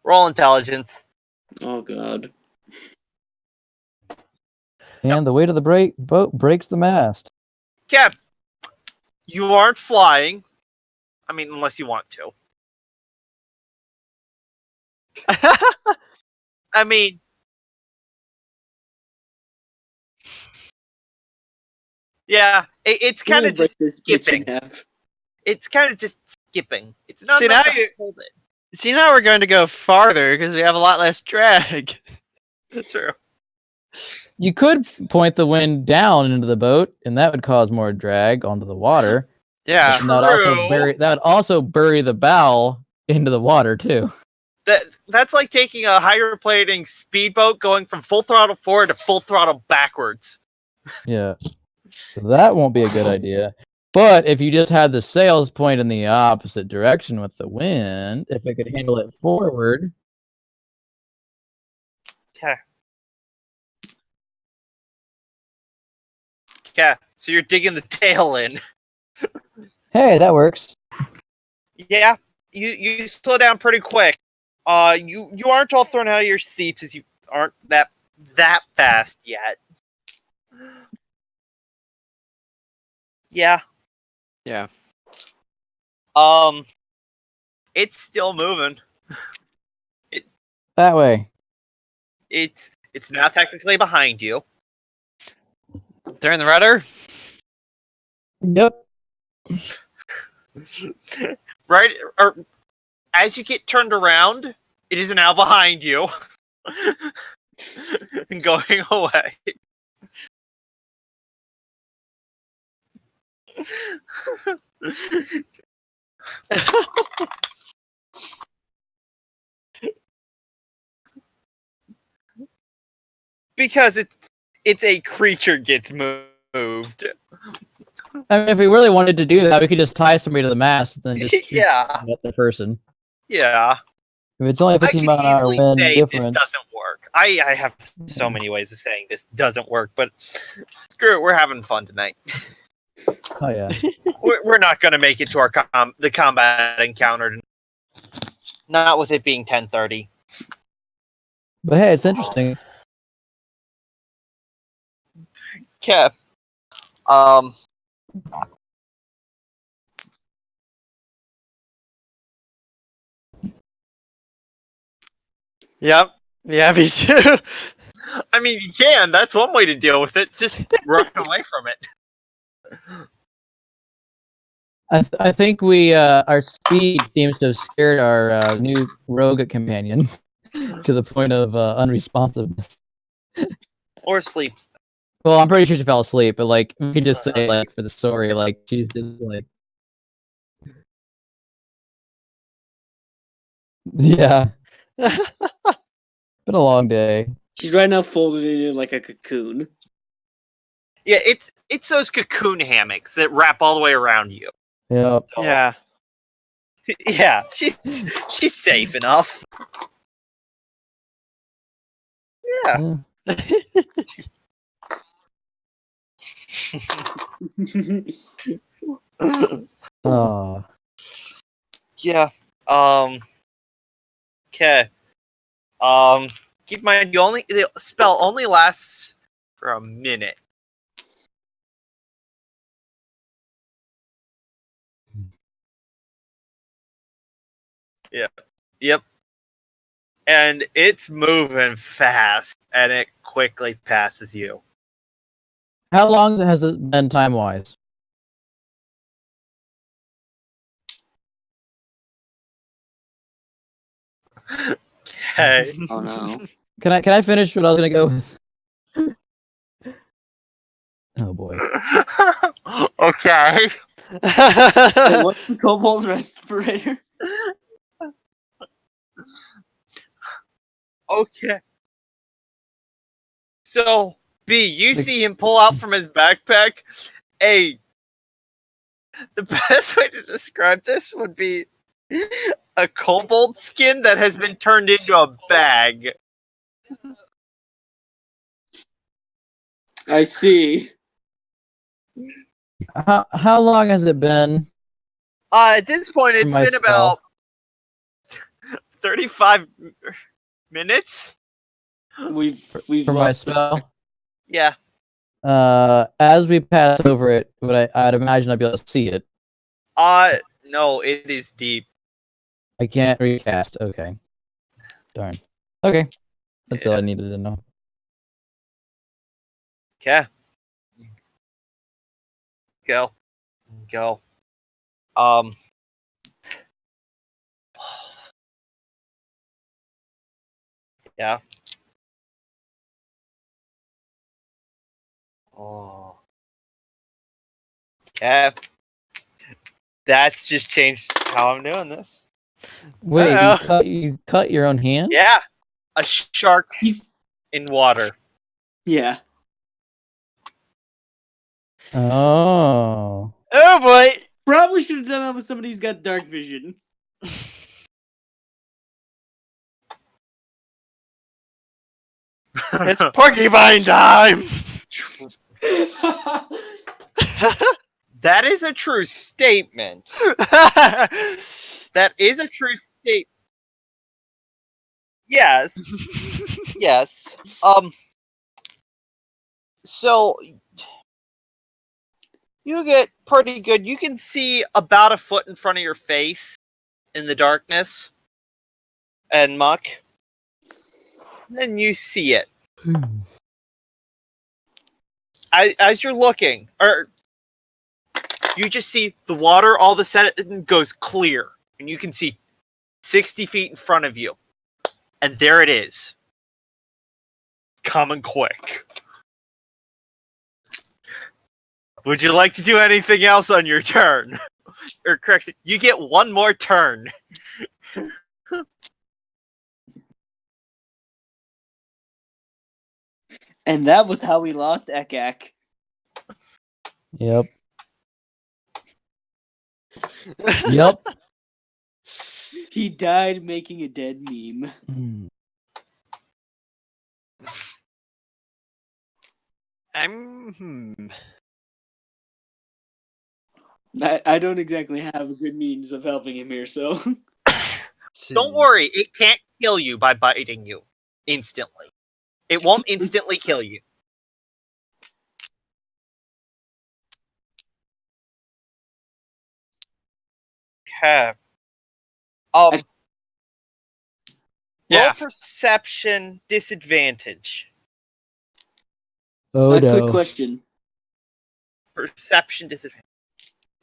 Roll intelligence. Oh god. And the weight of the boat breaks the mast. Cap, you aren't flying. I mean, unless you want to. I mean, yeah, it's I'm kind gonna of just break this bitch in skipping. half. It's kind of just skipping. It's not See, enough now to you- hold it. See, now we're going to go farther because we have a lot less drag. True. You could point the wind down into the boat, and that would cause more drag onto the water. Yeah. And that would also bury the bow into the water too. That's like taking a hydroplaning speedboat going from full throttle forward to full throttle backwards. Yeah. So that won't be a good idea. But if you just had the sails point in the opposite direction with the wind, if it could handle it forward. Okay. Yeah, so you're digging the tail in. Hey, that works. Yeah, you slow down pretty quick. You aren't all thrown out of your seats as you aren't that fast yet. Yeah. Yeah. It's still moving. That way. It's now technically behind you. Turn the rudder. Yep. Right, or as you get turned around, it is now behind you. And going away. Because it's a creature gets moved. I mean, if we really wanted to do that, we could just tie somebody to the mast and then just shoot Yeah. at the person. Yeah. If it's only a I 15 could mile an hour easily wind say difference. this doesn't work. I have so many ways of saying this doesn't work, but screw it, we're having fun tonight. Oh yeah. We're not going to make it to our the combat encounter tonight. Not with it being 10:30. But hey, it's interesting. Okay. Yep. Yeah, me too. I mean, you can. That's one way to deal with it. Just run away from it. I think we our speed seems to have scared our new rogue companion to the point of unresponsiveness. Or sleeps. Well, I'm pretty sure she fell asleep, but like we can just say like for the story, like she's just like yeah. Been a long day. She's right now folded in like a cocoon. Yeah, it's those cocoon hammocks that wrap all the way around you. Yep. Yeah. Yeah, she's safe enough. Yeah. Oh. Yeah. Okay. Keep in mind, the spell only lasts for a minute. Yeah. Yep. And it's moving fast, and it quickly passes you. How long has this been time wise? Okay. Oh no. Can I finish what I was gonna go with? Oh boy. Okay. Wait, what's the kobold respirator? Okay. So B, you see him pull out from his backpack a... The best way to describe this would be a kobold skin that has been turned into a bag. I see. How long has it been? At this point, For it's my been spell. about 35 minutes. We've For my lost it. spell? Yeah. As we pass over it, I'd imagine I'd be able to see it. No, it is deep. I can't recast. Okay. Darn. Okay. That's all Yeah. I needed to know. Okay. Go. Yeah. Oh. Yeah. That's just changed how I'm doing this. Wait, Uh-oh. you cut your own hand? Yeah. A shark He's in water. yeah. Oh. Oh boy! Probably should have done that with somebody who's got dark vision. It's porcupine time! That is a true statement. That is a true statement. Yes. Yes. So you get pretty good. You can see about a foot in front of your face in the darkness and muck. Then you see it. As you're looking, or you just see the water all of a sudden goes clear, and you can see 60 feet in front of you. And there it is. Coming quick. Would you like to do anything else on your turn? Or correction, you get one more turn. And that was how we lost Ekak. Yep. Yep. He died making a dead meme. Hmm. I don't exactly have a good means of helping him here, so Don't worry, it can't kill you by biting you instantly. It won't instantly kill you. Okay. Yeah. Roll perception disadvantage. Oh a no. quick question. Perception disadvantage.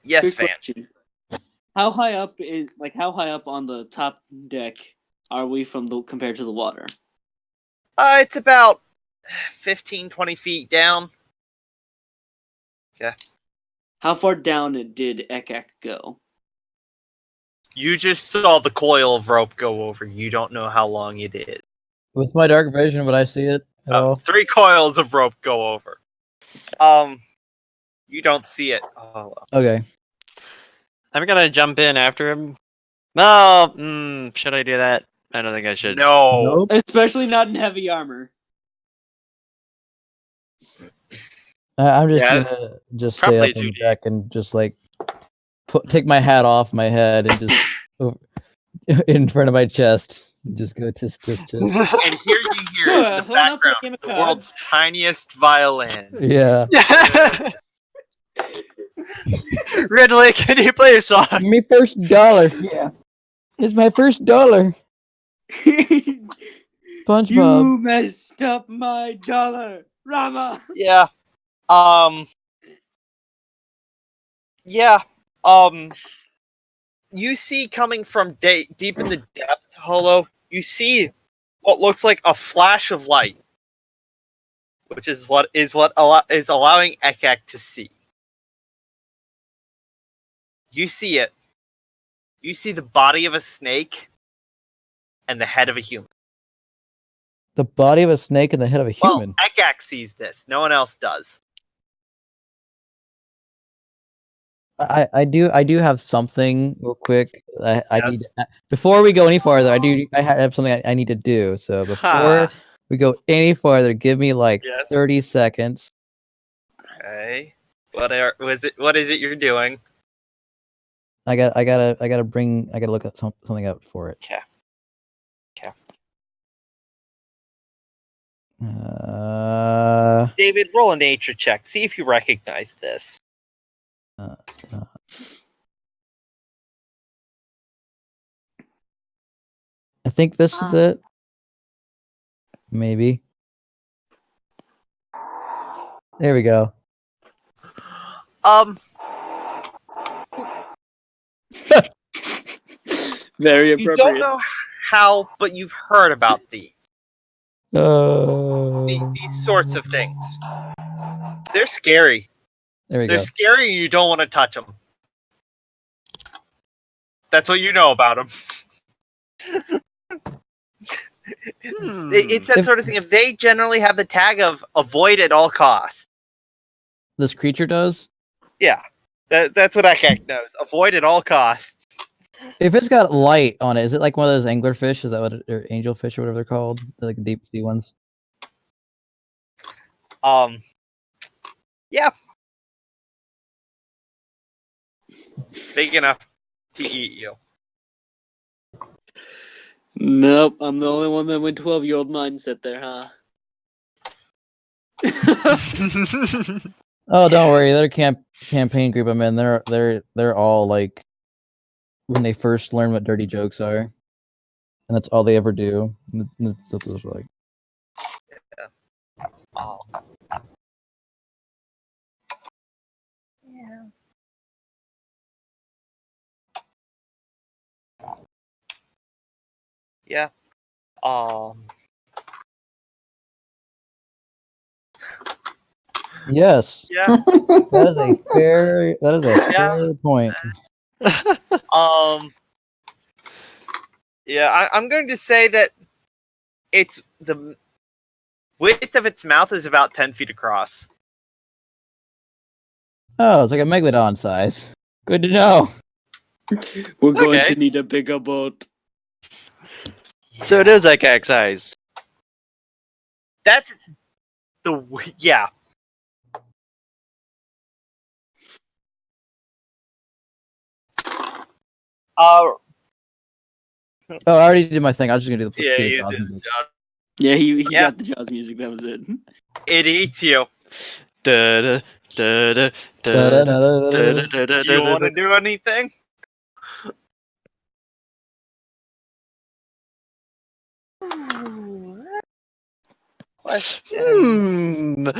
Yes, Quick fan. question. How high up on the top deck are we compared to the water? It's about 15, 20 feet down. Okay. How far down did Ekak go? You just saw the coil of rope go over. You don't know how long it is. With my dark vision, would I see it at all? 3 coils of rope go over. You don't see it. Oh, well. Okay. I'm gonna jump in after him. No, should I do that? I don't think I should. No. Nope. Especially not in heavy armor. I'm just Yeah. gonna just stay Probably up on too the deep. deck and just like take my hat off my head and just in front of my chest. Just go just. And here you hear in the Hold up for a background game of the cards. world's tiniest violin. Yeah. Ridley, can you play a song? My first dollar. Yeah. It's my first dollar. SpongeBob. You messed up my dollar, Rama. Yeah. Yeah. You see coming from deep in the depth, Holo, you see what looks like a flash of light, which is what is allowing Ekak to see. You see it. You see the body of a snake and the head of a human. The body of a snake and the head of a Well, human. Ekak sees this. No one else does. I do have something real quick. I need Yes. before we go any farther. I have something I need to do. So before Ha. we go any farther, give me like Yes. 30 seconds. Okay. What is it you're doing? I gotta look at something up for it. Okay. David, roll a nature check. See if you recognize this. Uh, I think this is it. Maybe. There we go. Very You don't appropriate. know how, but you've heard about these sorts of things. They're scary. There we They're go. scary, and you don't want to touch them. That's what you know about them. It's that If- sort of thing. If they generally have the tag of avoid at all costs. This creature does. Yeah, that's what Ekak knows. Avoid at all costs. If it's got light on it, is it like one of those anglerfish? Is that what or angelfish or whatever they're called? They're like deep sea ones. Yeah, big enough to eat you. Nope, I'm the only one that went 12-year-old mindset there, huh? Oh, don't worry. Their campaign group I'm in, they're all like when they first learn what dirty jokes are, and that's all they ever do. And it's just like, Oh. Yeah. Yeah. yes, Yeah. that is a fair Yeah. fair point. Yeah. I'm going to say that it's the width of its mouth is about 10 feet across. Oh, it's like a megalodon size. Good to know. We're going Okay. to need a bigger boat. So it is Ekak size. That's yeah. Oh, I already did my thing. I was just gonna do the Yeah, do the use Jaws it. music. Yeah, he Yeah. got the Jaws music. That was it. It eats you. Da-da, da-da, Da-da-da-da-da-da. Do you want to do anything? Question.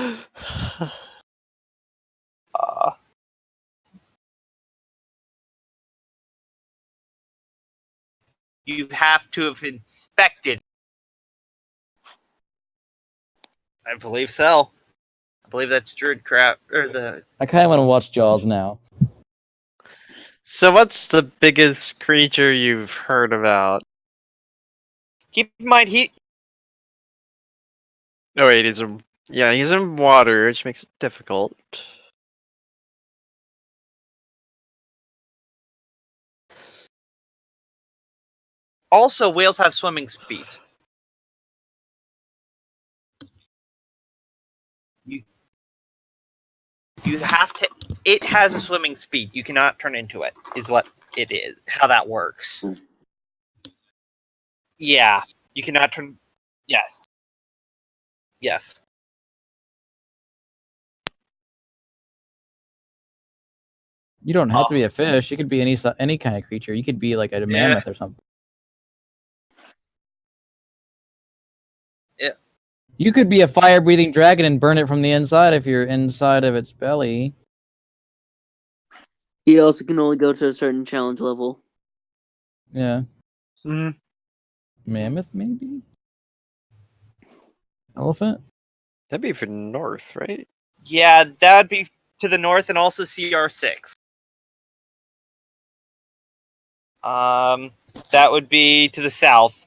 You have to have inspected. I believe so. I believe that's Druid crap or the. I kind of want to watch Jaws now. So what's the biggest creature you've heard about? Keep in mind Oh wait, he's in water, which makes it difficult. also whales have swimming speed. You have to. It has a swimming speed. You cannot turn into it. Is what it is. How that works. Yeah, you cannot turn. Yes. Yes. You don't have to be a fish. You could be any kind of creature. You could be like a mammoth or something. Yeah. You could be a fire-breathing dragon and burn it from the inside if you're inside of its belly. He also can only go to a certain challenge level. Yeah. Mhm. Mammoth, maybe? Elephant? That'd be for north, right? Yeah, that would be to the north and also CR6. That would be to the south.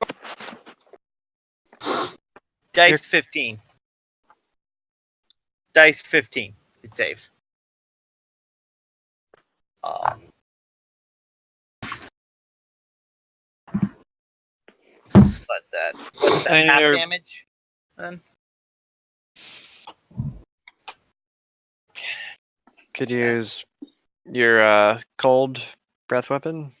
Diced 15. Diced 15. It saves. But what's that, And half you're- damage? Then? Could use your cold breath weapon.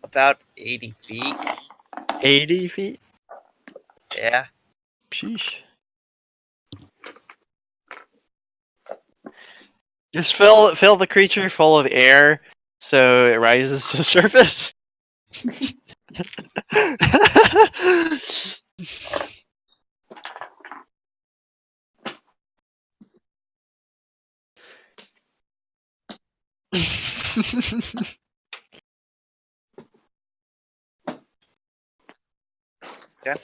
About 80 feet. 80 feet. Yeah. Sheesh. Just fill the creature full of air so it rises to the surface. Okay.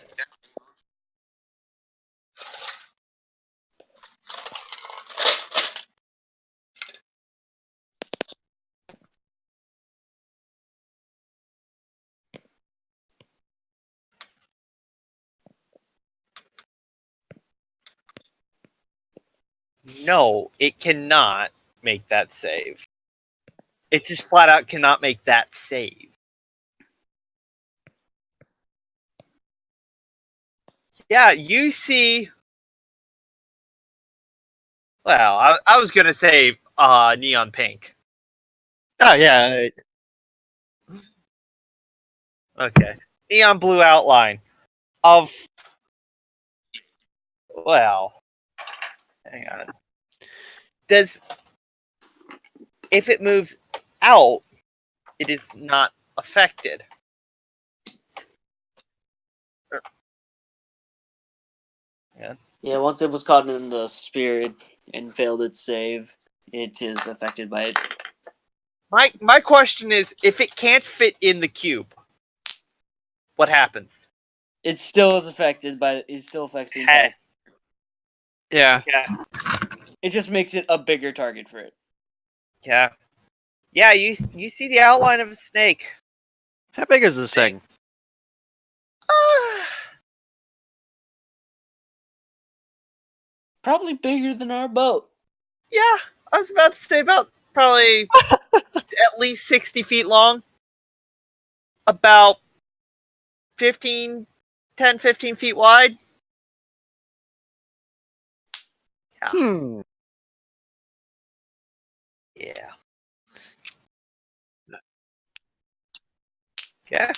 No, it cannot make that save. It just flat out cannot make that save. Yeah, you see. Well, I was gonna say neon pink. Oh yeah. Okay. Neon blue outline of. Well, hang on. If it moves out, it is not affected. Yeah, once it was caught in the spirit and failed its save, it is affected by it. My question is, if it can't fit in the cube, what happens? It still is affected by it. Still affects the entire. Yeah. Yeah. It just makes it a bigger target for it. Yeah. Yeah, you see the outline of a snake. How big is this thing? Probably bigger than our boat. Yeah, I was about to say about probably at least 60 feet long. About 10, 15 feet wide. Hmm. Yeah. Yeah.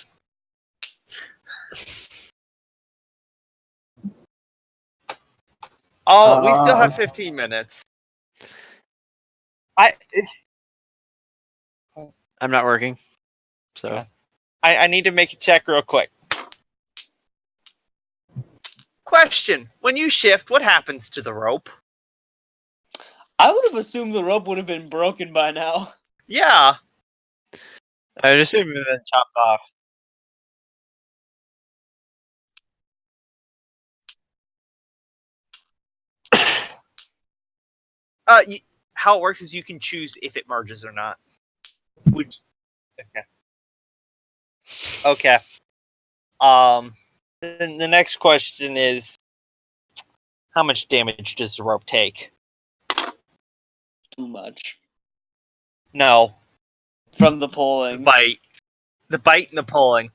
Oh, we still have 15 minutes. I'm not working. So Yeah. I need to make a check real quick. Question. When you shift, what happens to the rope? I would have assumed the rope would have been broken by now. Yeah. I'd assume it been chopped off. How it works is you can choose if it merges or not. Okay. Okay. Then the next question is, how much damage does the rope take? Too much. No. From the pulling. The bite and the pulling.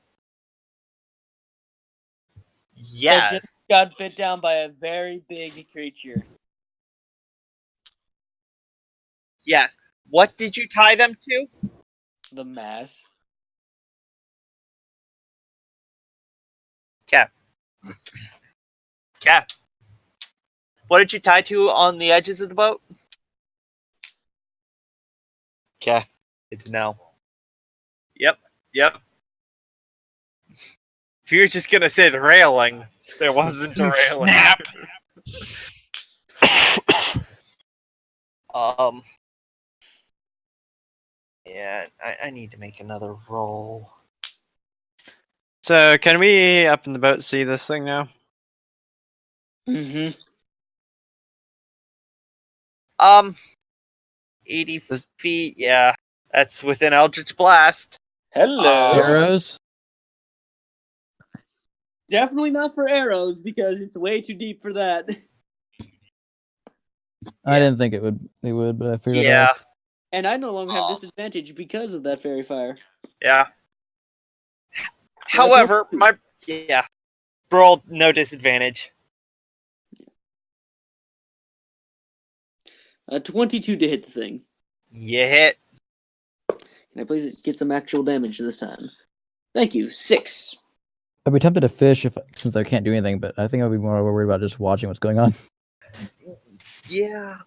It Yes. just got bit down by a very big creature. Yes. What did you tie them to? The mass. Cap. Cap. What did you tie to on the edges of the boat? Okay. Good to know. Yep. If you were just gonna say the railing, there wasn't a railing. Snap. Yeah, I need to make another roll. So can we up in the boat see this thing now? Mm-hmm. 80 feet. Yeah, that's within Eldritch Blast. Hello. Arrows. Definitely not for arrows because it's way too deep for that. I didn't think they would, but I figured Yeah, out. And I no longer have disadvantage because of that fairy fire. yeah. However, roll no disadvantage. 22 to hit the thing. You hit. Can I please get some actual damage this time? Thank you. 6. I'd be tempted to fish since I can't do anything, but I think I'd be more worried about just watching what's going on. Yeah.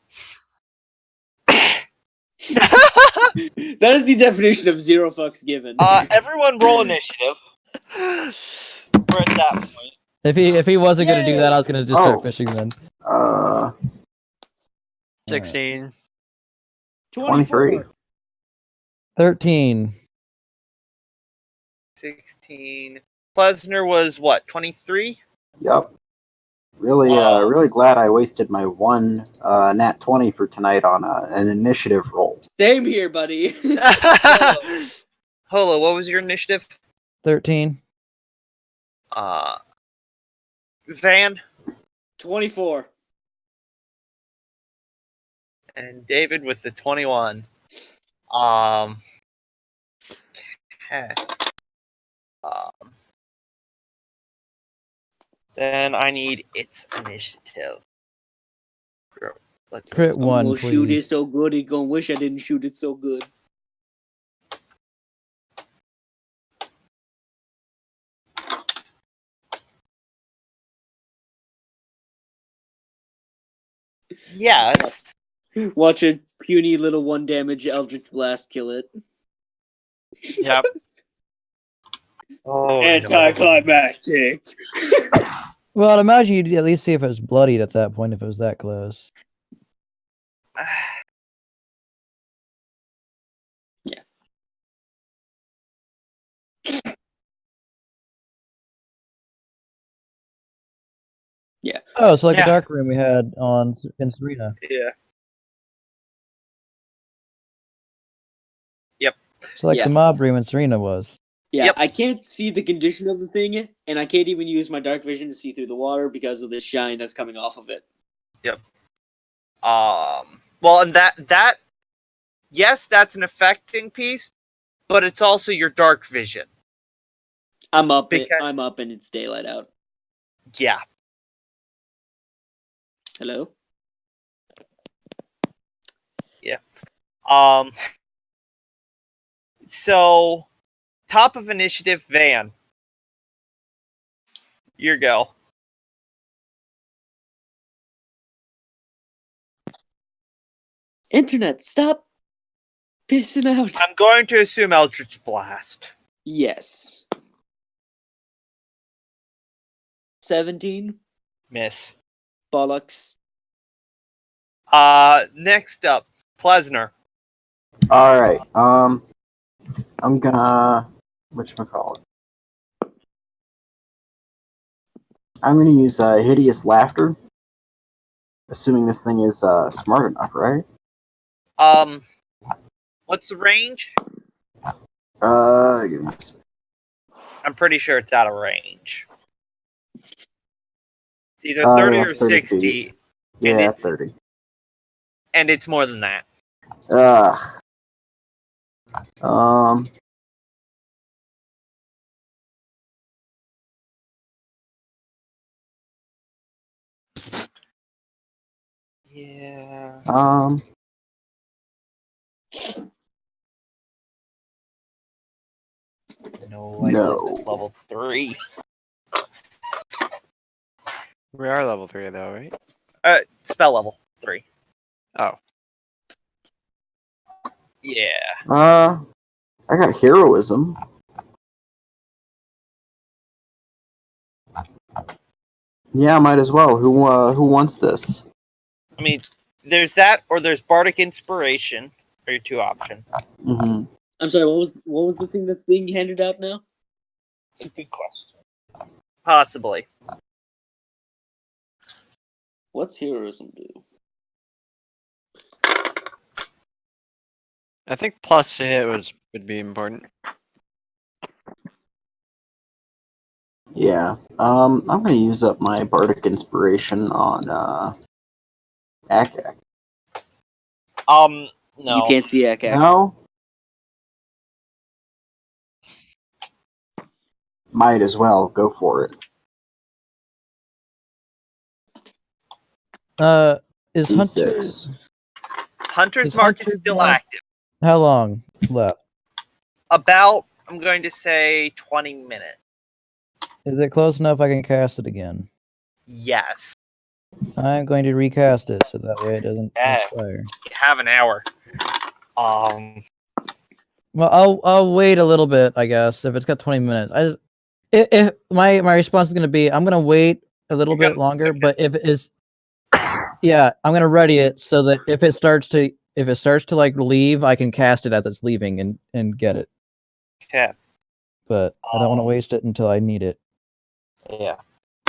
That is the definition of 0 fucks given. Everyone roll initiative. We're at that point. If he wasn't gonna do that, I was gonna just start fishing then. 16. 23. 13. 16. Plesner was what? 23. Yep. Really, really glad I wasted my one nat 20 for tonight on an initiative roll. Same here, buddy. Holo, what was your initiative? 13. Van 24. and David with the 21. Okay. Then I need its initiative. Crit I'm 1, gonna shoot it please. so good, he gonna wish I didn't shoot it so good. Yes. Watch a puny little 1 damage Eldritch Blast kill it. Yep. Oh, Anticlimactic. Well, I'd imagine you'd at least see if it was bloodied at that point if it was that close. Yeah. Yeah. Oh, so like Yeah. the dark room we had in Serena. Yeah. So like Yeah. the mob room in Serena was. Yeah, Yep. I can't see the condition of the thing, and I can't even use my dark vision to see through the water because of the shine that's coming off of it. Well, and that yes, that's an affecting piece, but it's also your dark vision. I'm up. Because- I'm up, and it's daylight out. Yeah. Hello. So top of initiative, Van. Your go. Internet, stop pissing out. I'm going to assume Eldritch Blast. Yes. 17. Miss. Bollocks. Next up, Plesner. All right. I'm gonna whatchamacallit? I'm gonna use hideous laughter, assuming this thing is smart enough, right? What's the range? Give me a second. I'm pretty sure it's out of range. It's either 30 yeah, or it's 30 60. feet. And Yeah, it's- 30. And it's more than that. Ugh. Yeah. No, I No. think that's level 3. We are level 3 though, right? Spell level 3. Oh. Yeah. I got heroism. Yeah, might as well. Who wants this? I mean, there's that, or there's Bardic Inspiration. Are your two options. Mm-hmm. I'm sorry. What was the thing that's being handed out now? Good question. Possibly. What's heroism do? I think plus to hit would be important. Yeah. I'm gonna use up my bardic inspiration on Akak. No. You can't see Akak. No. Might as well go for it. Is Hunter? D6. Hunter's Is mark is Hunter's still mark- active. How long left? About, I'm going to say 20 minutes. Is it close enough I can cast it again? Yes. I'm going to recast it so that way it doesn't Yeah. expire. You have an hour. Well, I'll wait a little bit, I guess, if it's got 20 minutes. If my response is going to be, I'm going to wait a little You're bit gonna- longer, but if it is, yeah, I'm going to ready it so that if it starts to like leave, I can cast it as it's leaving and get it. Okay. But I don't want to waste it until I need it. Yeah.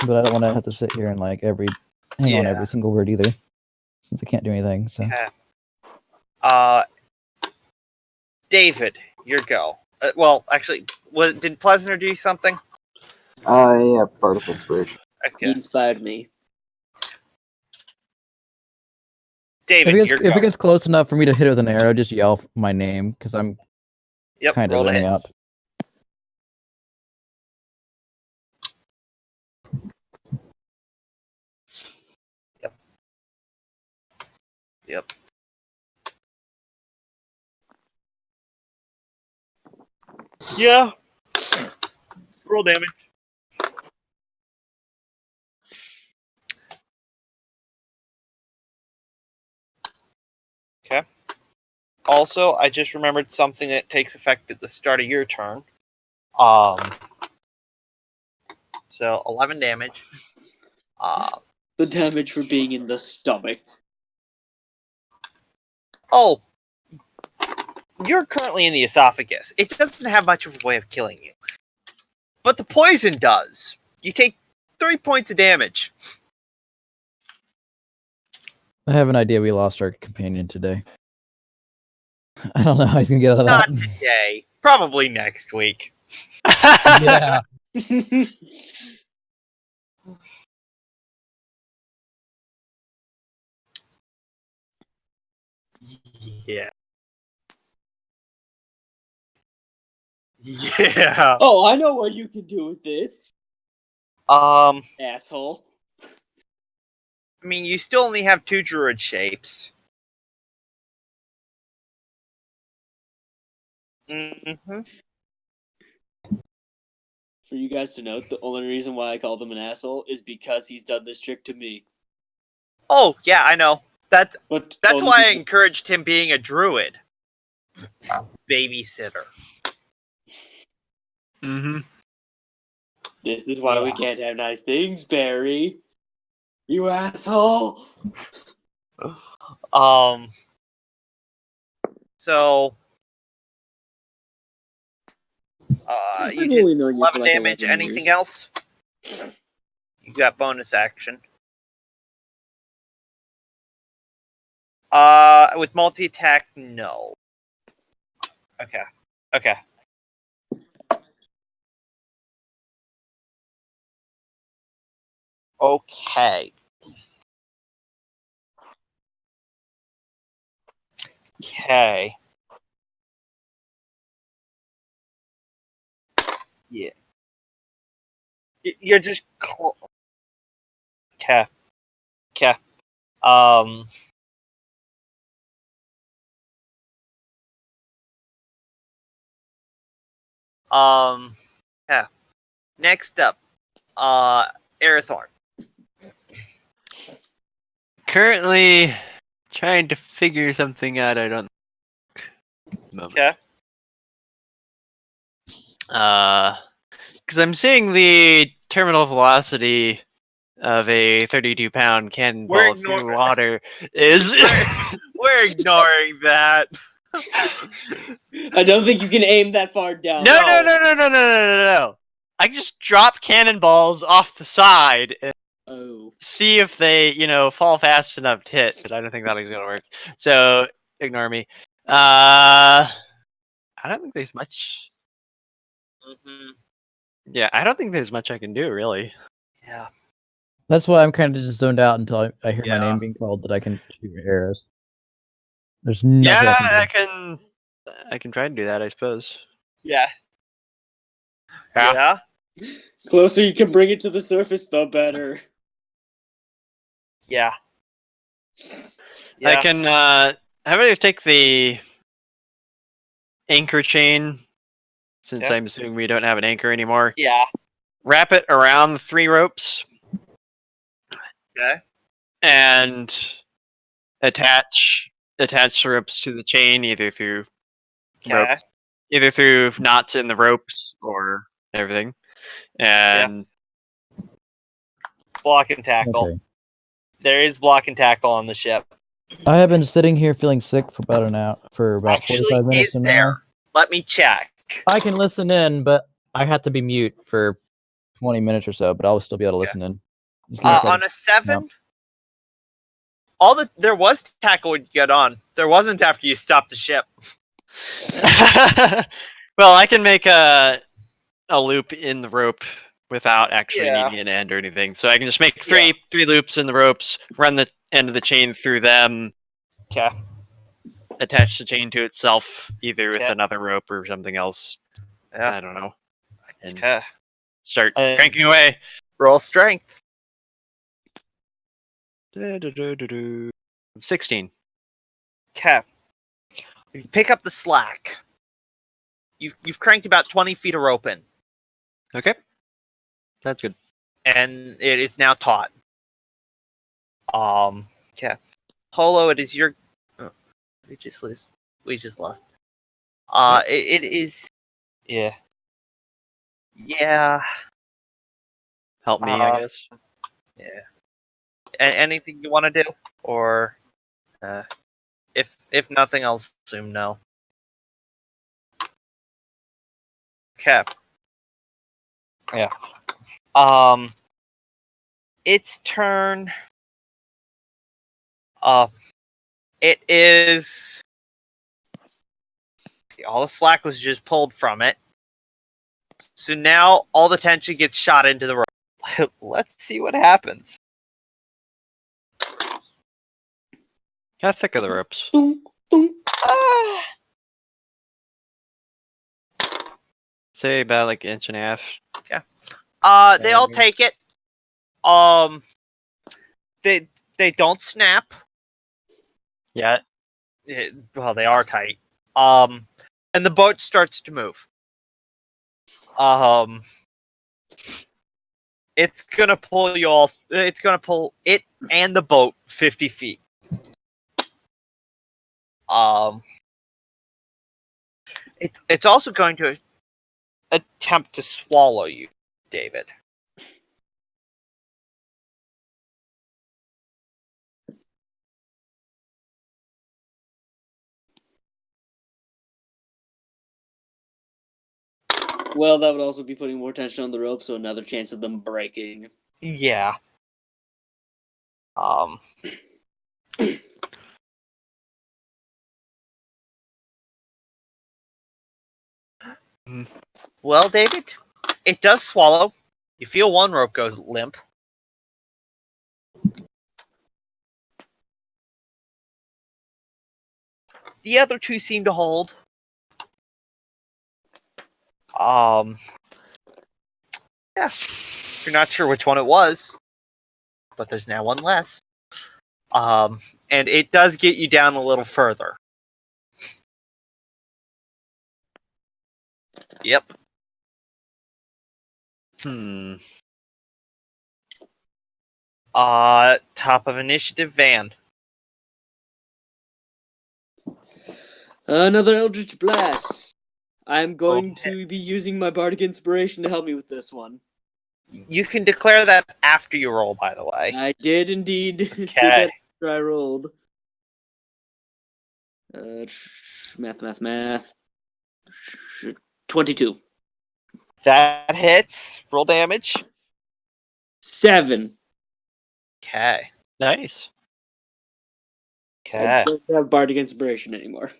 But I don't want to have to sit here and like hang on Yeah. every single word either, since I can't do anything. So Okay. David, your go. Well, actually, did Plesner do something? Yeah, bardic inspiration. He Okay. inspired me. David, if your it go. gets close enough for me to hit it with an arrow, just yell my name because I'm Yep, kind of roll to zoning hit. out. Yep. Yeah. Roll damage. Okay. Also, I just remembered something that takes effect at the start of your turn. So 11 damage. The damage for being in the stomach. Oh, you're currently in the esophagus. It doesn't have much of a way of killing you, but the poison does. You take 3 points of damage. I have an idea. We lost our companion today. I don't know how he's gonna get out of Not that. today. Probably next week. Yeah. Yeah. Yeah. Oh, I know what you can do with this, I asshole. mean, you still only have 2 druid shapes. Mm-hmm. For you guys to note, the only reason why I called him an asshole is because he's done this trick to me. Oh, yeah, I know. That's But why only I because- encouraged him being a druid. Babysitter. Mm-hmm. This is why we Yeah. can't have nice things, Barry. You asshole. So I've you did only known you for 11 like damage. 11 Anything years. else? You got bonus action. With multi attack, no. Okay. Okay. Okay. Okay. Yeah. You're just. Okay. Okay. Um. Yeah. Next up, Arathorn. Currently trying to figure something out. I don't. Moment. Okay. Because I'm seeing the terminal velocity of a 32-pound cannonball through water is. We're ignoring that. I don't think you can aim that far down. No. I just drop cannonballs off the side and Oh. see if they, fall fast enough to hit, but I don't think that is going to work. So, ignore me. I don't think there's much. Mm-hmm. Yeah, I don't think there's much I can do really. Yeah. That's why I'm kind of just zoned out until I hear my Yeah. name being called that I can shoot arrows. There's nothing Yeah, I can do. I can try and do that, I suppose. Yeah. Yeah. Yeah. Closer you can bring it to the surface, the better. Yeah. I can. How about you take the anchor chain? Since Okay. I'm assuming we don't have an anchor anymore. Yeah. Wrap it around the 3 ropes Okay. and attach the ropes to the chain either through Okay. knots in the ropes or everything. And Block and tackle. Okay. There is block and tackle on the ship. I have been sitting here feeling sick for about an hour, for about Actually, 45 minutes is an there? hour. Let me check. I can listen in, but I have to be mute for 20 minutes or so, but I'll still be able to listen in. Just give me a second. On a 7, there was tackle would get on. There wasn't after you stopped the ship. well, I can make a loop in the rope without actually Yeah. needing an end or anything. So I can just make three loops in the ropes, run the end of the chain through them, Okay. attach the chain to itself, either with Okay. another rope or something else. Yeah. I don't know. And Okay. start cranking away. Roll strength. 16. Okay. You pick up the slack. You've cranked about 20 feet of rope in, Okay. That's good. and it is now taut. Okay. Holo, it is your. Oh, we just lose. We just lost. It is. Yeah. Yeah. Help me, I guess. Yeah. Anything you want to do, or if nothing, I'll assume no. Okay. Yeah. Its turn. It is. All the slack was just pulled from it. So now all the tension gets shot into the rope. Let's see what happens. How thick are the ropes? Dunk, dunk. Say about like an inch and a half. They all take it. They don't snap. Yeah. Well, they are tight. And the boat starts to move. It's gonna pull you all. It's gonna pull it and the boat 50 feet. It's also going to attempt to swallow you, David. Well, that would also be putting more tension on the rope, so another chance of them breaking. Yeah. Well, David, it does swallow. You feel one rope goes limp. The other two seem to hold. Yeah. You're not sure which one it was, but there's now one less. And it does get you down a little further. Yep. Top of initiative, Van. Another Eldritch Blast. I'm going to be using my Bardic Inspiration to help me with this one. You can declare that after you roll, by the way. I did indeed. Did Okay. that after I rolled. Math. 22. That hits. Roll damage. 7. Okay. Nice. Okay. I don't have Bardic Inspiration anymore.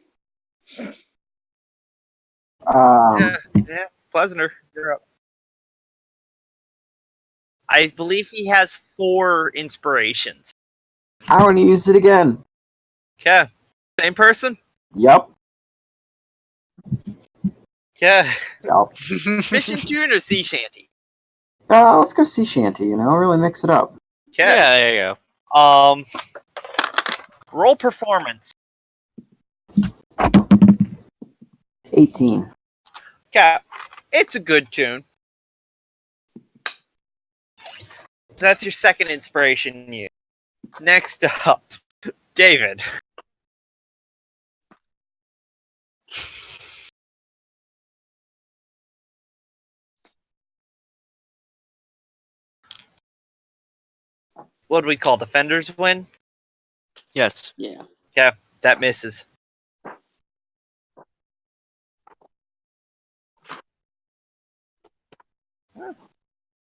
Yeah, Pleasner, you're up. I believe he has 4 inspirations. I want to use it again. Okay. Same person? Yep. Okay. Yep. Fishing tune or sea shanty? Let's go sea shanty. Really mix it up. Okay. Yeah, there you go. Roll performance. 18. Okay. It's a good tune. So that's your second inspiration. You. Next up, David. What do we call defenders win? Yes. Yeah. Okay, that misses.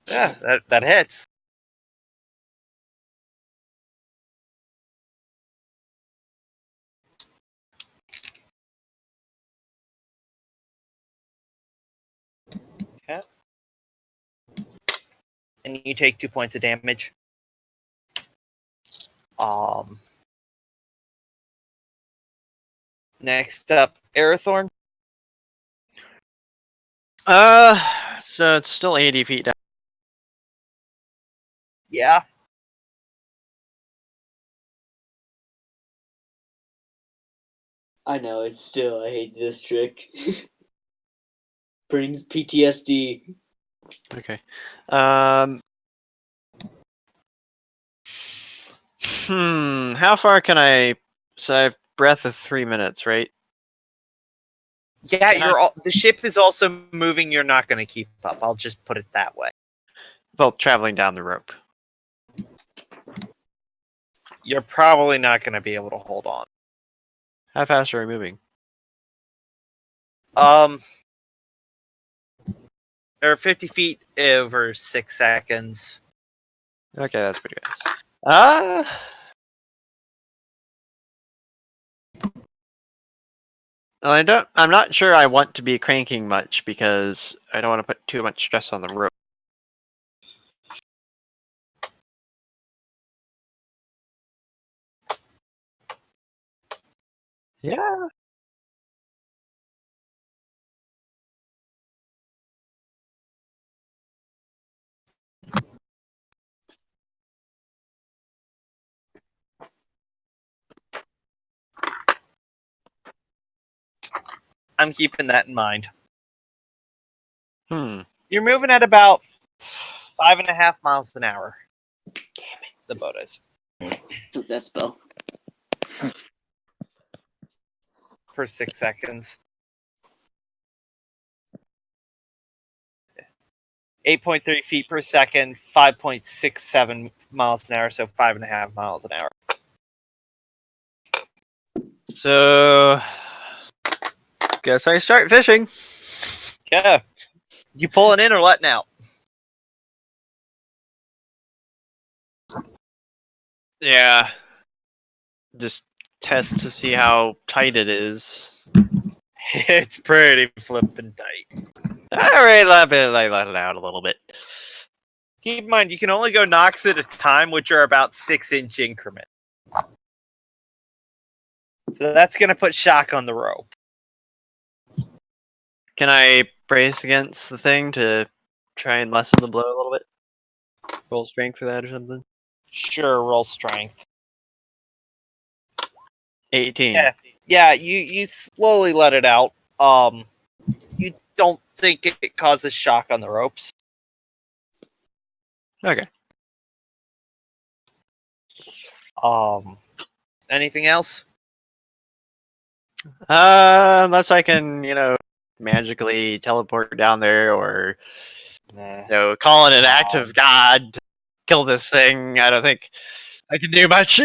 Yeah, that hits. Okay. And you take 2 points of damage. Next up, Arathorn. So it's still 80 feet down. Yeah. I know, it's still, I hate this trick. Brings PTSD. Okay. How far can I? So I have breath of 3 minutes, right? Yeah, Can I- the ship is also moving. You're not going to keep up. I'll just put it that way. Well, traveling down the rope. You're probably not going to be able to hold on. How fast are we moving? Or 50 feet over 6 seconds. Okay, that's pretty fast. Well, I'm not sure I want to be cranking much because I don't want to put too much stress on the rope. Yeah. I'm keeping that in mind. Hmm. You're moving at about 5.5 miles an hour. Damn it. The boat is. Took that spell. Per 6 seconds. 8.3 feet per second, 5.67 miles an hour, so 5.5 miles an hour. So, guess I start fishing. Yeah. You pulling in or letting out? Yeah. Just test to see how tight it is. It's pretty flippin' tight. Alright, let it out a little bit. Keep in mind, you can only go knocks at a time, which are about 6-inch increments. So that's going to put shock on the rope. Can I brace against the thing to try and lessen the blow a little bit? Roll strength for that or something? Sure, roll strength. 18. Okay. Yeah, you slowly let it out. You don't think it causes shock on the ropes. Okay. Anything else? Unless I can, magically teleport down there or, Nah. call in an act of God to kill this thing. I don't think I can do much.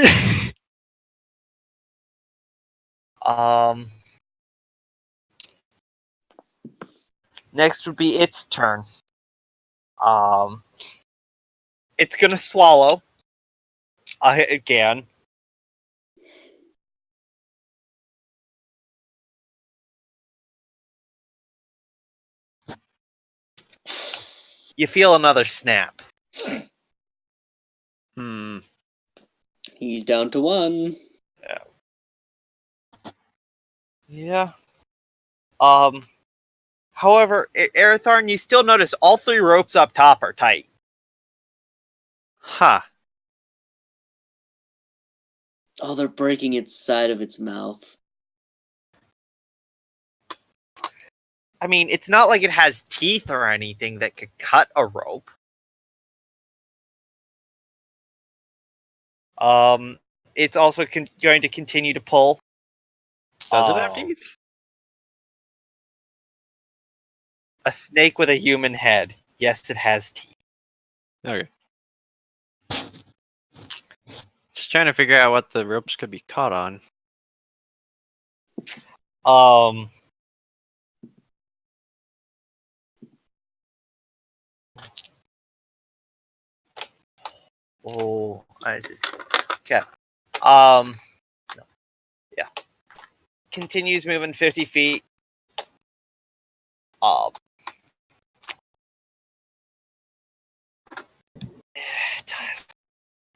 Next would be its turn. It's gonna swallow. Again. You feel another snap. He's down to 1. Yeah. However, Aratharn, you still notice all 3 ropes up top are tight. Ha. Oh, they're breaking its side of its mouth. I mean, it's not like it has teeth or anything that could cut a rope. It's also going to continue to pull. Does it have teeth? A snake with a human head. Yes, it has teeth. Okay. Just trying to figure out what the ropes could be caught on. Oh, I just okay. No. Yeah. Continues moving 50 feet.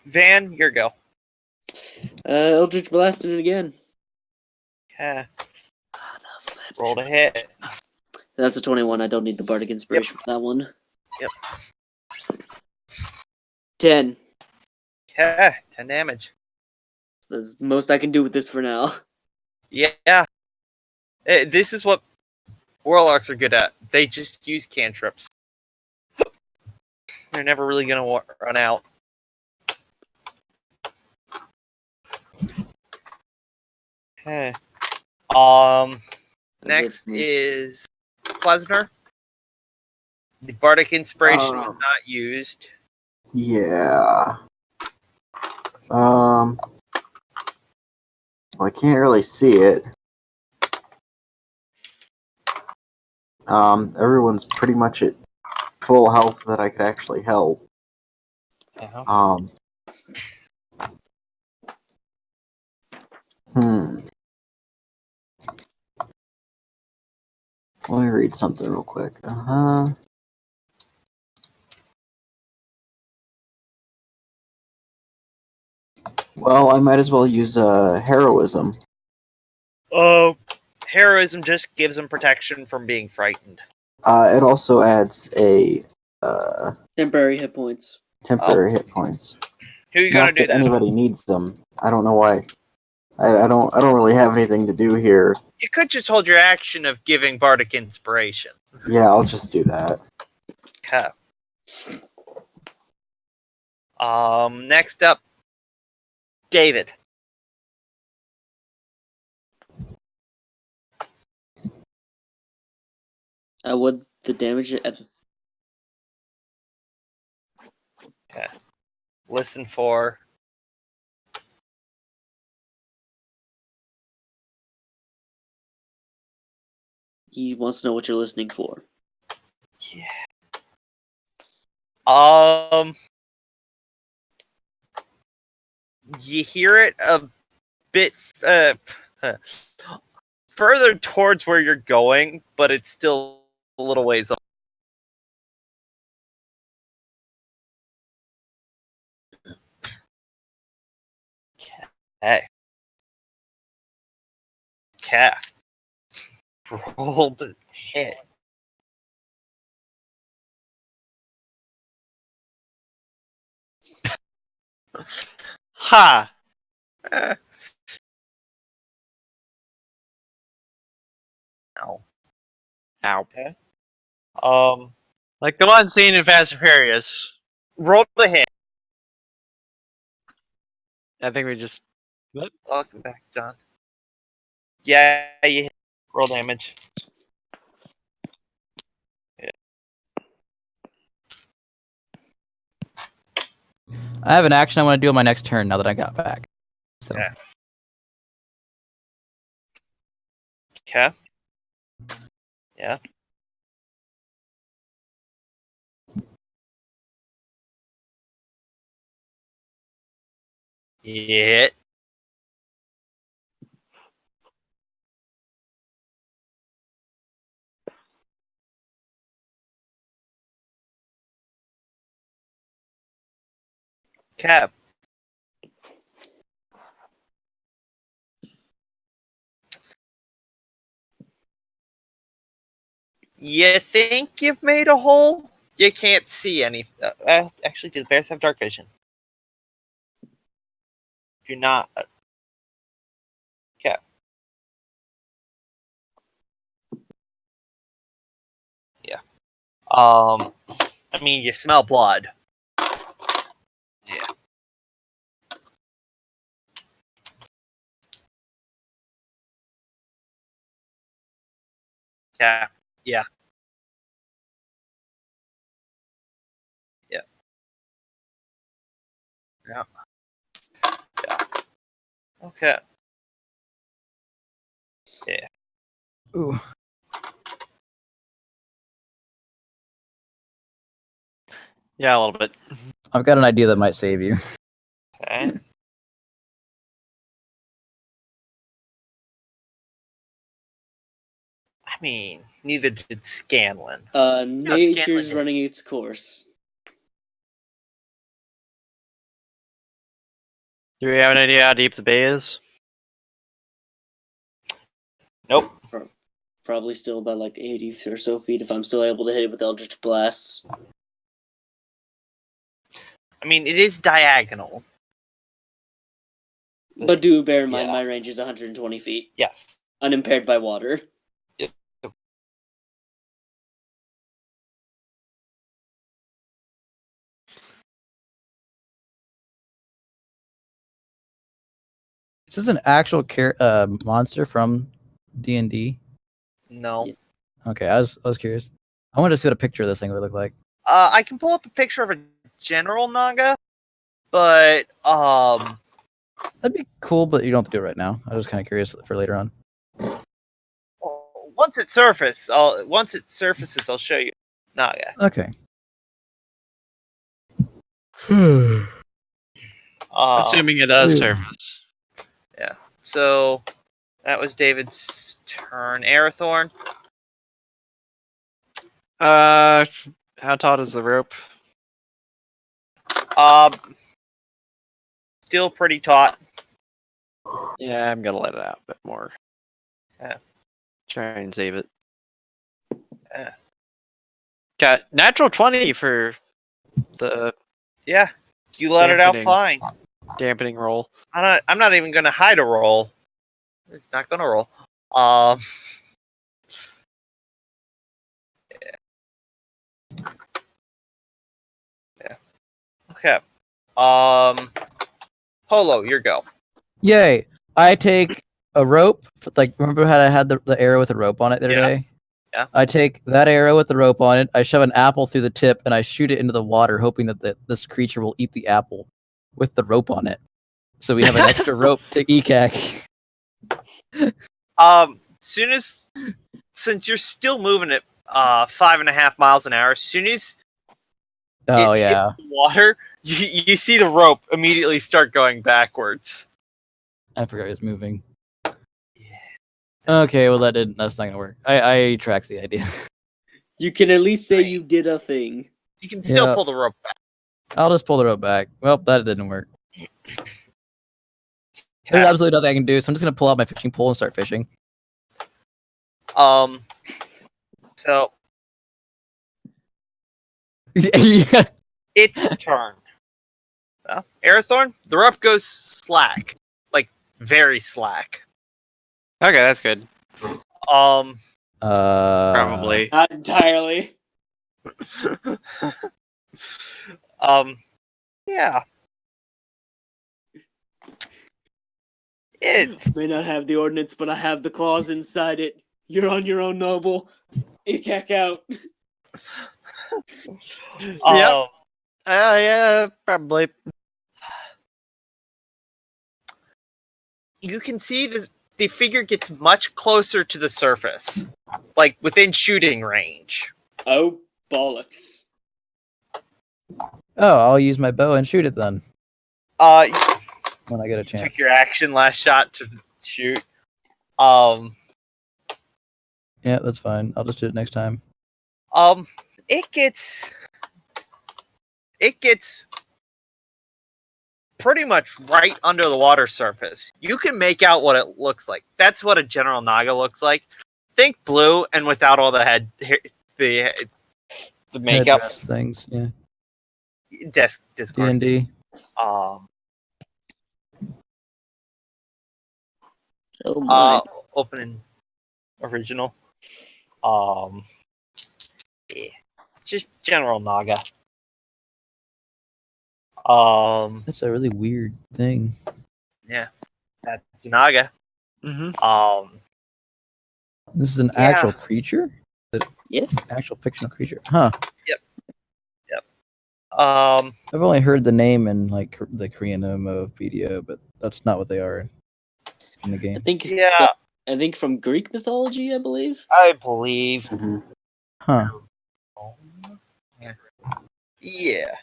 Van, your go. Eldritch blasting it again. Okay. Roll to hit. That's a 21. I don't need the Bardic Inspiration for that one. Yep. 10. Okay. 10 damage. That's the most I can do with this for now. Yeah. This is what warlocks are good at. They just use cantrips. They're never really going to run out. Okay. Next is Klesner. The Bardic Inspiration was not used. Yeah. Well, I can't really see it. Everyone's pretty much at full health that I could actually help. Uh-huh. Let me read something real quick. Well, I might as well use heroism. Heroism just gives them protection from being frightened. It also adds a temporary hit points. Temporary hit points. Who are you gonna do that? Anybody needs them. I don't know why. I don't really have anything to do here. You could just hold your action of giving Bardic Inspiration. Yeah, I'll just do that. Okay. Next up, David. What the damage at the... Okay. Listen for... He wants to know what you're listening for. Yeah. You hear it a bit further towards where you're going, but it's still a little ways off. Hey. Calf. Rolled a hit. Ha! Ow. Ow. Okay. Like the one scene in Fast and Furious. Roll the hit. I think we just... What? Welcome back, John. Yeah, you hit. Roll damage. Yeah. I have an action I want to do on my next turn now that I got back. So. Yeah. Okay. Yeah. You hit. Cap. You think you've made a hole? You can't see any. Actually, do the bears have dark vision? Do not. Cap. Yeah. I mean, you smell blood. Yeah. Yeah. Yeah. Yeah. Yeah. Yeah. Okay. Yeah. Ooh. Yeah, a little bit. I've got an idea that might save you. Okay. I mean, neither did Scanlan. Nature's Scanlan- running its course. Do we have an idea how deep the bay is? Nope. Probably still about like 80 or so feet if I'm still able to hit it with Eldritch Blasts. I mean, it is diagonal. But do bear in mind Yeah. my range is 120 feet, Yes. unimpaired by water. Is this an actual monster from D&D? No. Yeah. Okay, I was curious. I wanted to see what a picture of this thing would look like. I can pull up a picture of a general Naga, but That'd be cool, but you don't have to do it right now. I was just kind of curious for later on. once it surfaces, I'll show you Naga. Okay. Assuming it does Ooh. surface. So that was David's turn. Arathorn. How taut is the rope? Still pretty taut. Yeah, I'm gonna let it out a bit more. Yeah. Try and save it. Yeah. Got natural 20 for the Yeah, you let it out Dampening. fine. dampening roll. I'm not even gonna hide a roll. It's not gonna roll. Yeah. Okay. Polo, your go. Yay! I take a rope. Like, remember how I had the arrow with a rope on it the other Yeah. day? Yeah. I take that arrow with the rope on it. I shove an apple through the tip, and I shoot it into the water, hoping that this creature will eat the apple with the rope on it. So we have an extra rope to ECAC. Since you're still moving at 5.5 miles an hour, as soon as Oh it yeah. hits the water, you see the rope immediately start going backwards. I forgot it was moving. Yeah. Okay, well that's not gonna work. I tracked the idea. You can at least say Right. you did a thing. You can still Yeah. pull the rope back. I'll just pull the rope back. Well, that didn't work. There's Okay. absolutely nothing I can do, so I'm just gonna pull out my fishing pole and start fishing. So Yeah. it's turn. Well, Arathorn, the rope goes slack, like very slack. Okay, that's good. Probably. Not entirely. Yeah. It's May not have the ordnance, but I have the claws inside it. You're on your own, noble. Ikak out. Yep. Yeah, probably. you can see the figure gets much closer to the surface, like within shooting range. Oh, bollocks. Oh, I'll use my bow and shoot it then You when I get a chance. took your action last shot to shoot. Yeah, that's fine. I'll just do it next time. It gets pretty much right under the water surface. You can make out what it looks like. That's what a general Naga looks like. Think blue and without all the the makeup. Headdress things, yeah. Discord. D&D. Oh my. Opening original. Yeah. Just general Naga. That's a really weird thing. Yeah. That's Naga. Mm-hmm. This is an Yeah. actual creature? Yeah. Actual fictional creature. Huh. Yep. I've only heard the name in like the Korean MMO video, but that's not what they are in the game. Yeah. I think from Greek mythology, I believe. I believe. Mhm. Huh. Yeah.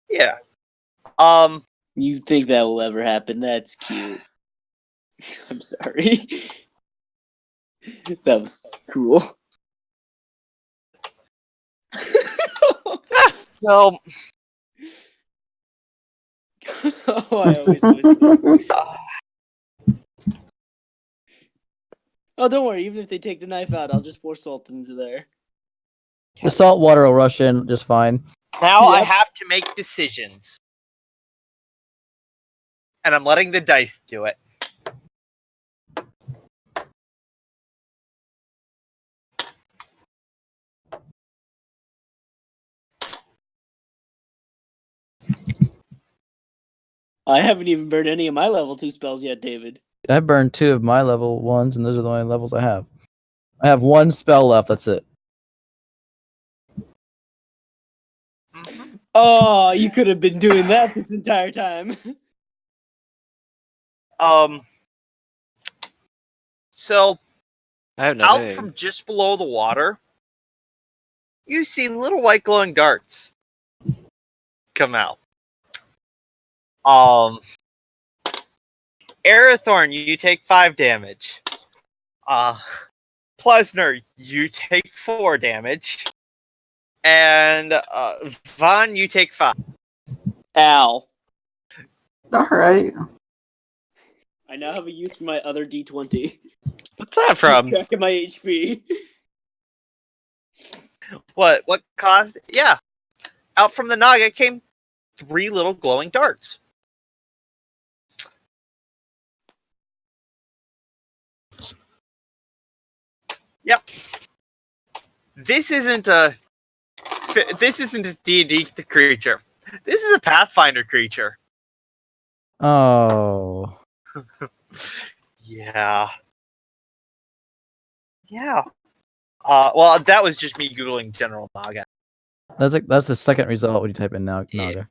Yeah. You think that will ever happen? That's cute. I'm sorry. That was cruel. So, Oh, I always do. Oh, don't worry. Even if they take the knife out, I'll just pour salt into there. The salt water will rush in just fine. now I Yep. have to make decisions. And I'm letting the dice do it. I haven't even burned any of my level 2 spells yet, David. I burned 2 of my level 1s, and those are the only levels I have. I have 1 spell left, that's it. Oh, you could have been doing that this entire time. So, I have out nothing. from just below the water, you see little white glowing darts come out. Arathorn, you take 5 damage. Plesner, you take 4 damage. And Vaughn, you take 5. Ow. All right. I now have a use for my other D20. What's that Keep from? track of my HP. What caused? Yeah. Out from the Naga came 3 little glowing darts. Yep. This isn't a D&D creature. This is a Pathfinder creature. Oh. Yeah. Yeah. Well, that was just me googling General Naga. That's the second result when you type in Naga. Yeah.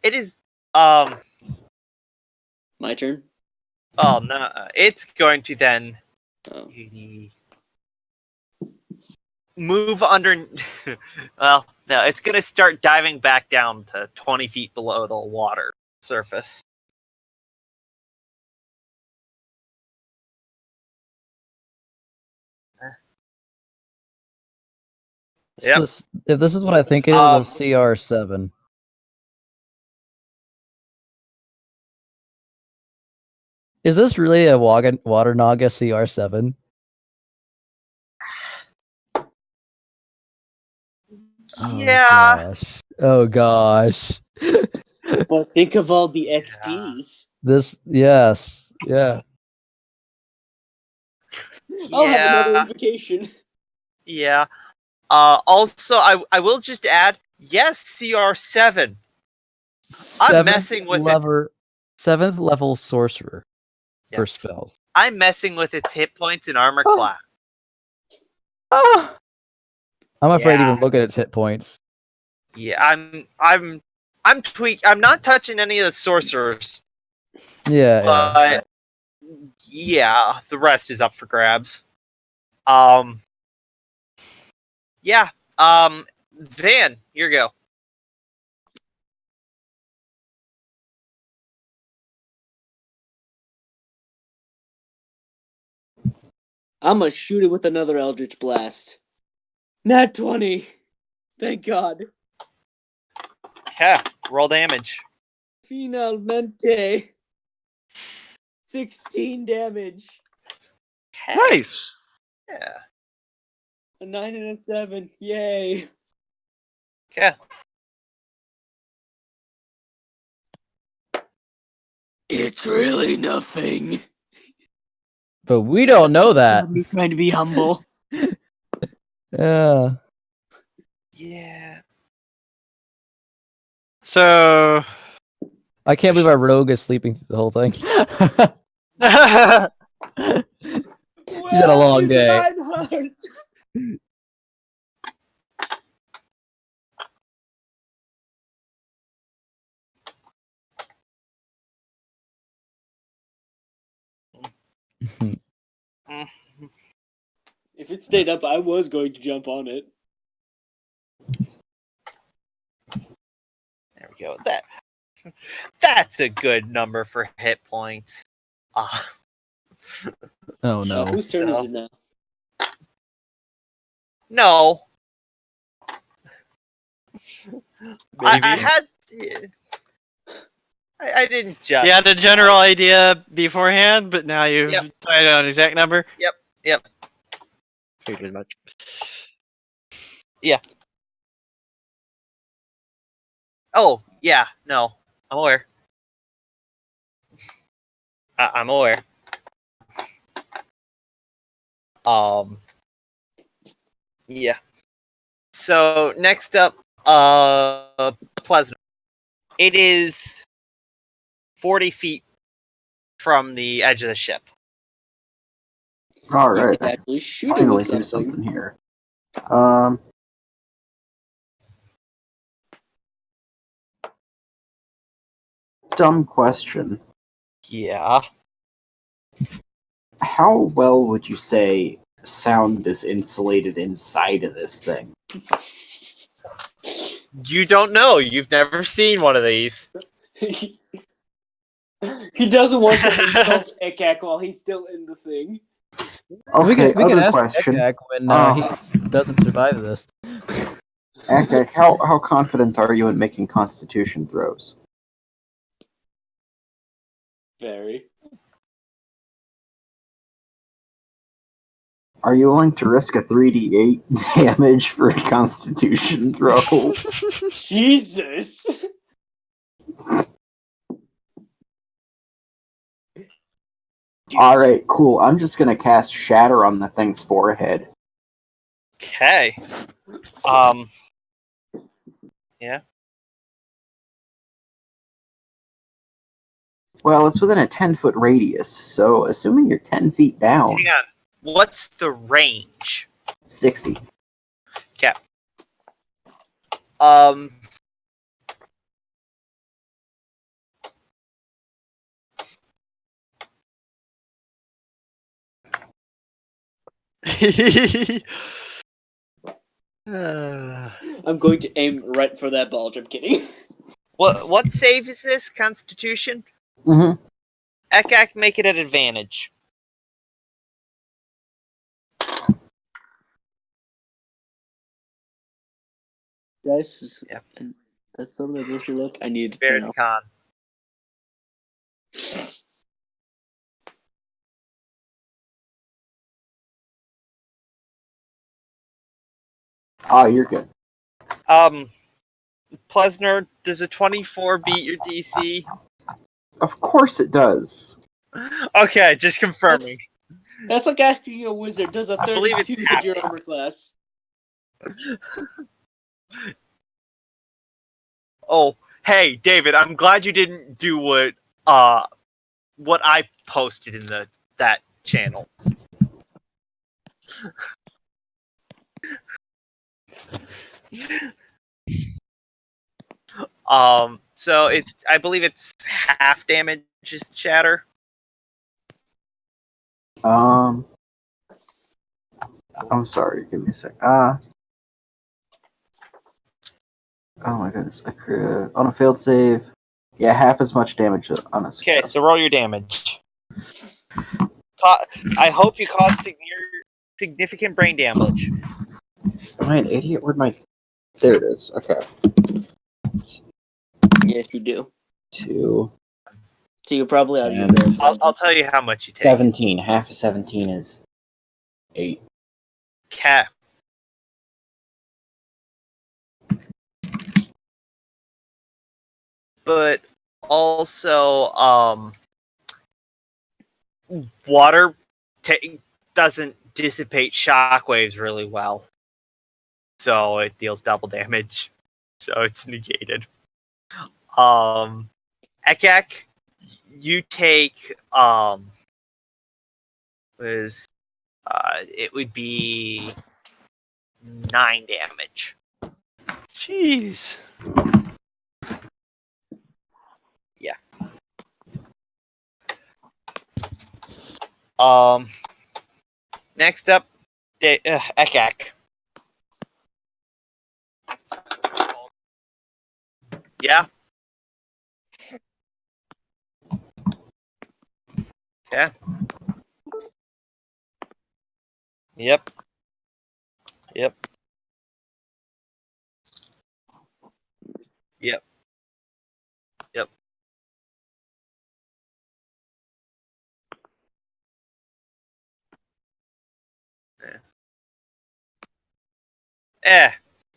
It is. My turn. Oh no! It's going to then Oh. move under. Well, no, it's going to start diving back down to 20 feet below the water surface. Yep. If this is what I think it is, a CR7. Is this really a Water Naga CR7? Yeah. Oh gosh. But think of all the XPs. Yes. Yeah. I'll have another Yeah. invocation. Yeah. Also, I will just add, yes, CR7. I'm messing with it. 7th level sorcerer Yep. for spells. I'm messing with its hit points and armor class. Ah! I'm afraid to Yeah. even look at its hit points. Yeah, I'm I'm not touching any of the sorcerers. Yeah. But yeah, the rest is up for grabs. Yeah. Van, your go. I'm gonna shoot it with another Eldritch Blast. Nat 20. Thank God. Yeah. Roll damage. Finalmente. 16 damage. Nice. Yeah. A 9 and a 7. Yay. Okay. It's really nothing. But we don't know that. Me trying to be humble. Yeah. Yeah. So. I can't believe our rogue is sleeping through the whole thing. She's had a long day. If it stayed up, I was going to jump on it. There we go. That's a good number for hit points. Oh no. Whose turn is it now? No. I Maybe. had. I didn't judge. You had the general idea beforehand, but now you've decided on an exact number? Yep. Figured as much. Yeah. Oh, yeah. No. I'm aware. I'm aware. Yeah. So next up, Pleasant. It is 40 feet from the edge of the ship. All right. You could actually shoot it Finally with do something. something here. Dumb question. Yeah. How well would you say sound is insulated inside of this thing? You don't know. You've never seen one of these. He doesn't want to insult Ekak while he's still in the thing. Okay, we can other ask question. Ekak when he doesn't survive this. Ekak, how confident are you in making Constitution throws? Very. Are you willing to risk a 3d8 damage for a Constitution throw? Jesus! Alright, cool. I'm just gonna cast Shatter on the thing's forehead. Okay. Yeah. Well, it's within a 10-foot radius, so assuming you're 10 feet down, Hang on. What's the range? 60. Okay. I'm going to aim right for that bulge. I'm kidding. What save is this? Constitution? Mm-hmm. Ekak, make it an advantage. Dice. Yeah. And that's something that makes me look. I need. Bears con. Oh, you're good. Plesner, does a 24 beat your DC? Of course it does. Okay, just confirming. That's like asking a wizard. Does a I believe it's 32 hit your armor class? Oh, hey, David, I'm glad you didn't do what I posted in that channel. So I believe it's half damage is shatter. I'm sorry, give me a sec. Oh my goodness. On a failed save, yeah, half as much damage on a success. Okay, so roll your damage. I hope you caused significant brain damage. Am I an idiot? Where'd my... There it is. Okay. Yes, you do. 2, So you're probably out of your 10. boat. I'll tell you how much you take. 17. Half of 17 is 8. Cat. But also, water doesn't dissipate shockwaves really well, so it deals double damage. So it's negated. Ekek, you take it would be 9 damage. Jeez. Yeah. Next up, Ekek. Yeah. Yeah. Yep. Yep. Yep. Yep.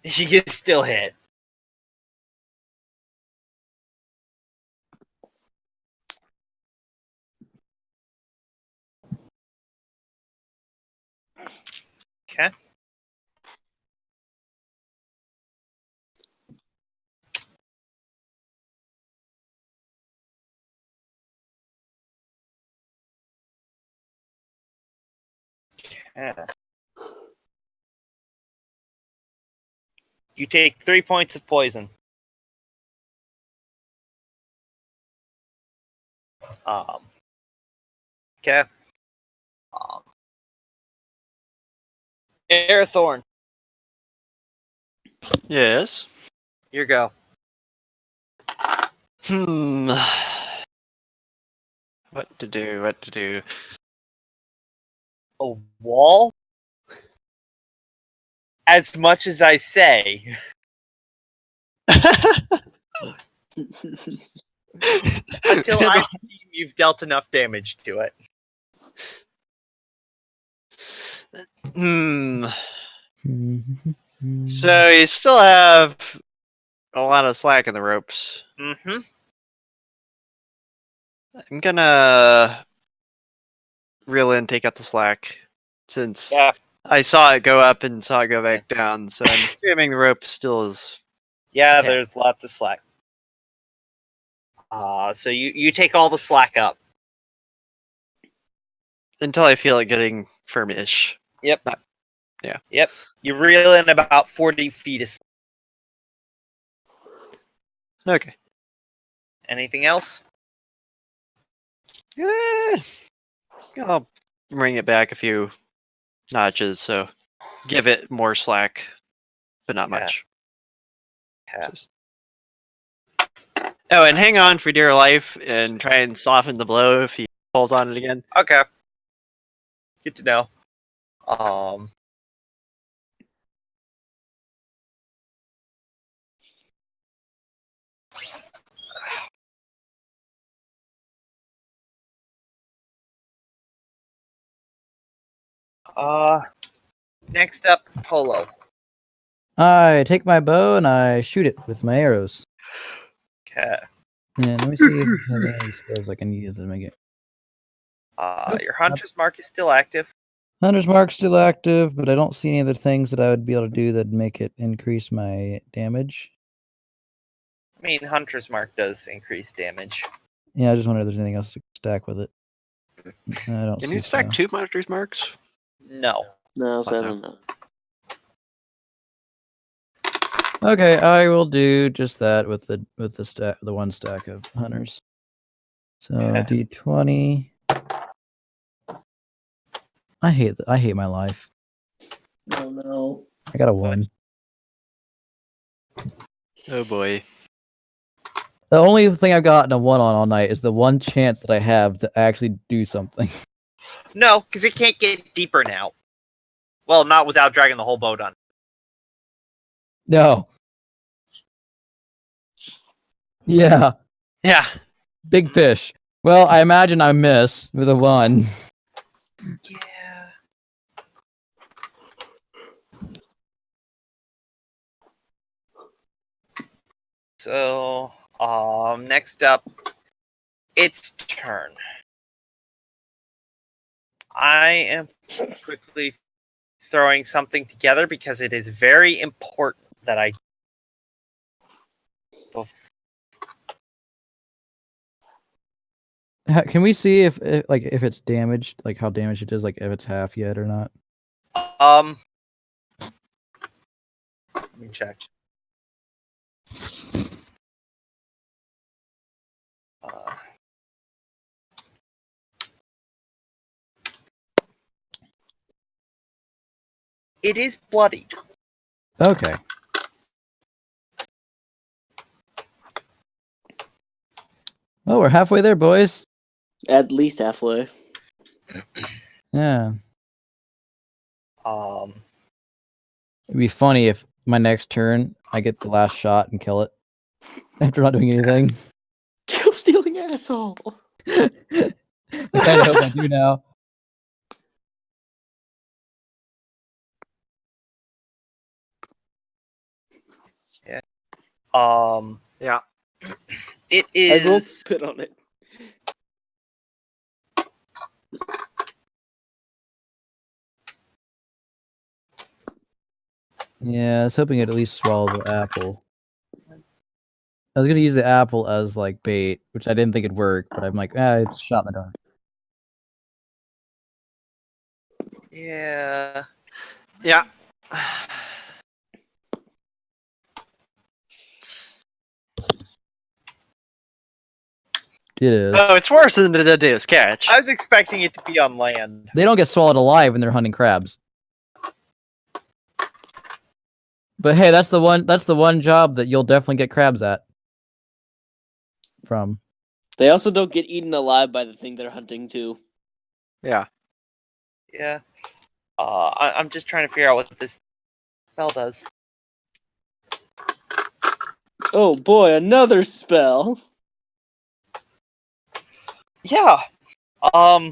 You get still hit. Okay. Yeah. You take 3 points of poison. Okay. Arathorn, Yes. your go. What to do? What to do? A wall? As much as I say. Until I deem you've dealt enough damage to it. So you still have a lot of slack in the ropes. Mm-hmm. I'm gonna reel in, take out the slack, since Yeah. I saw it go up and saw it go back down. So I'm assuming the rope still is. Yeah, Yeah. there's lots of slack. So you take all the slack up. Until I feel it getting firm-ish. Yep. Yeah. Yep. You reel in about 40 feet of slack. Okay. Anything else? I'll bring it back a few notches, so give it more slack, but not Yeah. much. Yeah. Oh, and hang on for dear life and try and soften the blow if he pulls on it again. Okay. Good to know. Next up, Polo. I take my bow and I shoot it with my arrows. Okay. And let me see if I have any skills I can use to make it. Your Hunter's Mark is still active. Hunter's Mark's still active, but I don't see any other things that I would be able to do that'd make it increase my damage. I mean, Hunter's Mark does increase damage. Yeah, I just wonder if there's anything else to stack with it. I don't Can see you stack so. 2 monster's marks? No. No, Thought so. 7 no. Okay, I will do just that with the one stack of hunters. So D20. I hate my life. Oh no. I got a 1. Oh boy. The only thing I've gotten a 1 on all night is the one chance that I have to actually do something. No, because it can't get deeper now. Well, not without dragging the whole boat on. No. Yeah, Yeah. big fish. Well, I imagine I miss with a 1. Yeah. So, next up, its turn. I am quickly throwing something together because it is very important that I. Can we see if it's damaged, like how damaged it is, like if it's half yet or not? Let me check. It is bloodied. Okay. Oh, we're halfway there, boys. At least halfway. Yeah. Um, It'd be funny if my next turn I get the last shot and kill it after not doing anything. Kill stealing asshole. I kind of hope I do now. Yeah. It I will is. spit on it. Yeah, I was hoping it'd at least swallow the apple. I was gonna use the apple as like bait, which I didn't think it'd work, but I'm like, it's a shot in the dark. Yeah. Yeah. It is. Oh, it's worse than the Dead Day's Catch. I was expecting it to be on land. They don't get swallowed alive when they're hunting crabs. But hey, that's the one job that you'll definitely get crabs at. From. They also don't get eaten alive by the thing they're hunting too. Yeah. Yeah. I'm just trying to figure out what this spell does. Oh boy, another spell. Yeah. I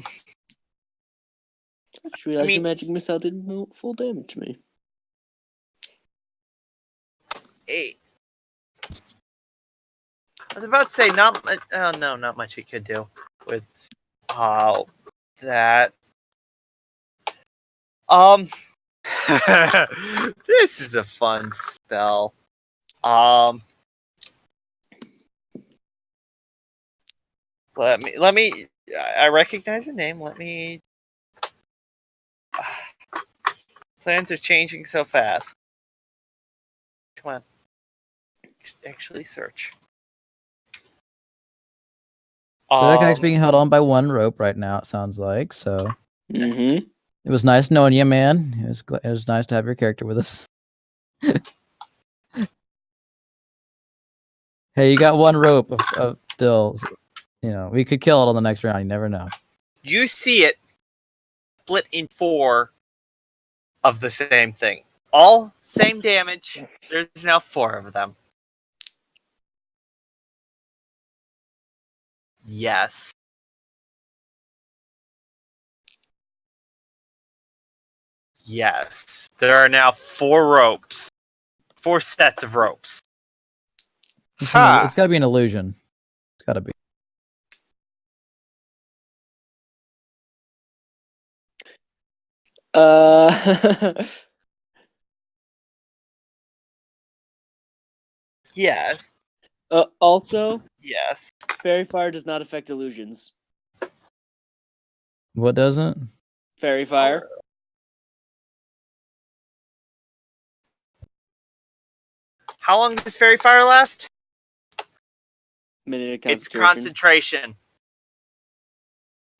just realized I mean- your magic missile didn't do full damage to me. I was about to say not. Oh no, not much it could do with that. This is a fun spell. Let me. I recognize the name. Let me. Plans are changing so fast. Come on. Actually, search. So that guy's being held on by one rope right now. It sounds like so. Mm-hmm. It was nice knowing you, man. It was nice to have your character with us. Hey, you got one rope of still. You know, we could kill it on the next round. You never know. You see it split in 4 of the same thing. All same damage. There's now 4 of them. Yes. Yes. There are now 4 ropes. 4 sets of ropes. It's Ha! got to be an illusion. It's got to be. Yes. Also, Yes. fairy fire does not affect illusions. What doesn't? Fairy fire. How long does fairy fire last? Minute of It's concentration. concentration.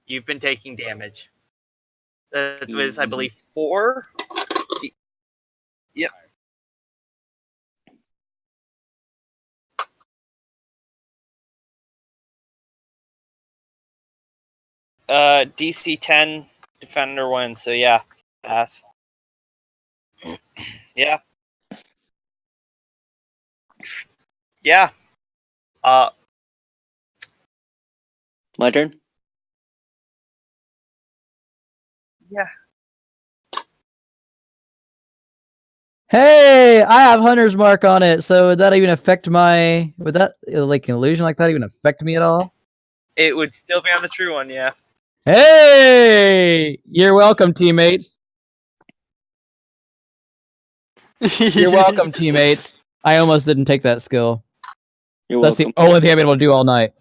You've been taking damage. That was, I believe, 4. Yep. DC 10 defender wins, so yeah, pass. Yeah. Yeah. Uh, My turn. yeah. Hey, I have Hunter's Mark on it. So would that even affect my? Would that like an illusion like that even affect me at all? It would still be on the true one, yeah. Hey, you're welcome, teammates. You're welcome, teammates. I almost didn't take that skill. You're That's welcome. the only thing I've been able to do all night.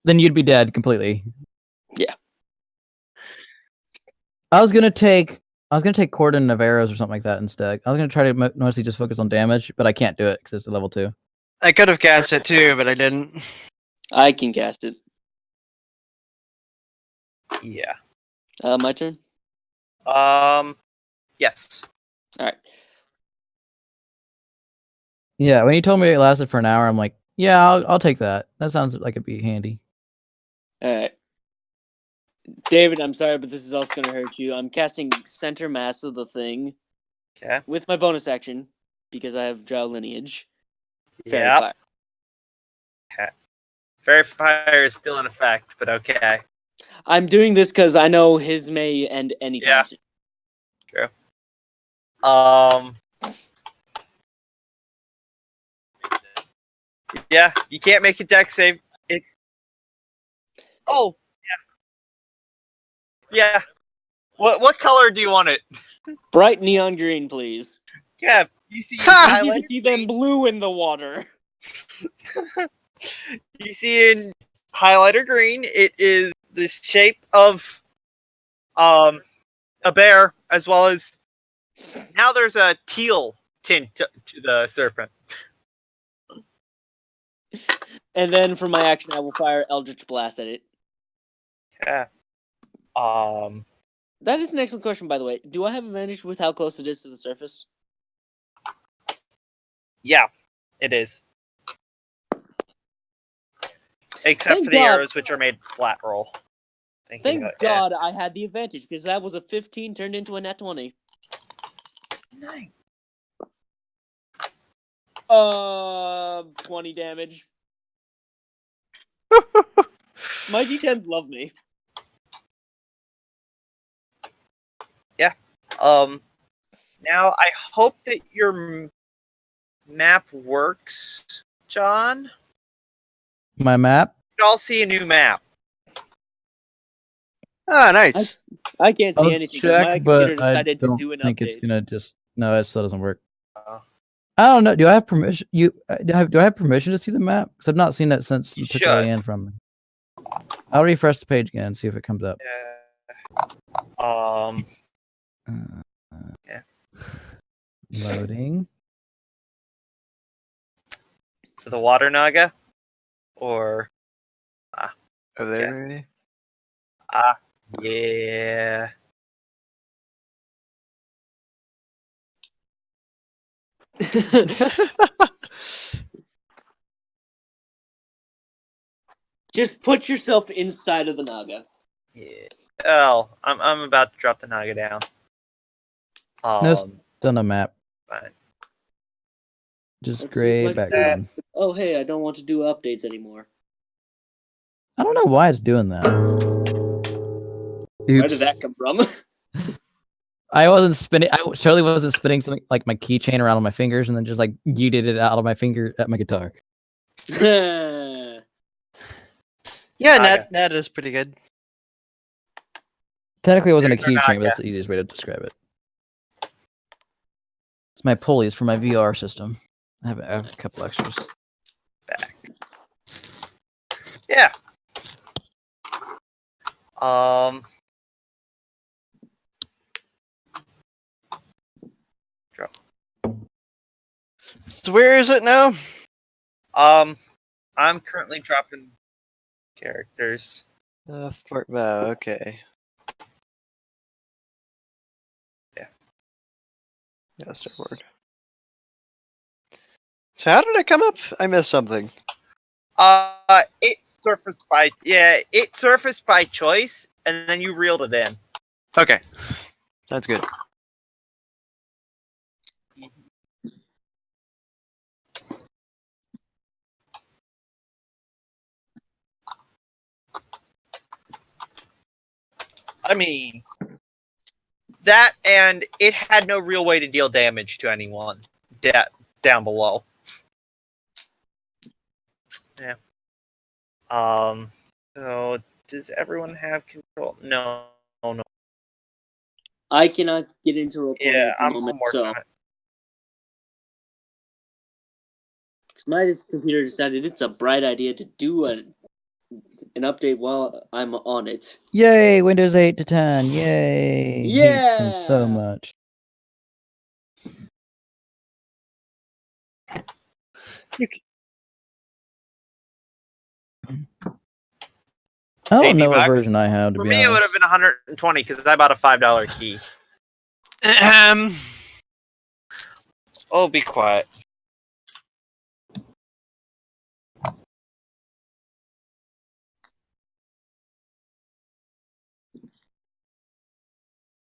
Then you'd be dead completely. Yeah. I was gonna take Cordon of Arrows or something like that instead. I was gonna try to mostly just focus on damage, but I can't do it because it's a level 2. I could have cast it too, but I didn't. I can cast it. Yeah. My turn. Yes. All right. Yeah, when you told me it lasted for an hour, I'm like, yeah, I'll take that. That sounds like it'd be handy. All right. David, I'm sorry, but this is also going to hurt you. I'm casting Center Mass of the Thing Okay. with my bonus action because I have Drow Lineage. Fairy Yep. Fire. Fairy Fire is still in effect, but okay. I'm doing this because I know his may end anytime. Yeah. True. Yeah, you can't make a deck save. It's. Oh. Yeah. Yeah. What color do you want it? Bright neon green, please. Yeah. You see. I need to see them blue in the water. You see in highlighter green, it is the shape of a bear, as well as now there's a teal tint to the serpent. And then for my action, I will fire Eldritch Blast at it. Yeah. That is an excellent question, by the way. Do I have advantage with how close it is to the surface? Yeah, it is. Except Thank for the God. arrows, which are made flat roll. Thank God I had the advantage, because that was a 15 turned into a net 20. Nice. 20 damage. My D10s love me. Yeah. Now I hope that your map works, John. My map? You all see a new map. Ah, nice. I can't see I'll anything because my check, computer but I decided to don't do an think it's update. gonna just. No, it still doesn't work. Oh. I don't know. Do I have permission? Do I have permission to see the map? Because I've not seen that since you took it should. in from me. I'll refresh the page again and see if it comes up. Yeah. Yeah. Loading. For the water naga, or Are they ready? yeah. Just put yourself inside of the Naga. Yeah. Oh, I'm about to drop the naga down. No, it's done a map. Fine. Just It gray seems like background. oh, hey, I don't want to do updates anymore. I don't know why it's doing that. Where Oops. did that come from? I wasn't spinning. I totally wasn't spinning something like my keychain around on my fingers and then just like yeeted it out of my finger at my guitar. Yeah, Naga. Nat is pretty good. Technically, it wasn't a There's our keychain, but Naga. that's the easiest way to describe it. It's my pulleys for my VR system. I have a couple extras. Back. Yeah. Drop. So where is it now? I'm currently dropping characters. Fort Vow, okay. Yeah. Yeah, start forward. So how did it come up? I missed something. It surfaced by choice, and then you reeled it in. Okay. That's good. I mean, that and it had no real way to deal damage to anyone down below. Yeah. So does everyone have control? No. I cannot get into recording Yeah, at the I'm moment, working so on it. 'cause my computer decided it's a bright idea to do an update while I'm on it. Yay, Windows 8 to 10. Yay. Hate them so Yeah! much. I don't know what $80? version I have, to For be me, it would have honest. been 120 because I bought a $5 key. Oh, be quiet.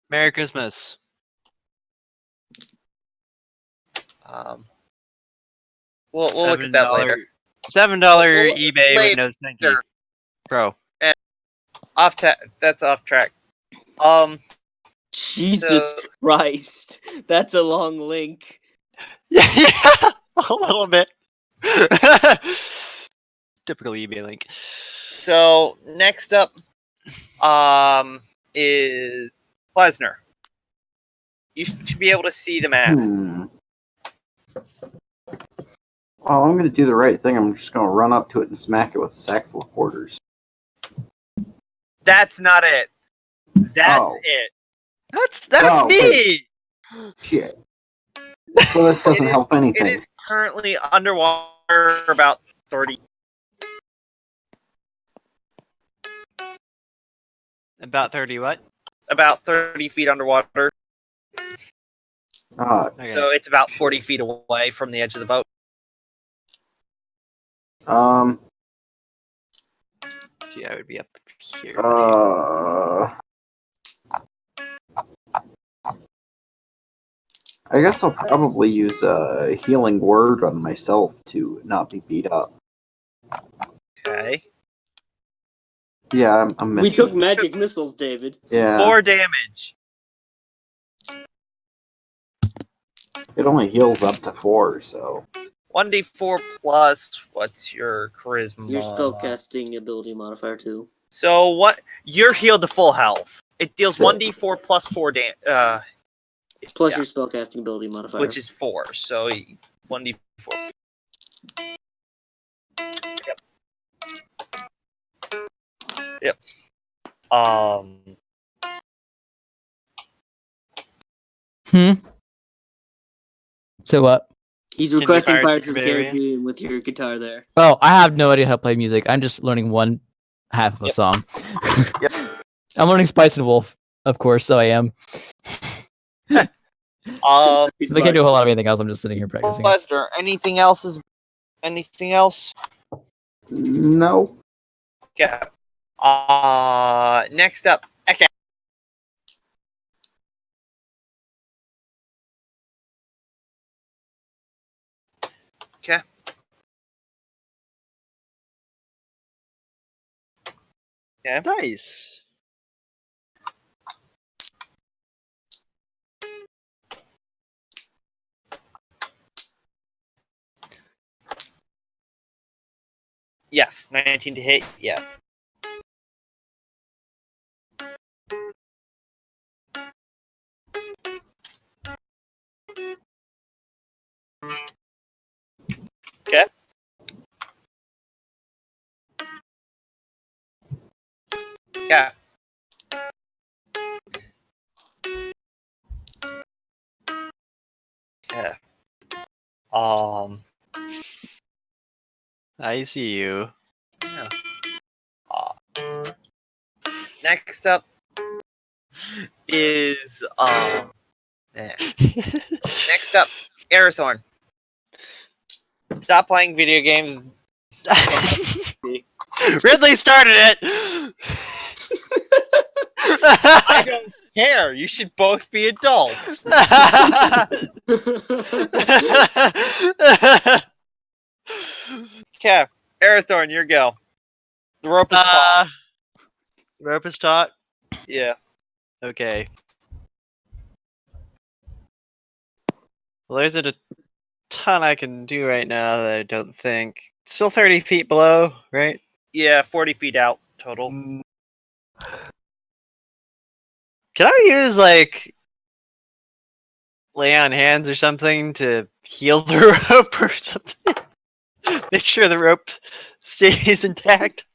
Merry Christmas. We'll look at that later. $7 Well, eBay later. Windows 10 key. Pro. That's off track. Jesus So- Christ. That's a long link. Yeah, a little bit. Typical eBay link. So next up, is Plesner. You should be able to see the map. Well, I'm gonna do the right thing. I'm just gonna run up to it and smack it with a sack full of quarters. That's not it. That's Oh. it. That's Oh, me. wait. Shit. Well, this doesn't It is- help anything. It is currently underwater about 30. About 30 what? About 30 feet underwater. Okay. So it's about 40 feet away from the edge of the boat. Gee, I would be up here. I guess I'll probably use a healing word on myself to not be beat up. Okay. Yeah, I'm We missing. took magic missiles, David. Yeah, 4 damage. it only heals up to 4, so 1d4 plus, what's your charisma? Your spellcasting ability modifier, too. So what? You're healed to full health. It deals Sick. 1d4 plus 4 damage. Plus Yeah. your spellcasting ability modifier. Which is 4. So 1d4. Yep. So what? He's Can you requesting Pirates Pirates of of the the Caribbean? Caribbean with your guitar there. Oh, I have no idea how to play music. I'm just learning one half of a Yep. song. Yep. I'm learning Spice and Wolf, of course, so I am. Um, So I can't do a whole lot of anything else. I'm just sitting here practicing. Lester, anything else? Anything else? no. Yeah. Next up, okay. Okay. Okay. Nice. Yes, 19 to hit. Yeah. Okay. Yeah. Yeah. I see you. Yeah. Next up is yeah. Next up, Arathorn. Stop playing video games. Ridley started it. I don't care. You should both be adults. Okay, Arathorn, your go. The rope is taut. Rope is taut. Yeah. Okay. Well, there's a ton I can do right now that I don't think. Still 30 feet below, right? Yeah, 40 feet out total. Mm. Can I use, like, lay on hands or something to heal the rope or something? Make sure the rope stays intact?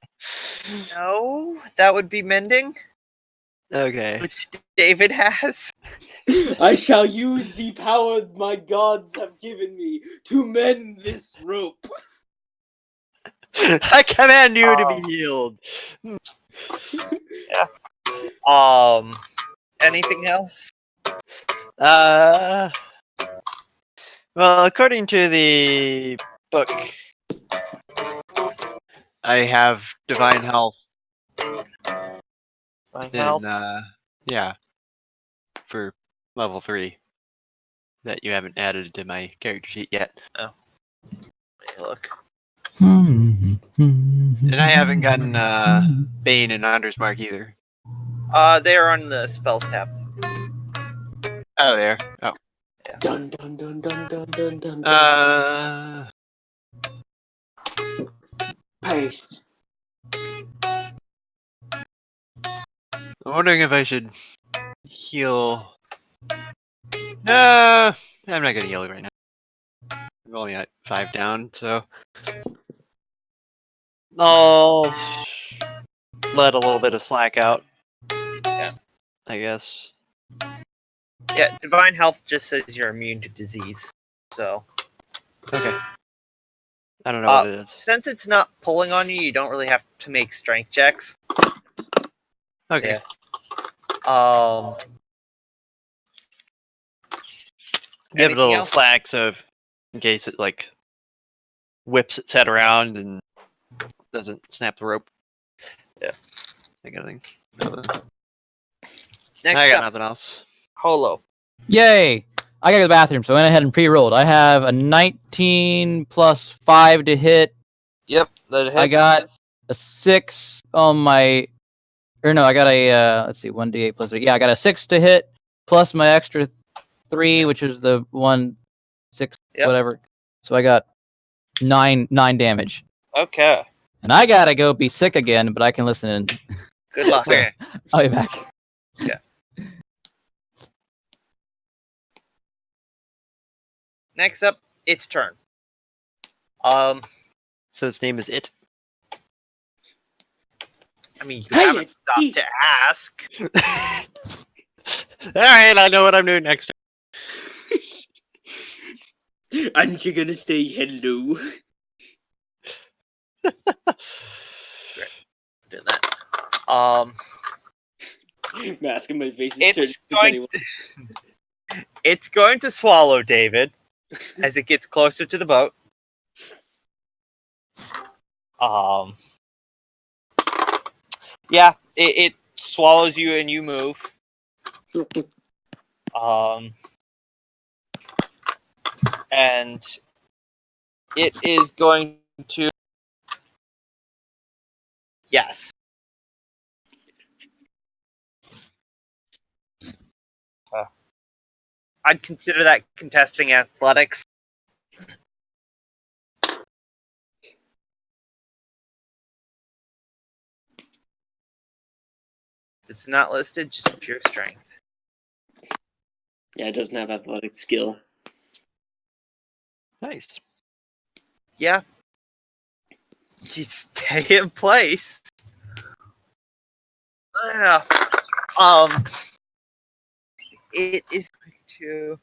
No, that would be mending, Okay. which David has. I shall use the power my gods have given me to mend this rope. I command you to be healed. Anything else? Well, according to the book, I have divine health Fine in, health? yeah, for level 3 that you haven't added to my character sheet yet. Let me look. And I haven't gotten, Bane and Hunter's Mark either. They're on the spells tab. Oh, there. Oh. Dun dun dun dun dun dun dun. Paste. I'm wondering if I should heal. I'm not gonna heal it right now. I'm only at 5 down, so I'll let a little bit of slack out. Yeah. I guess. Yeah, divine health just says you're immune to disease. So, Okay. I don't know what it is. since it's not pulling on you, you don't really have to make strength checks. Okay. Yeah. Give it a anything little else? slack, so in case it like whips its head around and doesn't snap the rope. Yeah. I got anything. Nothing. Next I got up, nothing else. Holo. Yay! I gotta go to the bathroom, so I went ahead and pre-rolled. I have a 19 plus 5 to hit. Yep, that hits. I got a 6 on my... Or no, I got a... let's see, 1d8 plus 3. Yeah, I got a 6 to hit, plus my extra 3, which is the 1, 6, Yep. whatever. So I got 9 damage. Okay. And I gotta go be sick again, but I can listen in. Good luck. So, I'll be back. Next up, its turn. So its name is It. I mean, you Hey, haven't stopped to ask. Alright, I know what I'm doing next. Aren't you gonna say hello? Doing that. Mask on my face is It's turning to it's going to swallow David as it gets closer to the boat. Yeah, it swallows you and you move. And it is going to. Yes. I'd consider that contesting athletics. If it's not listed, just pure strength. Yeah, it doesn't have athletic skill. Nice. Yeah. You stay in place. Yeah. It is going to.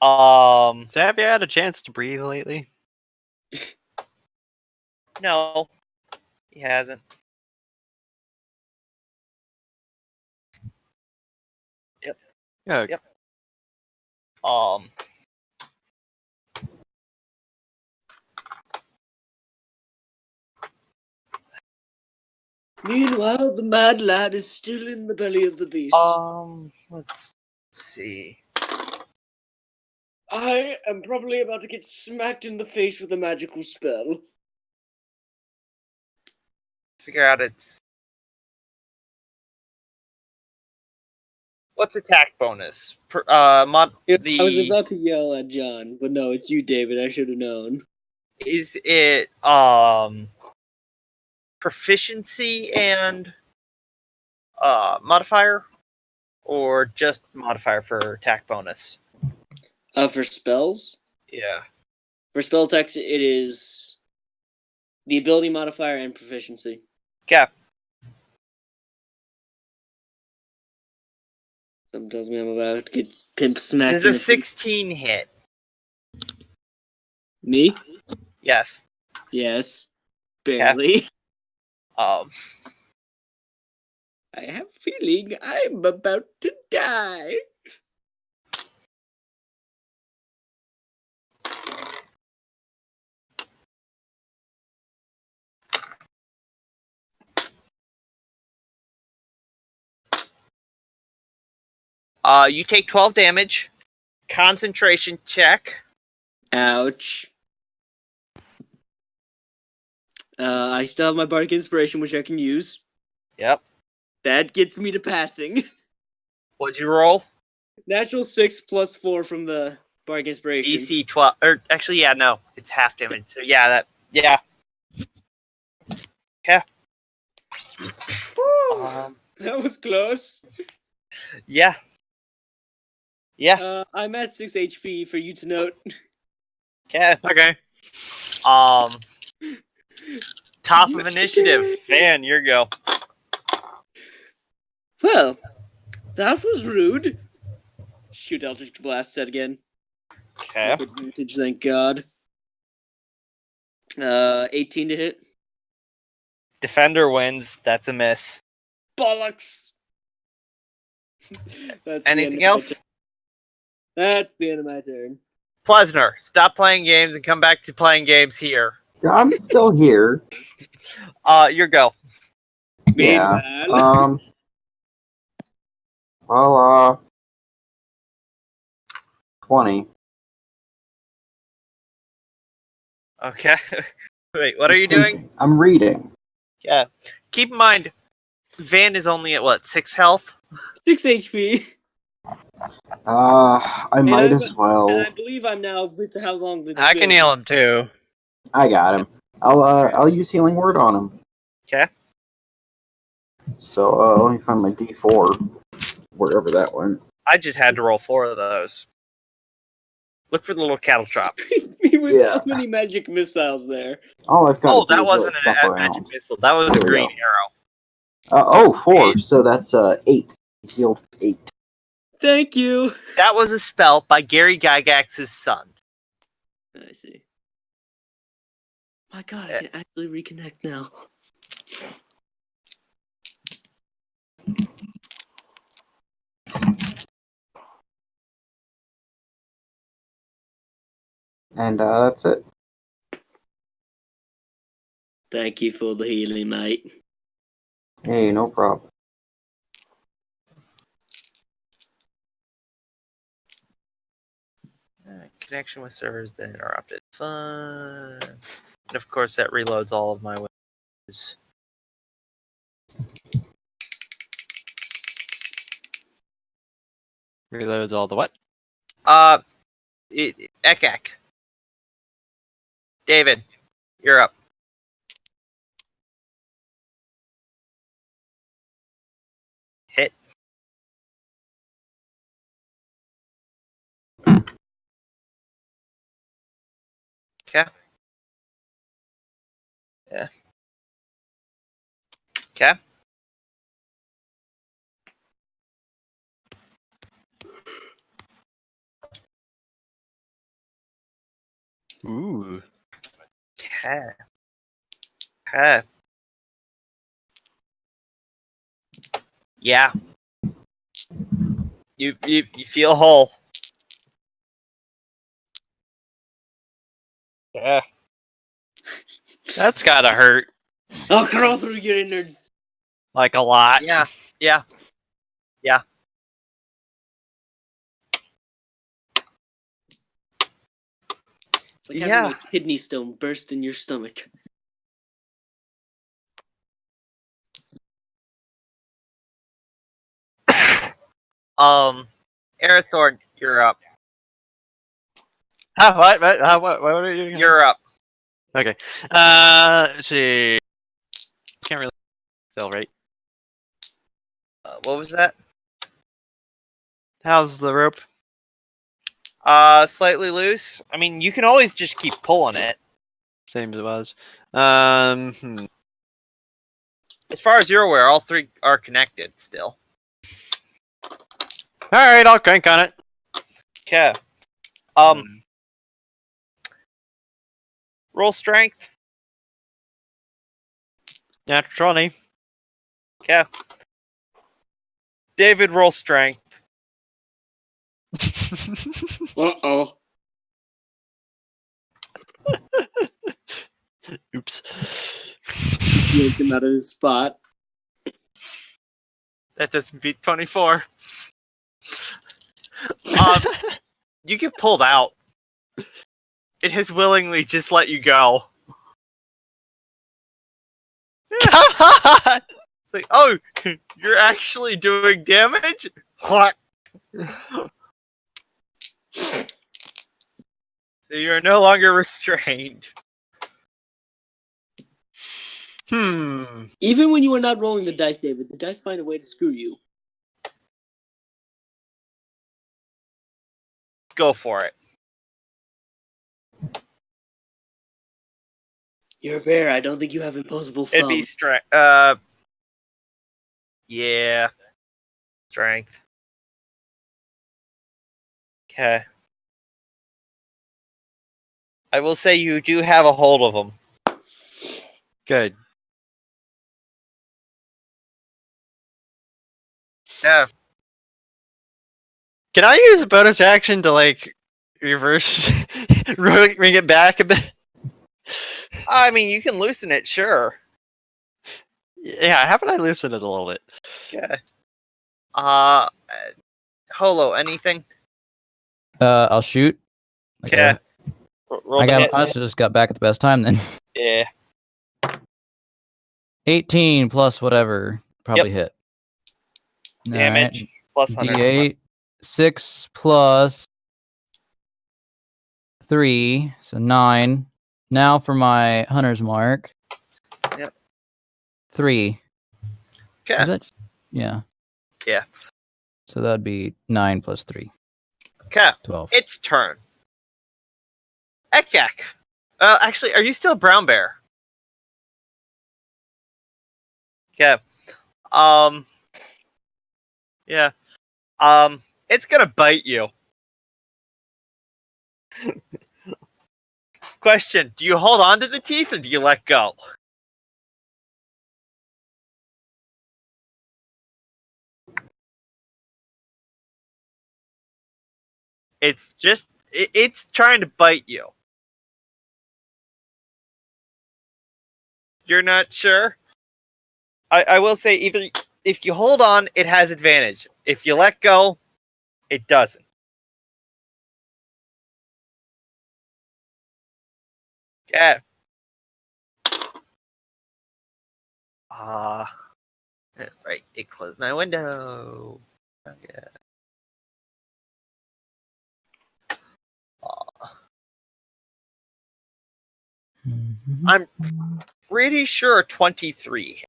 So have you had a chance to breathe lately? No, he hasn't. Yep. Okay. Yep. Meanwhile, the mad lad is still in the belly of the beast. Let's see. I am probably about to get smacked in the face with a magical spell. figure out its. What's attack bonus? I was about to yell at John, but no, it's you, David. I should have known. Is it proficiency and modifier, or just modifier for attack bonus? For spells? Yeah. For spell attacks, it is the ability modifier and proficiency. Okay. Something tells me I'm about to get pimp smacked. Does a 16 hit? Me? Yes. Yes. Barely. Um. I have a feeling I'm about to die. You take 12 damage. Concentration check. Ouch. I still have my Bardic Inspiration, which I can use. Yep. That gets me to passing. What'd you roll? Natural 6 plus 4 from the Bardic Inspiration. DC 12. Or actually, yeah, no, it's half damage. So yeah, yeah. Okay. That was close. Yeah. Yeah. I'm at 6 HP for you to note. Okay. Okay. Top of initiative. Van, your go. Well, that was rude. Shoot Eldritch Blast that again. Okay. With advantage, thank God. 18 to hit. Defender wins. That's a miss. Bollocks! That's Anything else? That's the end of my turn. Plesner, stop playing games and come back to playing games here. I'm still here. Your go. Yeah. Meanwhile. Well, 20. Okay. Wait, what are you doing? I'm reading. Yeah. Keep in mind, Van is only at what, 6 health? 6 HP. I might as well. And I believe I'm now with how long it's I can been. heal him too. I got him. I'll use healing word on him. Okay. So let me find my D4, wherever that went. I just had to roll 4 of those. Look for the little cattle trap. With how many magic missiles there? All I've got. Oh, to do that is wasn't stuff a around. magic missile. That was a There we green go. arrow. 4. 8. So that's 8. Sealed 8. Thank you. That was a spell by Gary Gygax's son. I see. My God, I can actually reconnect now. And that's it. Thank you for the healing, mate. Hey, no problem. Connection with servers been interrupted. Fun. And of course, that reloads all of my windows. Reloads all the what? Ek. David, you're up. Hit. Okay. Yeah. Okay. Ooh. Okay. Okay. Yeah. You feel whole. Yeah. That's gotta hurt. I'll crawl through your innards. Like a lot. Yeah. Yeah. Yeah. It's like having a kidney stone burst in your stomach. Arathorn, you're up. What? What are you doing? You're up. Okay. Let's see. Can't really tell, right? What was that? How's the rope? Slightly loose. I mean, you can always just keep pulling it. Same as it was. As far as you're aware, all three are connected still. All right, I'll crank on it. Okay. Roll strength. Natural 20. Okay. David, roll strength. Uh-oh. Oops. Just yanked him out of his spot. That doesn't beat 24. You get pulled out. It has willingly just let you go. Come on! It's like, oh, you're actually doing damage? What? So you're no longer restrained. Even when you are not rolling the dice, David, the dice find a way to screw you. Go for it. You're a bear. I don't think you have imposable thumbs. It'd be strength. Yeah. Strength. Okay. I will say you do have a hold of them. Good. Yeah. Can I use a bonus action to like reverse, bring it back a bit? I mean, you can loosen it, sure. Yeah, how about I loosen it a little bit? Okay. Holo, anything? I'll shoot. Okay. Roll I the hit. must have just got back at the best time then. Yeah. 18 plus whatever. Probably hit. Damage. Alright. Plus 100. D8. 6 plus 3. So 9. Now for my hunter's mark. Yep. 3. Okay. Is that? Yeah. Yeah. So that'd be 9 plus 3. Okay. 12. Its turn. Ekyak. Actually, are you still a brown bear? Okay. Yeah. It's gonna bite you. Question: do you hold on to the teeth or do you let go? It's trying to bite you. You're not sure? I will say either if you hold on, it has advantage. If you let go, it doesn't. Yeah. Right. It closed my window. Okay. I'm pretty sure 23.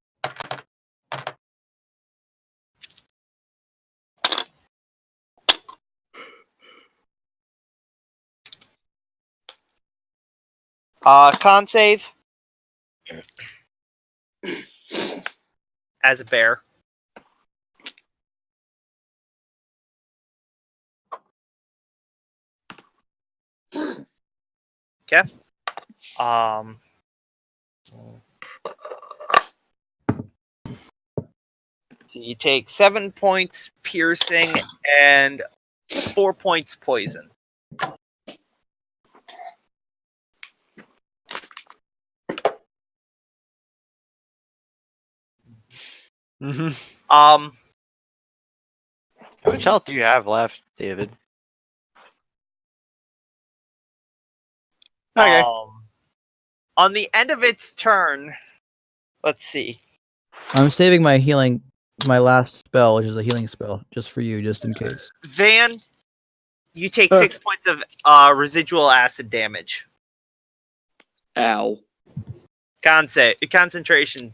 Con save. As a bear. Okay. So you take 7 points piercing and 4 points poison. Mm-hmm. Um, How much health do you have left, David? Okay. On the end of its turn, let's see. I'm saving my healing my last spell, which is a healing spell, just for you, just in case. Van, you take 6 points of residual acid damage. Ow. Concentration.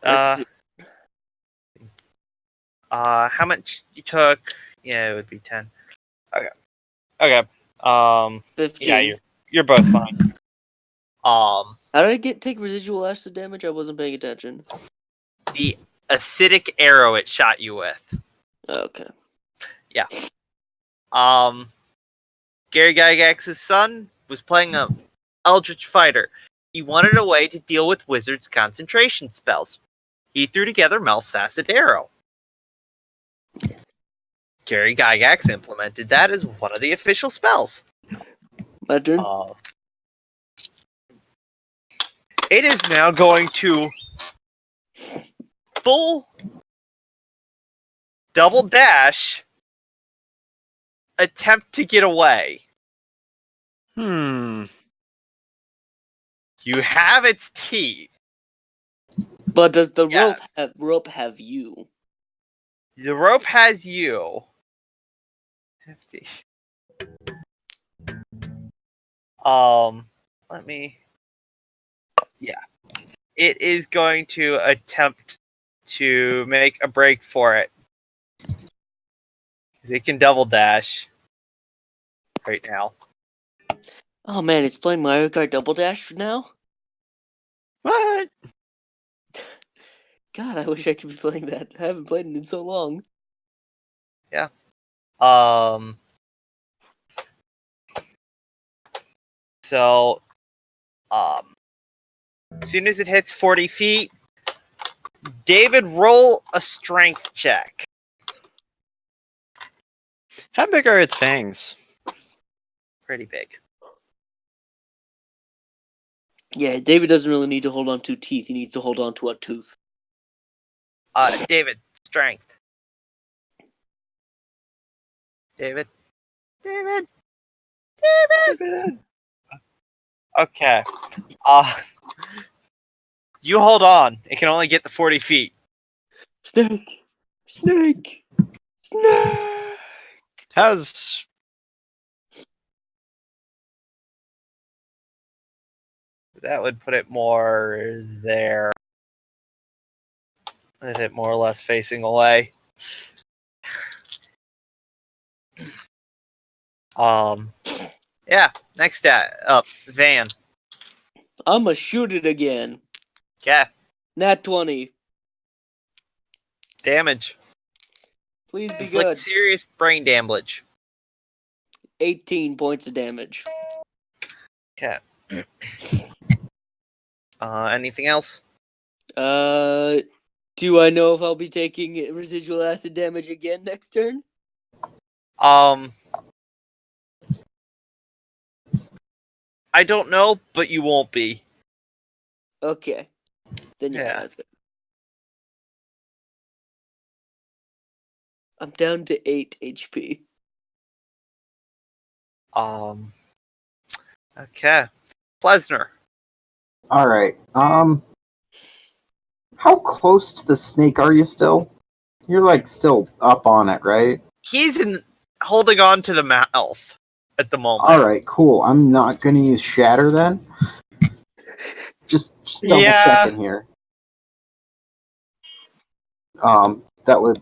How much you took? Yeah, it would be 10. Okay. 15. Yeah, you're both fine. How did I take residual acid damage? I wasn't paying attention. The acidic arrow it shot you with. Okay. Yeah. Gary Gygax's son was playing a Eldritch Fighter. He wanted a way to deal with wizards' concentration spells. He threw together Melf's acid arrow. Gary Gygax implemented that as one of the official spells. My turn. It is now going to full double dash attempt to get away. Hmm. You have its teeth. But does the Yes. rope have you? The rope has you. 50. Let me. Yeah. It is going to attempt to make a break for it. It can double dash right now. Oh man, it's playing Mario Kart Double Dash now? What? God, I wish I could be playing that. I haven't played it in so long. Yeah. So, as soon as it hits 40 feet, David, roll a strength check. How big are its fangs? Pretty big. Yeah, David doesn't really need to hold on to teeth. He needs to hold on to a tooth. David, strength. David. Okay. You hold on. It can only get the 40 feet. Snake! Snake! Snake! How's That would put it more there. Is it more or less facing away? Yeah. Next up, Van. I'ma shoot it again. Okay. Nat 20. Damage. Please be Inflict good. serious brain damage. 18 points of damage. Okay. Anything else? Do I know if I'll be taking residual acid damage again next turn? I don't know, but you won't be. Okay. Then yeah, Yeah. that's it. I'm down to 8 HP. Okay. Plesner. All right. How close to the snake are you still? You're like still up on it, right? He's holding on to the mouth at the moment. All right, cool. I'm not gonna use shatter then. Just double checking here. That would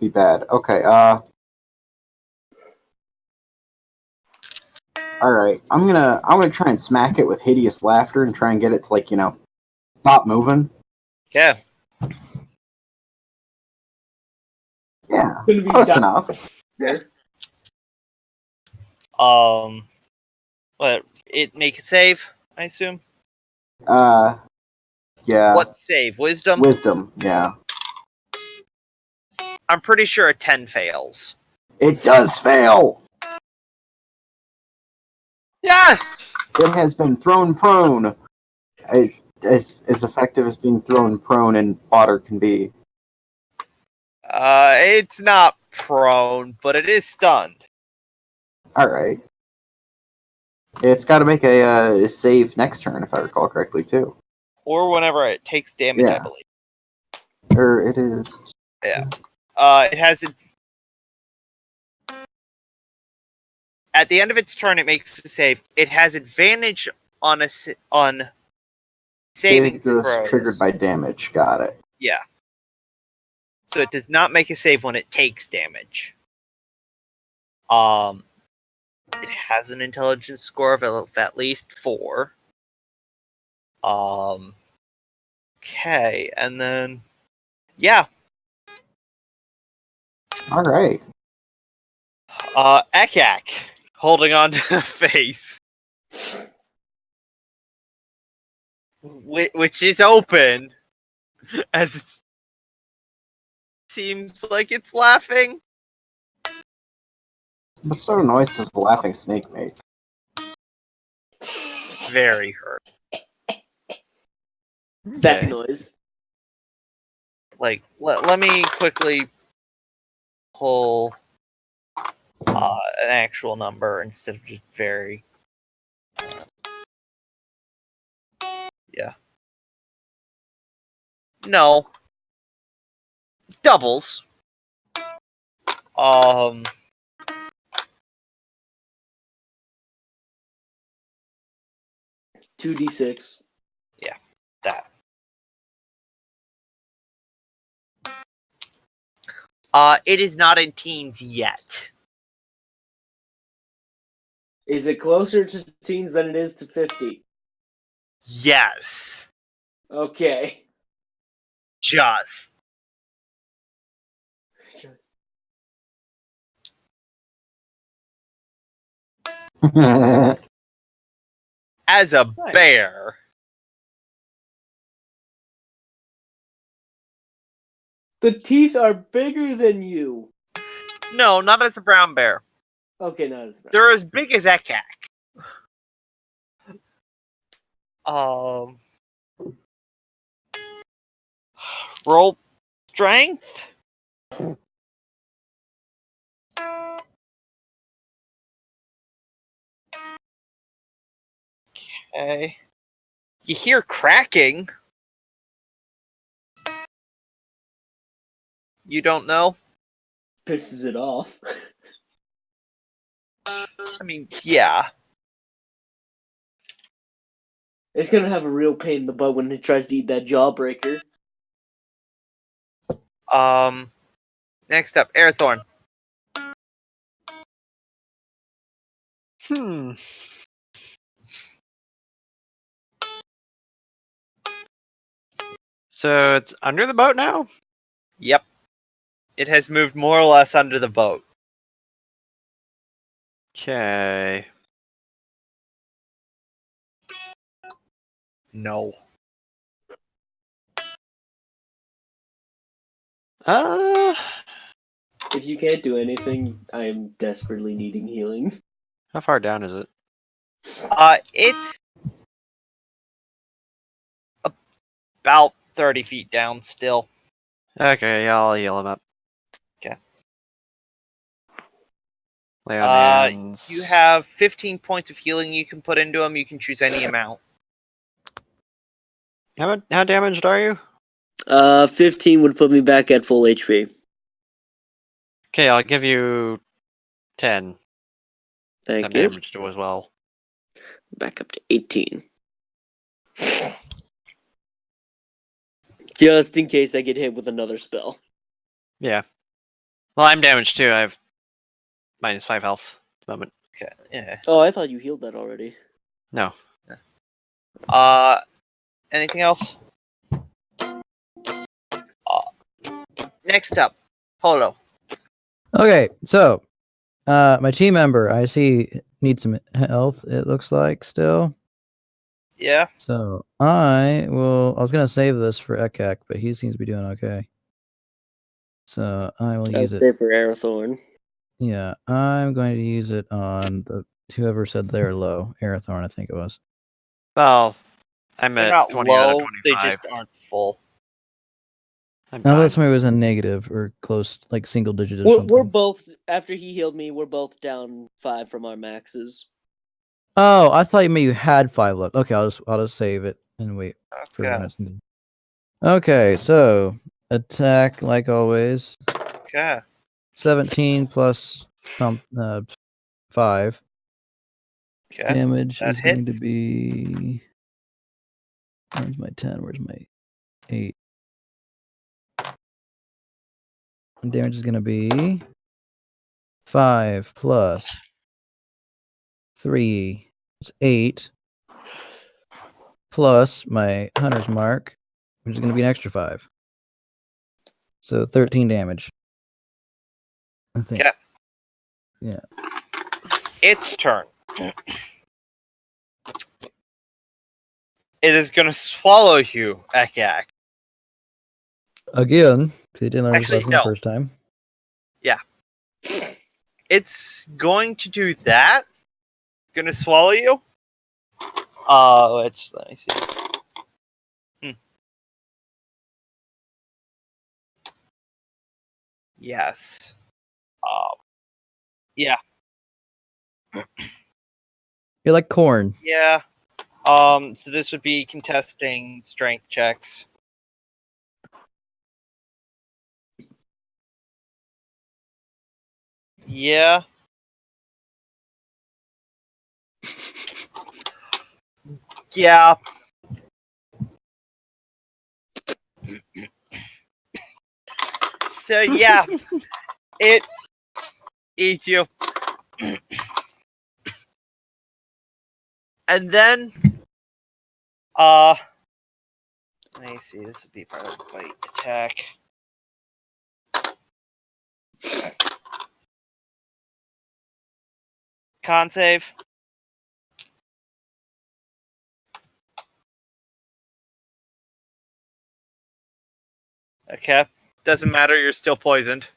be bad. Okay. All right. I'm gonna try and smack it with hideous laughter and try and get it to stop moving. Yeah. Yeah. Close enough. What? It make a save, I assume. Yeah. What save? Wisdom. Wisdom. Yeah. I'm pretty sure a 10 fails. It does fail. yes? It has been thrown prone. It's as effective as being thrown prone in water can be. It's not prone, but it is stunned. All right. It's got to make a save next turn, if I recall correctly, too. Or whenever it takes damage, I Yeah. believe. Or it is. Yeah. It has at the end of its turn, it makes a save. It has advantage on saving throws throws. triggered by damage. Got it. Yeah. So it does not make a save when it takes damage. It has an intelligence score of at least 4. Okay, and then yeah. All right. Ekak holding on to the face, which is open, as it seems like it's laughing. What sort of noise does the laughing snake make? Very hurt. That Okay. noise. Like, let me quickly pull an actual number instead of just very. Yeah. No. Doubles. 2d6. That. It is not in teens yet. Is it closer to teens than it is to 50? Yes. Okay. Just. As a bear. The teeth are bigger than you. No, not as a brown bear. Okay, not as bad. They're as big as Ekak. Roll strength. Okay. You hear cracking. You don't know? Pisses it off. I mean, yeah. It's gonna have a real pain in the butt when it tries to eat that jawbreaker. Next up, Airthorn. So it's under the boat now? Yep. It has moved more or less under the boat. Okay. No. If you can't do anything, I am desperately needing healing. How far down is it? It's about 30 feet down still. Okay, yeah, I'll heal him up. Okay. Lay on hands. You have 15 points of healing you can put into him. You can choose any amount. How damaged are you? 15 would put me back at full HP. Okay, I'll give you 10. Thank I'm you. damaged as well. Back up to 18. Just in case I get hit with another spell. Yeah. Well, I'm damaged too. I have -5 health at the moment. Okay. Yeah. Oh, I thought you healed that already. No. Anything else? Next up, Polo. Okay, so my team member I see needs some health. It looks like still. Yeah. So I was gonna save this for Ekak, but he seems to be doing okay. So I will I use would it. say for Arathorn. Yeah, I'm going to use it on the whoever said they're low. Arathorn, I think it was. Well, I'm They're at not 20 out of low. They 25. just aren't full. I'm I thought fine. somebody was a negative or close, like single digit or We're something. both after he healed me. We're both down 5 from our maxes. Oh, I thought you meant you had 5 left. Okay, I'll just save it and wait for when Okay. it's needed. Okay, so attack like always. Okay. 17 plus 5. Okay. Damage that is going to hits. be. Where's my 10? Where's my 8? And damage is going to be 5 plus 3. It's 8. Plus my hunter's mark, which is going to be an extra 5. So 13 damage. I think. Okay. Yeah. Its turn. It is going to swallow you, Ekak. Again, because he didn't learn his Actually, lesson no. the first time. It's going to do that. Going to swallow you. Let me see. Yes. Yeah. You're like corn. Yeah. So this would be contesting strength checks. Yeah. Yeah. So yeah, it eats you. And then let me see, this would be part of the bite attack. Con save. Okay. Doesn't matter, you're still poisoned.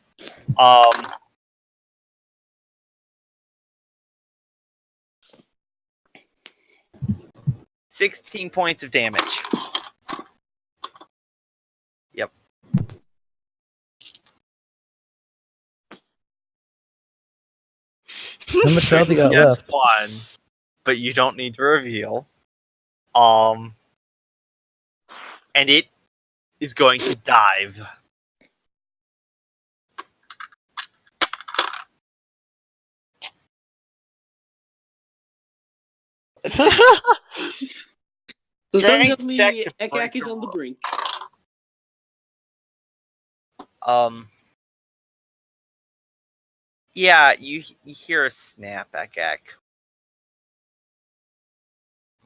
16 points of damage. Yep. How much health you got Yes, left? 1, but you don't need to reveal. And it is going to dive. Let's see. So something Strength tells check me to Ekak break is the on the roll. brink. Yeah, you hear a snap, Ekak.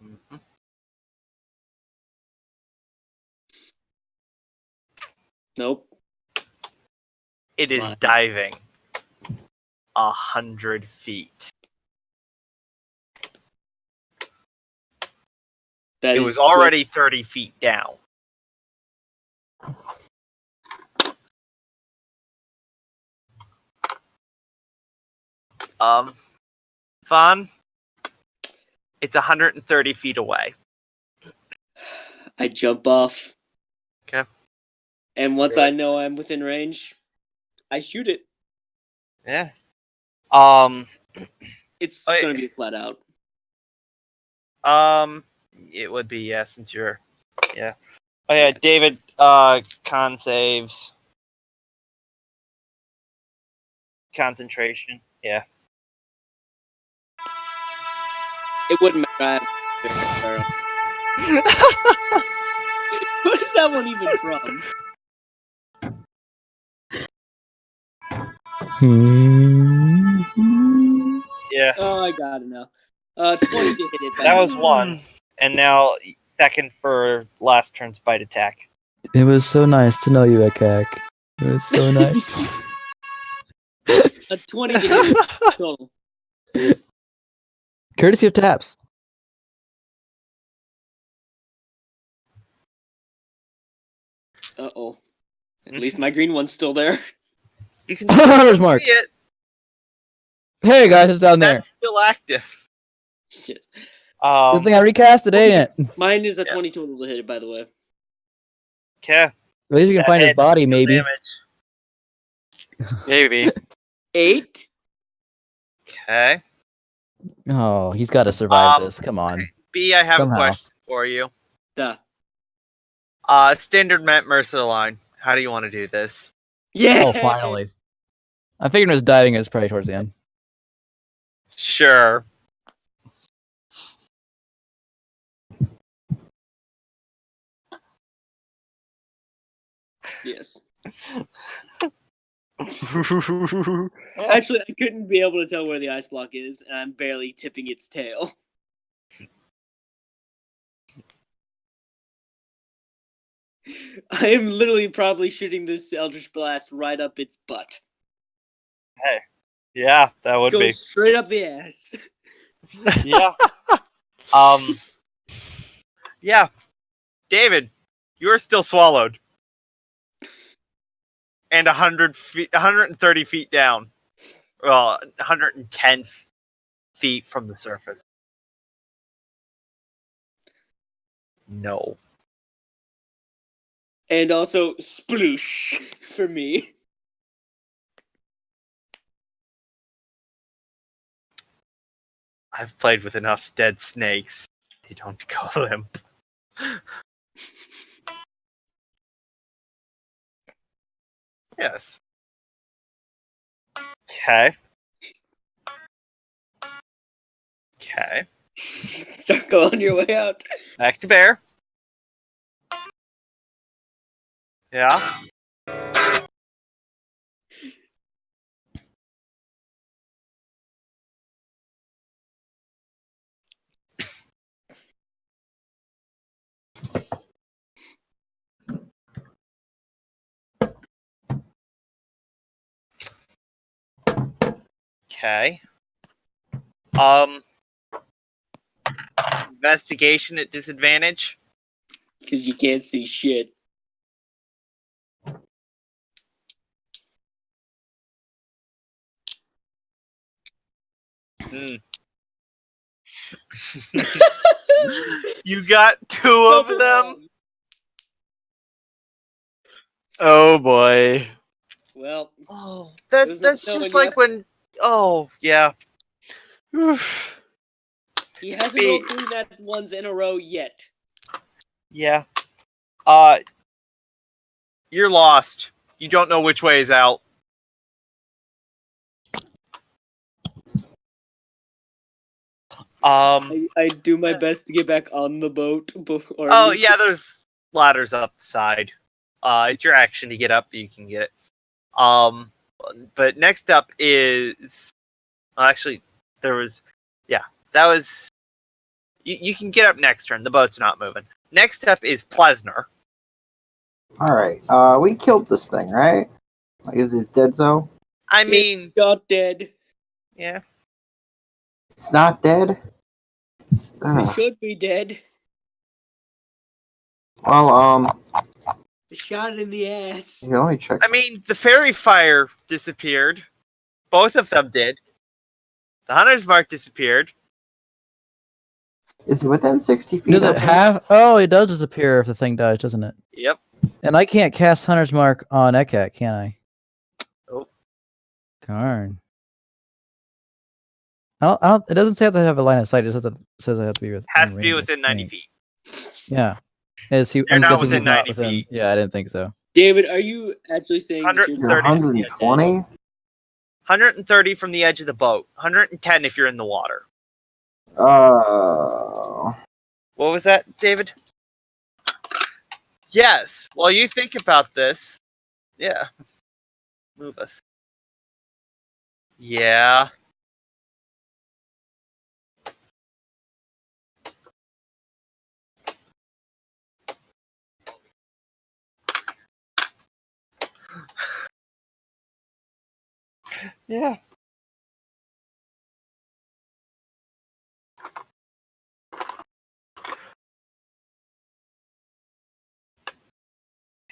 Mm-hmm. Nope. It is Fine. diving 100 feet. That It is was already 30 feet down. Fun. It's 130 feet away. I jump off. Okay. And once I know I'm within range, I shoot it. Yeah. It's Oh, gonna be a flat out. it would be, yeah, since you're, yeah. Oh yeah, David. Con saves. Concentration. Yeah. It wouldn't matter. What is that one even from? Yeah. Oh, I got it now. 20 to hit it. That was 1, and now second for last turn's bite attack. It was so nice to know you, Ekak. It was so nice. A 20 to hit total. Courtesy of taps. Uh-oh. At least my green one's still there. You can Hunter's see mark. it. Hey guys, it's down there. That's still active. Shit. Good thing I recast it, ain't it? Mine is a 20 total to hit it, by the way. Okay. At least you can find his body, maybe. Damage. Maybe. 8. Okay. Oh, he's got to survive this. Come on. B, I have Somehow. a question for you. Duh. Standard Mercer line. How do you want to do this? Yeah. Oh, finally. I figured it was diving as prey towards the end. Sure. Yes. Actually, I couldn't be able to tell where the ice block is, and I'm barely tipping its tail. I am literally probably shooting this Eldritch Blast right up its butt. Hey. Yeah, that would Go be. straight up the ass. Yeah. Yeah. David, you are still swallowed. And 130 feet down. Well, 110 feet from the surface. No. And also, sploosh for me. I've played with enough dead snakes. They don't go limp. Yes. Okay. Okay. Circle on your way out. Back to bear. Yeah. Okay. Investigation at disadvantage. Because you can't see shit. You got two of them? Oh boy. Well, Oh, There's that's no just one like when. Oh, yeah. Oof. he hasn't Be- rolled 3 nat ones in a row yet. Yeah. You're lost. You don't know which way is out. I do my best to get back on the boat. Or at Oh, least- yeah, there's ladders up the side. It's your action to get up, you can get it. But next up is... Actually, there was... Yeah, that was... You can get up next turn. The boat's not moving. Next up is Plesner. Alright, we killed this thing, right? Like, is this dead so? I mean, Got dead. yeah. It's not dead? It Ugh. should be dead. Well, I shot it in the ass. here, let me check. I mean, the fairy fire disappeared. Both of them did. The hunter's mark disappeared. Is it within 60 feet? Does it of me? have? Oh, it does disappear if the thing dies, doesn't it? Yep. And I can't cast Hunter's Mark on Ekak, can I? Oh. Darn. I don't, it doesn't say I have to have a line of sight. It says I have to be within Has to be range of within 90 range. feet. Yeah. Is he? They're I'm not guessing within he's not 90 within. feet. Yeah, I didn't think so. David, are you actually saying that You're 130. 120? 130 from the edge of the boat. 110 if you're in the water. What was that, David? Yes. While you think about this, yeah. Move us. Yeah. Yeah.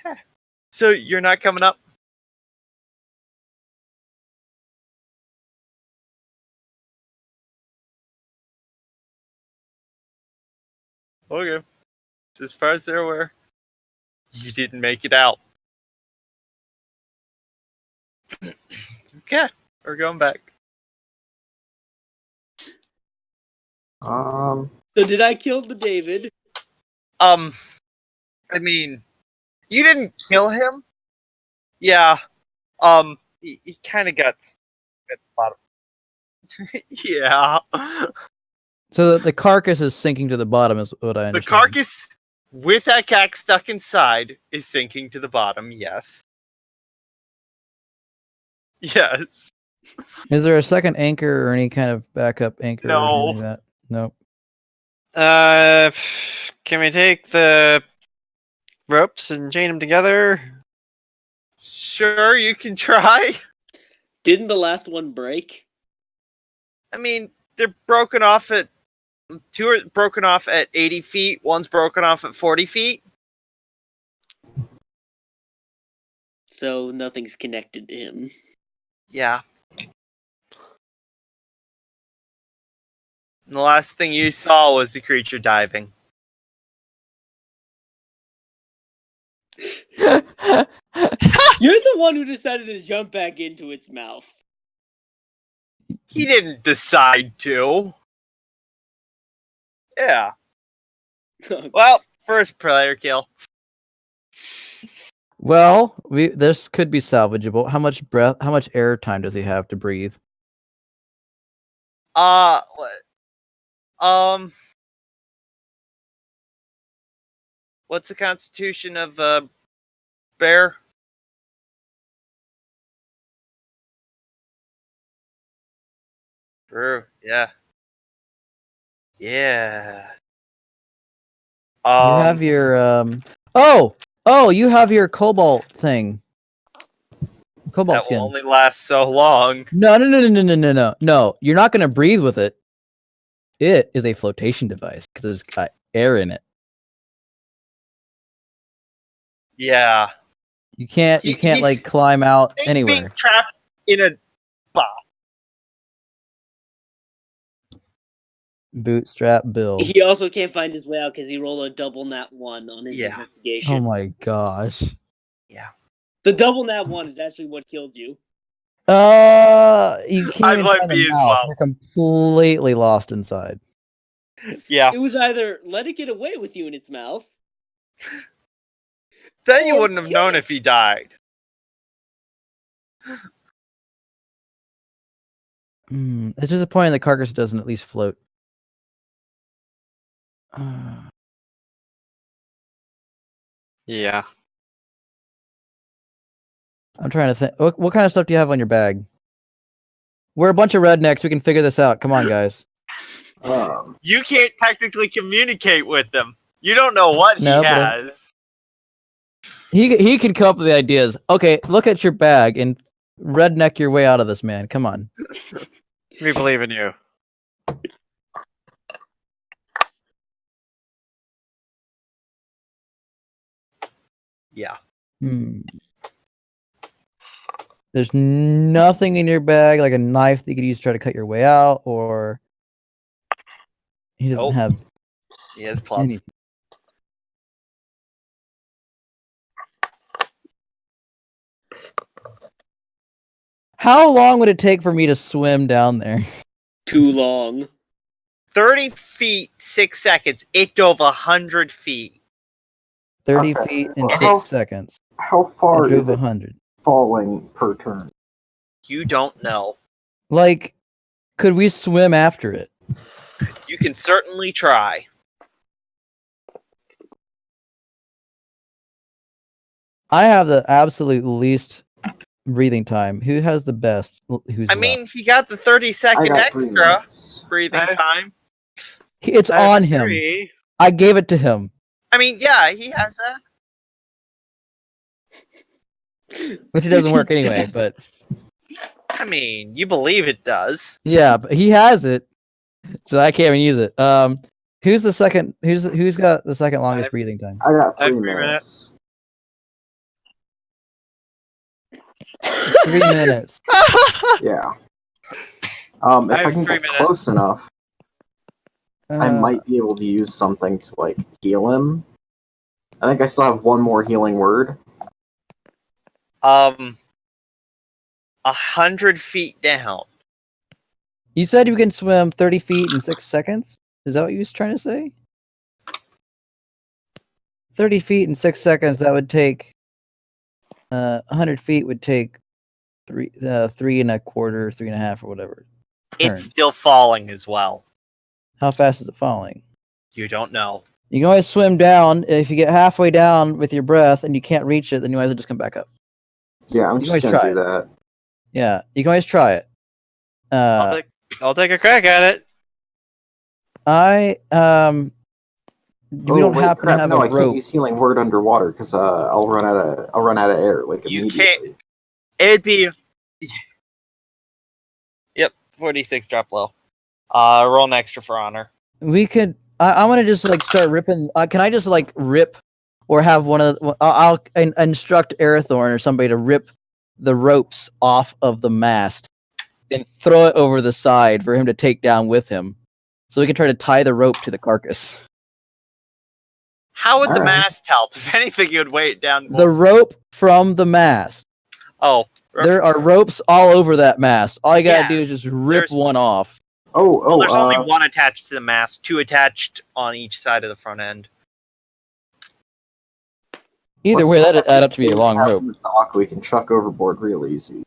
Okay. So you're not coming up? Okay. As far as they're aware, you didn't make it out. Okay, we're going back. So did I kill the David? I mean, you didn't kill him. Yeah. He kind of got at the bottom. Yeah. So the carcass is sinking to the bottom, is what I The understand. carcass with that cat stuck inside is sinking to the bottom. Yes. Yes. Is there a second anchor or any kind of backup anchor or anything No. like that? Nope. Can we take the ropes and chain them together? Sure, you can try. Didn't the last one break? I mean, they're broken off at 2 are broken off at 80 feet. One's broken off at 40 feet. So nothing's connected to him. Yeah. And the last thing you saw was the creature diving. You're the one who decided to jump back into its mouth. He didn't decide to. Yeah. Well, first player kill. Well, this could be salvageable. How much air time does he have to breathe? What's the constitution of a bear? True. Yeah. Yeah. You have your you have your cobalt thing. Cobalt that skin. will only last so long. No. You're not gonna breathe with it. It is a flotation device because it's got air in it. Yeah. You can't He's- like climb out Being anywhere. trapped in a box. Bootstrap Bill. He also can't find his way out because he rolled a double nat 1 on his Yeah. investigation. Oh my gosh. Yeah. The double nat 1 is actually what killed you. You can't I even might find the be as mouth. well. You're completely lost inside. Yeah. It was either let it get away with you in its mouth. Then you Or wouldn't have kill known it. if he died. It's disappointing the carcass doesn't at least float. Yeah. I'm trying to think. What kind of stuff do you have on your bag? We're a bunch of rednecks. We can figure this out. Come on, guys. You can't technically communicate with him. You don't know what No, he but has. He can come up with the ideas. Okay, look at your bag and redneck your way out of this, man. Come on. We believe in you. Yeah. There's nothing in your bag, like a knife that you could use to try to cut your way out, or he doesn't Nope. have He has clubs. anything. How long would it take for me to swim down there? Too long. 30 feet, 6 seconds. It dove 100 feet. 30 Okay. feet in How- 6 seconds. How It far drove is it 100. falling per turn? You don't know. Like, could we swim after it? You can certainly try. I have the absolute least breathing time. Who has the best? Who's I mean, he got the 30-second I got 3 extra minutes. breathing I- time. It's I on him. agree. I gave it to him, I mean, yeah, he has that. which it doesn't work anyway. But I mean, you believe it does. yeah, but he has it, so I can't even use it. Who's the second? Who's got the second longest breathing time? I got I have 3 3 minutes. 3 minutes. Yeah. If I I have can 3 get minutes. close enough, I Uh, might be able to use something to like heal him. I think I still have one more healing word. 100 feet down. You said you can swim 30 feet in 6 seconds? Is that what you was trying to say? 30 feet in 6 seconds, that would take 100 feet would take 3.25, 3.5 or whatever. It's turns. still falling as well. How fast is it falling? You don't know. You can always swim down. If you get halfway down with your breath and you can't reach it, then you might as well just come back up. Yeah, I'm You just can gonna always do try that. Yeah, you can always try it. I'll take a crack at it. We don't happen to have no, a I can't rope. use healing word underwater because I'll run out of air like You immediately. It'd be. Yep, 46 drop low. Roll an extra for honor. We could. I want to just like start ripping. Can I just like rip, or have one of? I'll instruct Arathorn or somebody to rip the ropes off of the mast and throw it over the side for him to take down with him, so we can try to tie the rope to the carcass. How would the Alright. mast help? If anything, you'd weigh it down more. The rope from the mast. Oh, There are ropes all over that mast. All you gotta Yeah, do is just rip there's- one off. well, there's only one attached to the mast, 2 attached on each side of the front end. Either What's way, that that'd add up to be a long rope. The dock we can chuck overboard real easy.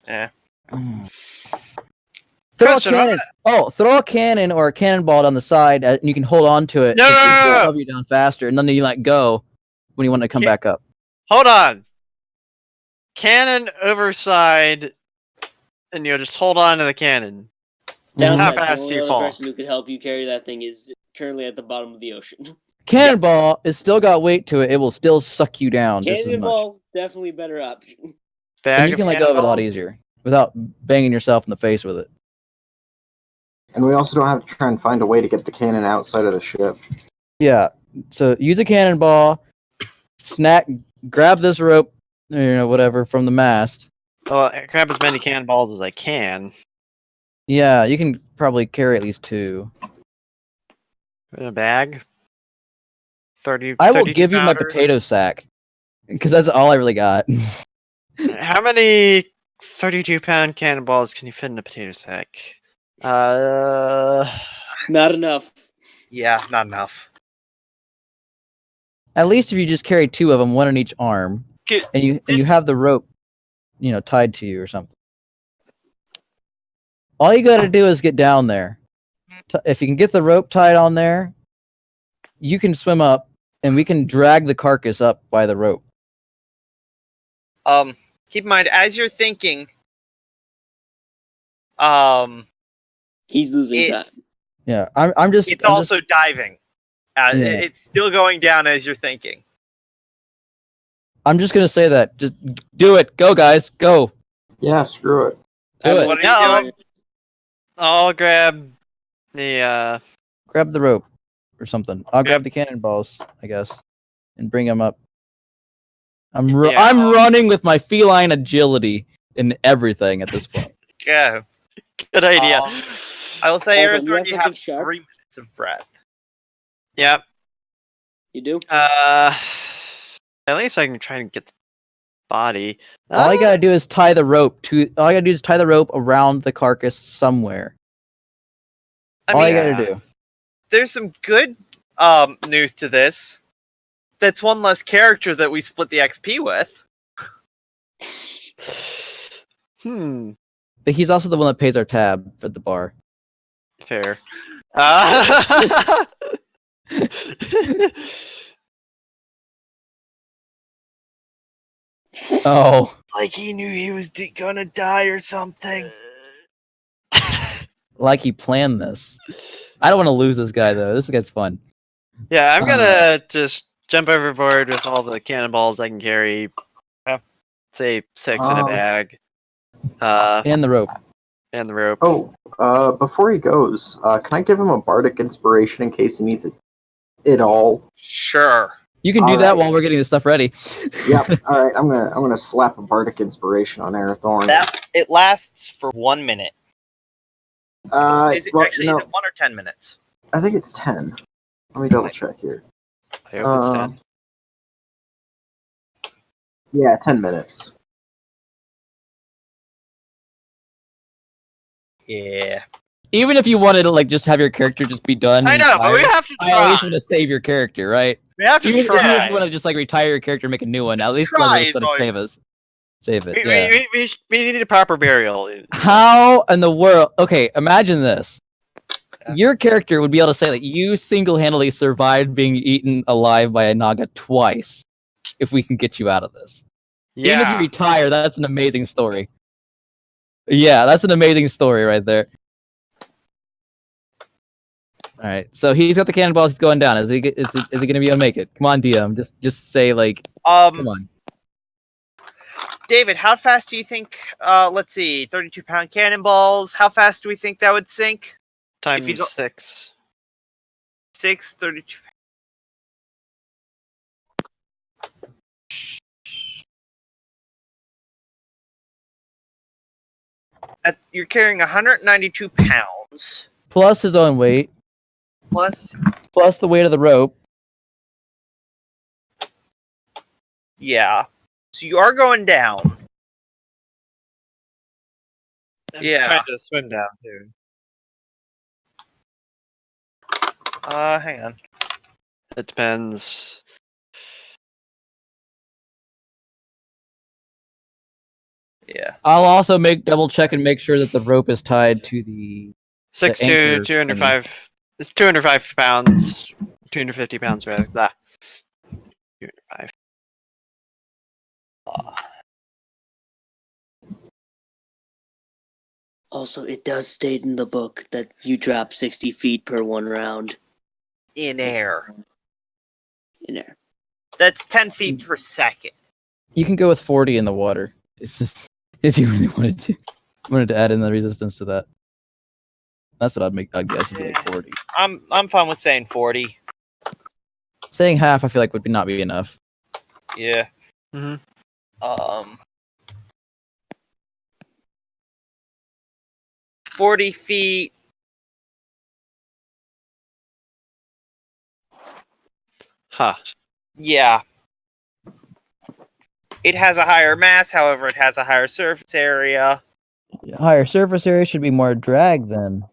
Yeah. Throw a Question, cannon. Throw a cannon or a cannonball on the side, and you can hold on to it. No, to no, no, no. shove you down faster, and then you let go when you want to come back up. Hold on. Cannon overside, and just hold on to the cannon. Downside, How fast the do only you other fall? person who could help you carry that thing is currently at the bottom of the ocean. Cannonball is still got weight to it. It will still suck you down just as much. Cannonball, definitely better option. Because Bag you of can let go of it a lot cannonballs? easier without banging yourself in the face with it. And we also don't have to try and find a way to get the cannon outside of the ship. Yeah. So use a cannonball. Grab this rope, whatever from the mast. Well, I grab as many cannonballs as I can. Yeah, you can probably carry at least 2. In a bag. 30. I will 32 give you my powders. potato sack because that's all I really got. How many 32-pound cannonballs can you fit in a potato sack? Not enough. Yeah, not enough. At least if you just carry 2 of them, one on each arm, and you have the rope, tied to you or something. All you got to do is get down there. If you can get the rope tied on there, you can swim up, and we can drag the carcass up by the rope. Keep in mind, as you're thinking, He's losing time. Yeah, I'm just. it's also diving. Yeah. It's still going down as you're thinking. I'm just gonna say that. Just do it. Go, guys. Go. Yeah, screw it. Do it. What are Yeah, you doing? I'll grab the Grab the rope or something. I'll grab the cannonballs, I guess, and bring them up. I'm running with my feline agility and everything at this point. Go. good idea. I will say, Hold on, you Arathorn, have you have something sharp? 3 minutes of breath. Yep. You do? At least I can try and get the body. All you gotta do is tie the rope around the carcass somewhere. I All mean, you gotta do. there's some good news to this. That's one less character that we split the XP with. But he's also the one that pays our tab at the bar. Fair. Oh, Like he knew he was gonna die or something. like he planned this. I don't want to lose this guy though. This guy's fun. Yeah, I'm gonna just jump overboard with all the cannonballs I can carry. Say 6 in a bag. And the rope. And the rope. Before he goes, can I give him a bardic inspiration in case he needs it all? Sure. You can do that while we're getting this stuff ready. Yep. All right. I'm gonna slap a bardic inspiration on Arathorn. It lasts for 1 minute. Is it 1 or 10 minutes? I think it's 10. Let me double check here. I hope it's 10. Yeah, 10 minutes. Yeah. Even if you wanted to like just have your character just be done. I know, but we retired, have to I at least try. want to save your character, right? We have to Even try. if you want to just like retire your character and make a new one, at least Try let is us always- save us. Save it. We, Yeah. we need a proper burial. How in the world? Okay, imagine this. Your character would be able to say that you single-handedly survived being eaten alive by a Naga twice. If we can get you out of this, even if you Yeah. retire, that's an amazing story. Yeah, that's an amazing story right there. All right, so he's got the cannonballs. He's going down. Is he going to be able to make it? Come on, DM. Just say like, come on. David, how fast do you think? Let's see, 32-pound cannonballs. How fast do we think that would sink? Times you don't- 6. 6, 32. You're carrying 192 pounds. Plus his own weight. Plus, Plus the weight of the rope. yeah. So you are going down. I'm Yeah. trying to swim down too. Hang on. It depends. Yeah. I'll also double check and make sure that the rope is tied to the 6 anchor to 205. It's 205 pounds. 250 pounds, rather. Blah. 205. Also, it does state in the book that you drop 60 feet per one round In air. in air. That's 10 feet per second. You can go with 40 in the water. It's just if you really wanted to add in the resistance to that. That's what I'd guess it'd be like 40. I'm fine with saying 40. Saying half, I feel like would not be enough. Yeah. Mm-hmm. 40 feet. Huh. Yeah. It has a higher mass, however, it has a higher surface area. Higher surface area should be more drag then.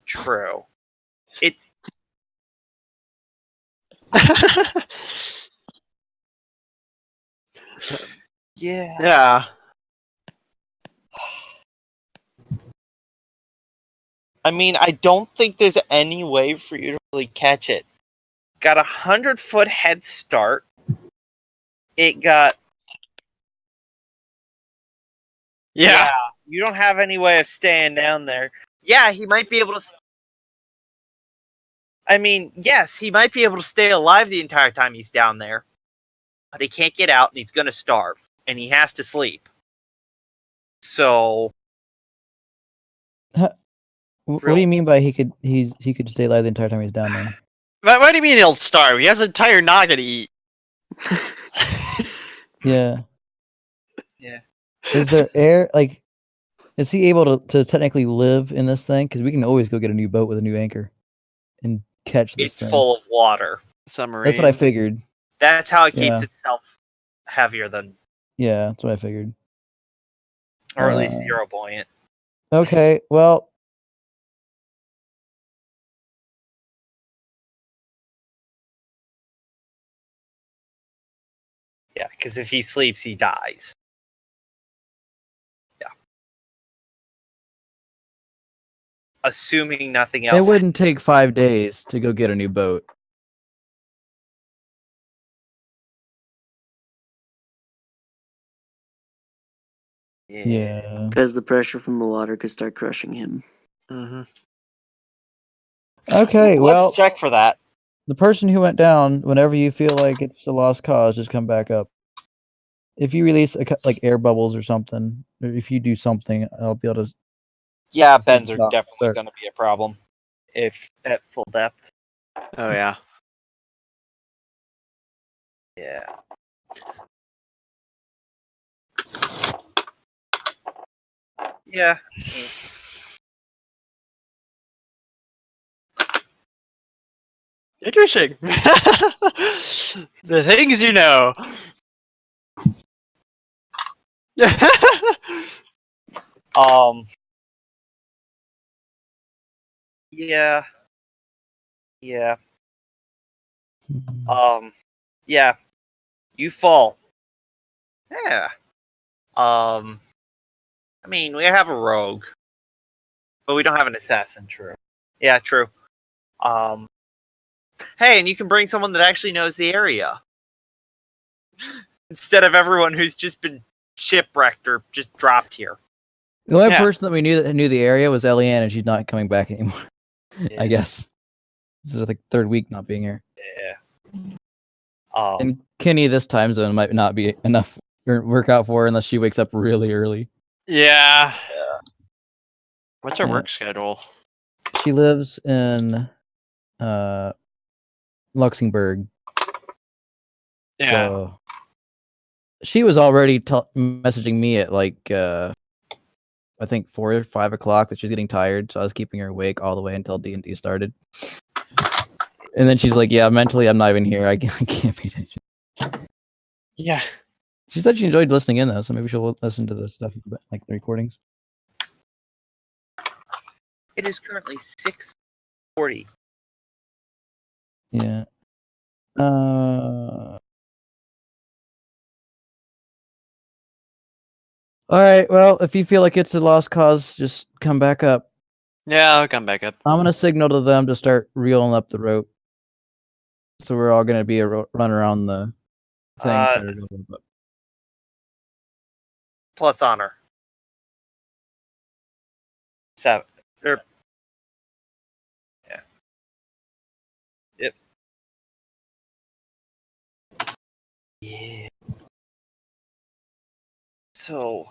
True. It's yeah. Yeah. I mean, I don't think there's any way for you to really catch it. Got 100-foot head start. It got Yeah. You don't have any way of staying down there. Yeah, he might be able to. I mean, yes, he might be able to stay alive the entire time he's down there, but he can't get out, and he's going to starve, and he has to sleep. So, What do you mean by he could stay alive the entire time he's down there? But what do you mean he'll starve? He has an entire noggin to eat. Yeah. Yeah. Is there air? Like, is he able to technically live in this thing? Because we can always go get a new boat with a new anchor and catch this it's thing. full of water. Submarine. That's what I figured. That's how it keeps Yeah. itself heavier than, Yeah, that's what I figured. or at least zero buoyant. Okay, well, Yeah, because if he sleeps, he dies. Yeah. Assuming nothing it else. wouldn't take 5 days to go get a new boat. Yeah. Because the pressure from the water could start crushing him. Mm-hmm. Okay, well, Let's check for that. the person who went down, whenever you feel like it's a lost cause, just come back up. If you release like air bubbles or something, or if you do something, I'll be able to. Yeah, bends are Stop, definitely start. going to be a problem if at full depth. Oh yeah. Yeah. Yeah. Interesting. The things you know. Yeah. Yeah. Mhm. Yeah. You fall. Yeah. I mean, we have a rogue, but we don't have an assassin. True. Yeah, true. Hey, and you can bring someone that actually knows the area instead of everyone who's just been shipwrecked or just dropped here. The only Yeah. person that we knew that knew the area was Eliane, and she's not coming back anymore. Yeah. I guess this is like third week not being here. Yeah. And Kenny this time zone might not be enough or work out for her unless she wakes up really early. Yeah. Yeah. What's our Yeah. work schedule? She lives in Luxembourg. Yeah. So she was already messaging me at like I think 4 or 5 o'clock that she's getting tired. So I was keeping her awake all the way until D&D started. And then she's like, "Yeah, mentally I'm not even here. I can't pay attention." Yeah. She said she enjoyed listening in though, so maybe she'll listen to the stuff like the recordings. It is currently 6:40. Yeah. All right. Well, if you feel like it's a lost cause, just come back up. Yeah, I'll come back up. I'm gonna signal to them to start reeling up the rope. So we're all gonna be run around the thing. Try to rope up. Plus honor. 7. Yeah. Yep. Yeah. So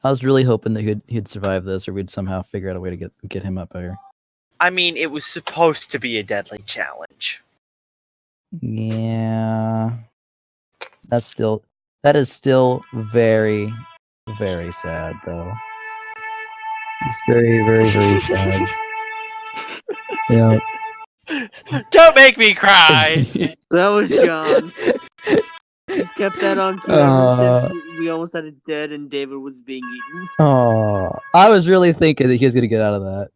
I was really hoping that he'd survive this, or we'd somehow figure out a way to get him up here. I mean, it was supposed to be a deadly challenge. Yeah. That is still very, very sad though. It's very, very, very sad. Yeah. Don't make me cry. That was John. He's kept that on cue ever since we almost had it dead and David was being eaten. Oh, I was really thinking that he was gonna get out of that.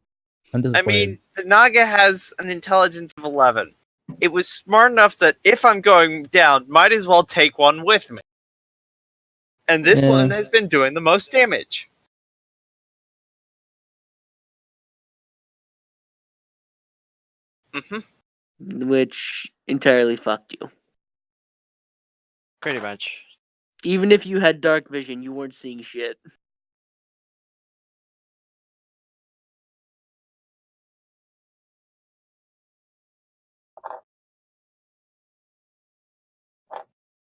I'm I disappointed. mean, the Naga has an intelligence of 11. It was smart enough that if I'm going down, might as well take one with me. And this one has been doing the most damage. Which entirely fucked you. Pretty much. Even if you had dark vision, you weren't seeing shit.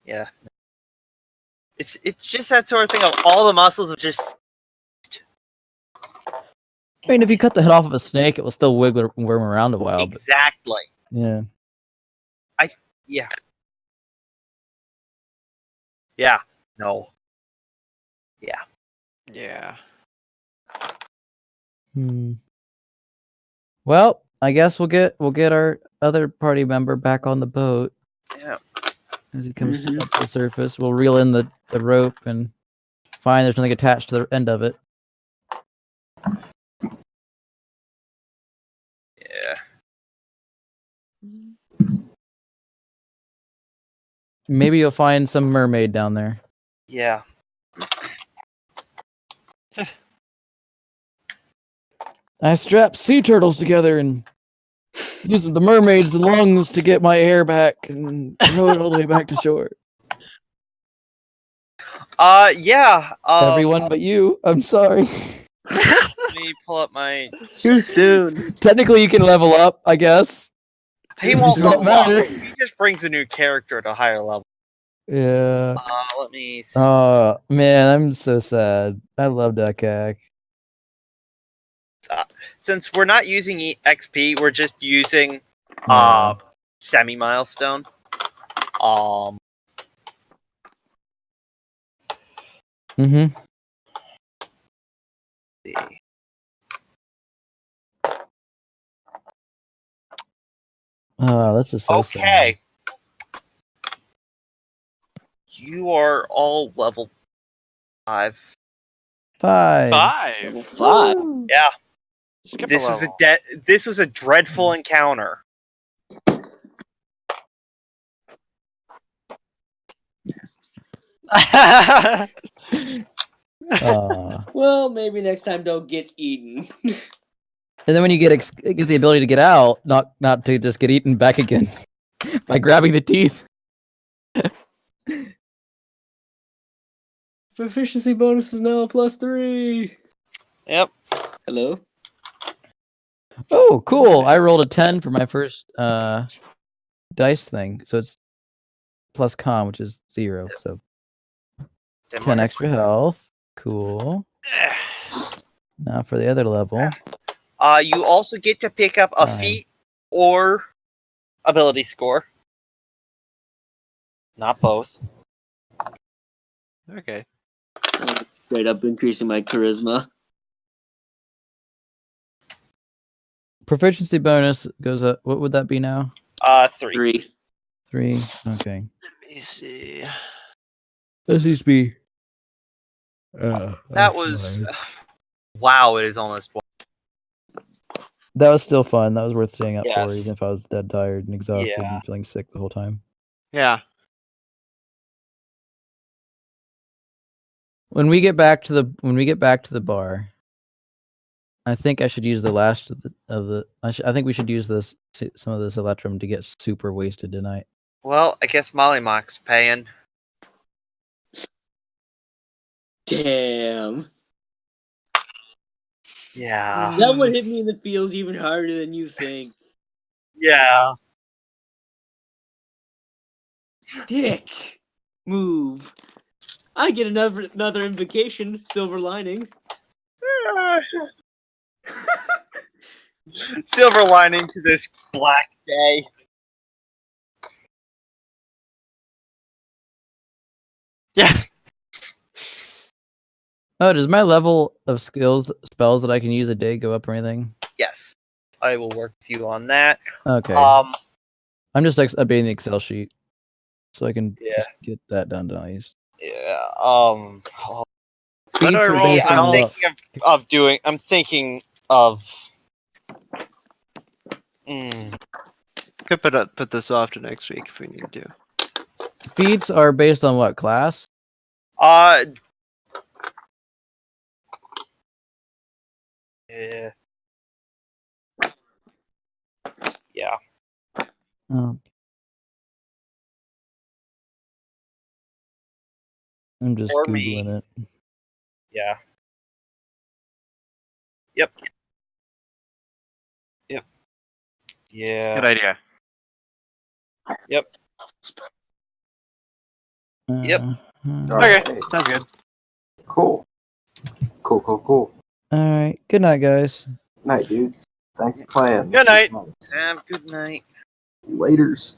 Yeah. It's just that sort of thing of all the muscles of just. I mean, if you cut the head off of a snake, it will still wiggle worm around a while. But Exactly. yeah. Yeah. Yeah. No. Yeah. Yeah. Well, I guess we'll get our other party member back on the boat Yeah. as he comes up to the surface. We'll reel in the rope and find there's nothing attached to the end of it. Yeah. Maybe you'll find some mermaid down there. Yeah. I strapped sea turtles together and used the mermaid's lungs to get my air back and rode it all the way back to shore. Yeah. Everyone but you. I'm sorry. Let me pull up my. Too soon. Technically, you can level up, I guess. He won't It doesn't level up. matter. He just brings a new character to a higher level. Yeah. Let me. See. Oh man, I'm so sad. I love that gag. Since we're not using XP, we're just using semi milestone. Mm-hmm. See. Oh, this is so Okay. You are all level 5. 5. Level 5. 5. Woo! Yeah, Skip this a was level. this was a dreadful encounter. Well, maybe next time don't get eaten. And then when you get the ability to get out, not to just get eaten back again by grabbing the teeth. Proficiency bonus is now +3. Yep. Hello? Oh, cool! I rolled a 10 for my first dice thing, so it's plus con, which is 0. So 10 extra health. Cool. Now for the other level. You also get to pick up a 9. feat or ability score. Not both. Okay. Straight up increasing my charisma. Proficiency bonus goes up. What would that be now? 3. 3. 3. Okay. Let me see. This needs to be. That was. Wow, it is almost 1. That was still fun. That was worth staying up for, Yes. even if I was dead tired and exhausted Yeah. and feeling sick the whole time. Yeah. When we get back to the bar, I think I should use the last of the. I think we should use some of this electrum to get super wasted tonight. Well, I guess Molly Mock's paying. Damn. Yeah. That would hit me in the feels even harder than you think. Yeah. Dick. Move. I get another invocation, silver lining. Silver lining to this black day. Yeah. Oh, does my level of spells that I can use a day go up or anything? Yes. I will work with you on that. Okay. I'm just updating the Excel sheet so I can just get that done nice. Yeah. What do I Feats are roll? based on what? I'm thinking of. Could put this off to next week if we need to. Feats are based on what class? Yeah. Yeah. Oh. I'm just Or Googling me. it. Yeah. Yep. Yep. Yeah. Good idea. Yep. Yep. Okay. Alright. Sounds good. Cool. Cool. All right. Good night, guys. Night, dudes. Thanks for playing. Good night. Have a good night. Laters.